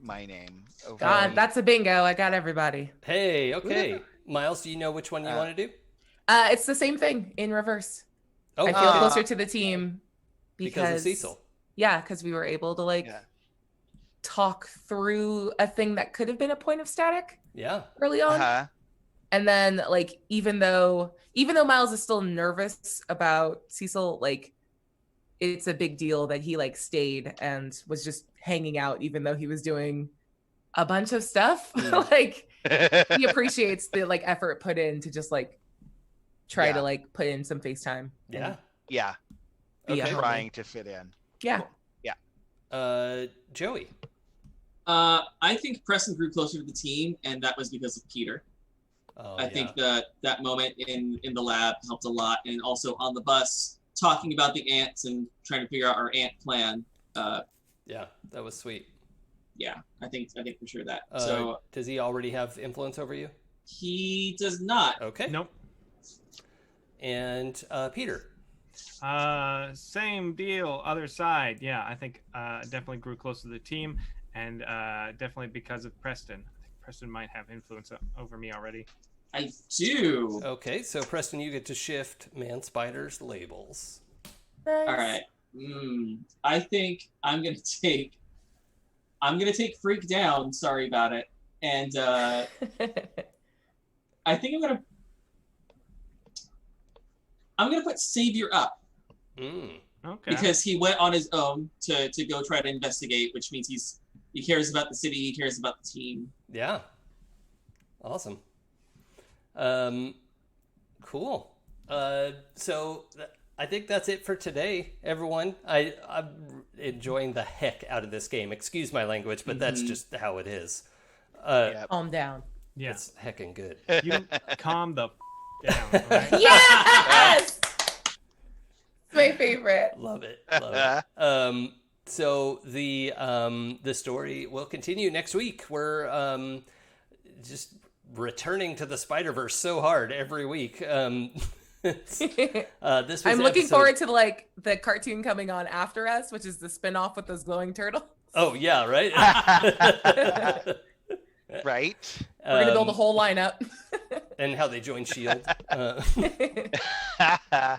my name over. God, that's a bingo. I got everybody. Hey, okay. Miles, do you know which one you want to do? It's the same thing in reverse. Oh, I feel closer to the team because of Cecil. Yeah, because we were able to talk through a thing that could have been a point of static. Yeah. Early on. And then even though Miles is still nervous about Cecil, it's a big deal that he stayed and was just hanging out, even though he was doing a bunch of stuff. He appreciates the effort put in to just try to put in some FaceTime. Yeah. Yeah. Okay. Trying to fit in. Yeah. Yeah. Joey. I think Preston grew closer to the team, and that was because of Peter. I think that moment in the lab helped a lot, and also on the bus talking about the ants and trying to figure out our ant plan. Yeah, that was sweet. Yeah, I think for sure that. Does he already have influence over you? He does not. Okay. Nope. And Peter. Same deal. Other side. Yeah, I think definitely grew close to the team, and definitely because of Preston. I think Preston might have influence over me already. I do. Okay, so Preston, you get to shift Man Spider's labels. Nice. All right. I think I'm gonna take Freak Down. Sorry about it. And I think I'm gonna put Savior up. Okay. Because he went on his own to go try to investigate, which means he cares about the city, he cares about the team. Yeah. Awesome. Cool. So I think that's it for today, everyone. I'm enjoying the heck out of this game. Excuse my language, but that's just how it is. Calm down. Yeah. It's heckin' good. You calm the down. Right? Yes! My favorite. Love it. Love it. So the story will continue next week. We're just returning to the Spiderverse so hard every week. This was I'm looking forward to the cartoon coming on after us, which is the spinoff with those glowing turtles. Oh yeah, right. Right. We're gonna build a whole lineup. And how they join Shield.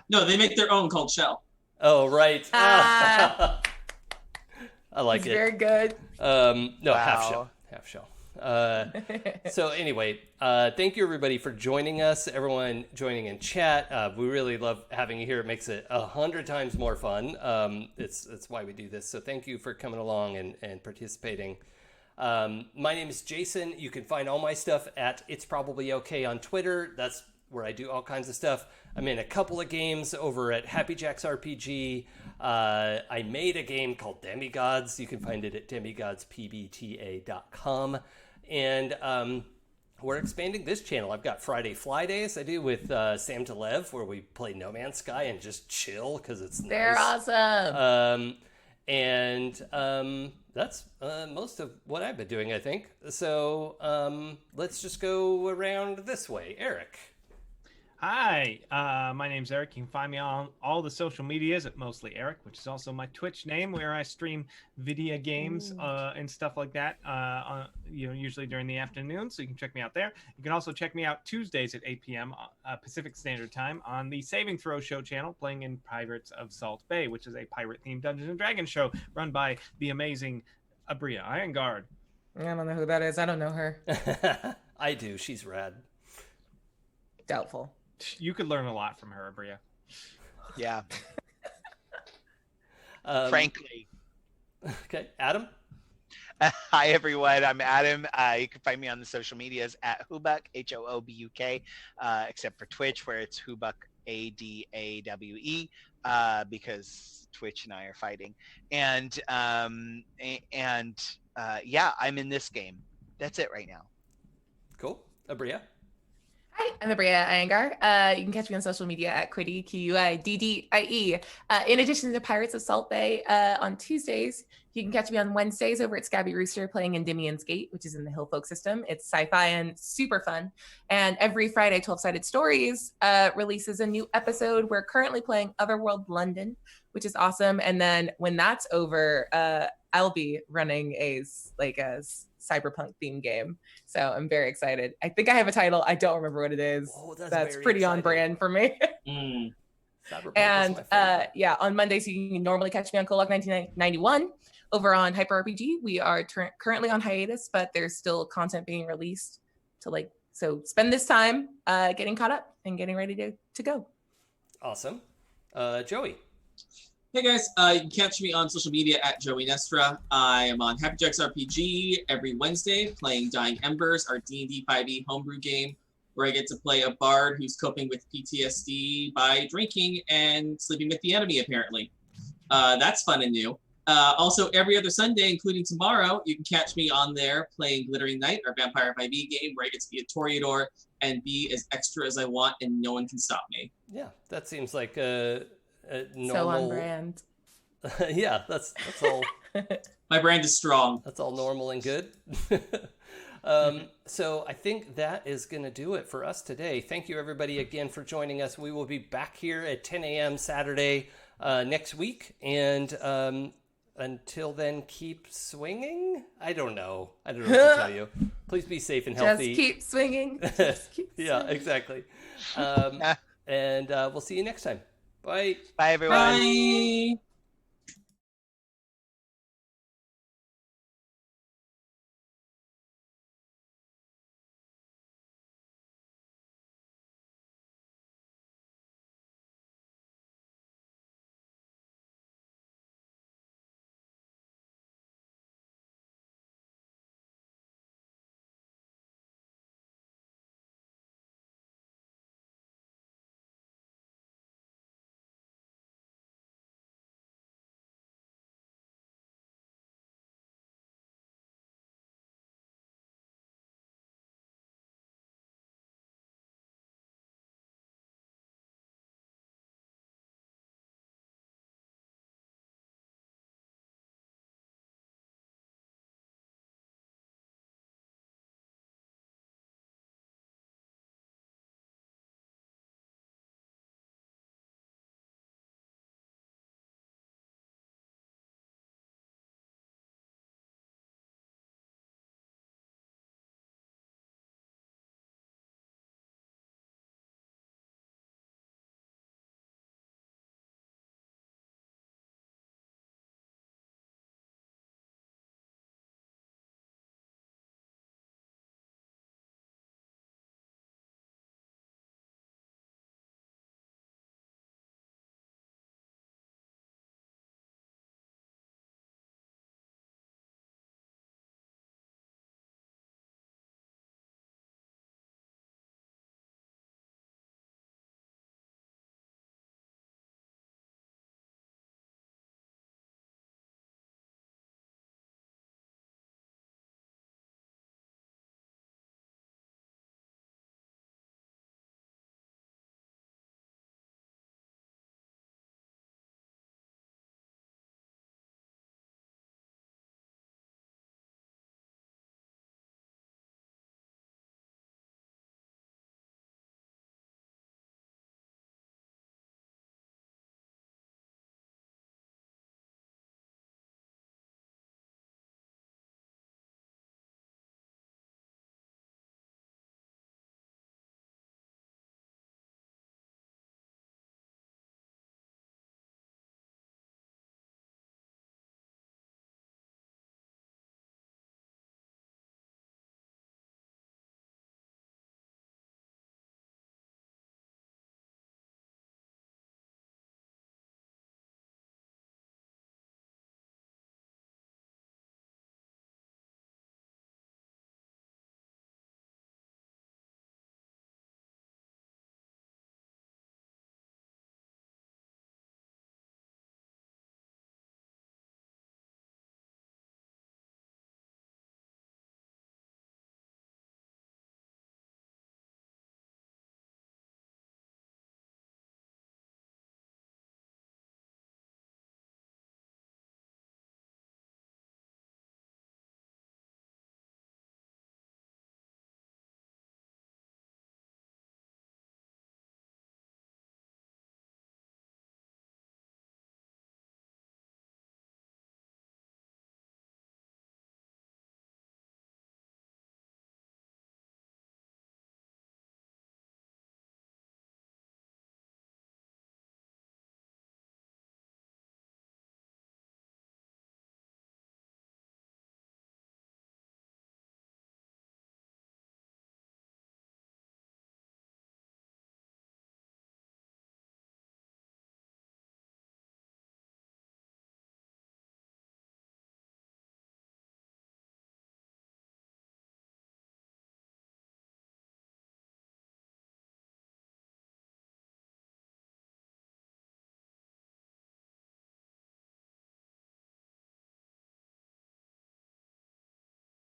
No, they make their own called Shell. Oh right. Ah. I like It's it. very good. No, Wow. half shell. So anyway, thank you everybody for joining us. Everyone joining in chat. We really love having you here. It makes it 100 times more fun. It's why we do this. So thank you for coming along and participating. My name is Jason. You can find all my stuff at It's Probably Okay on Twitter. That's where I do all kinds of stuff. I'm in a couple of games over at Happy Jacks RPG. I made a game called Demigods. You can find it at demigodspbta.com. And we're expanding this channel. I've got Friday Fly Days I do with Sam Telev, where we play No Man's Sky and just chill because it's nice. They're awesome. And that's most of what I've been doing, I think. So let's just go around this way. Eric. Hi, my name's Eric. You can find me on all the social medias at Mostly Eric, which is also my Twitch name, where I stream video games and stuff like that. Usually during the afternoon, so you can check me out there. You can also check me out Tuesdays at 8 p.m. Pacific Standard Time on the Saving Throw Show channel, playing in Pirates of Salt Bay, which is a pirate-themed Dungeons and Dragons show run by the amazing Abria Ironguard. I don't know who that is. I don't know her. I do. She's rad. Doubtful. You could learn a lot from her, Abria. Yeah. Frankly. Okay, Adam. Hi everyone, I'm Adam. You can find me on the social medias at Hoobuk, Hoobuk, except for Twitch, where it's Hoobuk Adawe, because Twitch and I are fighting. And yeah, I'm in this game. That's it right now. Cool. Abria. Hi, I'm Abria Iyengar. You can catch me on social media at Quiddy, Quiddie. In addition to Pirates of Salt Bay on Tuesdays, you can catch me on Wednesdays over at Scabby Rooster playing Endymion's Gate, which is in the Hill Folk system. It's sci-fi and super fun. And every Friday, 12-Sided Stories releases a new episode. We're currently playing Otherworld London, which is awesome. And then when that's over, I'll be running a cyberpunk theme game. So I'm very excited. I think I have a title. I don't remember what it is. Oh, that's pretty on brand for me. And yeah, on Mondays, you can normally catch me on Kolok 1991 over on Hyper RPG. We are currently on hiatus, but there's still content being released so spend this time getting caught up and getting ready to go. Awesome. Joey. Hey guys, you can catch me on social media at Joey Nestra. I am on Happy Jacks RPG every Wednesday playing Dying Embers, our D&D 5e homebrew game, where I get to play a bard who's coping with PTSD by drinking and sleeping with the enemy, apparently. That's fun and new. Also, every other Sunday, including tomorrow, you can catch me on there playing Glittering Night, our Vampire 5e game, where I get to be a Toreador and be as extra as I want, and no one can stop me. Yeah, that seems like a normal... So on brand. Yeah, that's all. My brand is strong. That's all normal and good. So I think that is going to do it for us today. Thank you, everybody, again for joining us. We will be back here at 10 a.m. Saturday next week. And until then, keep swinging? I don't know what to tell you. Please be safe and healthy. Just keep swinging. Yeah, exactly. And we'll see you next time. Bye. Bye, everyone. Bye.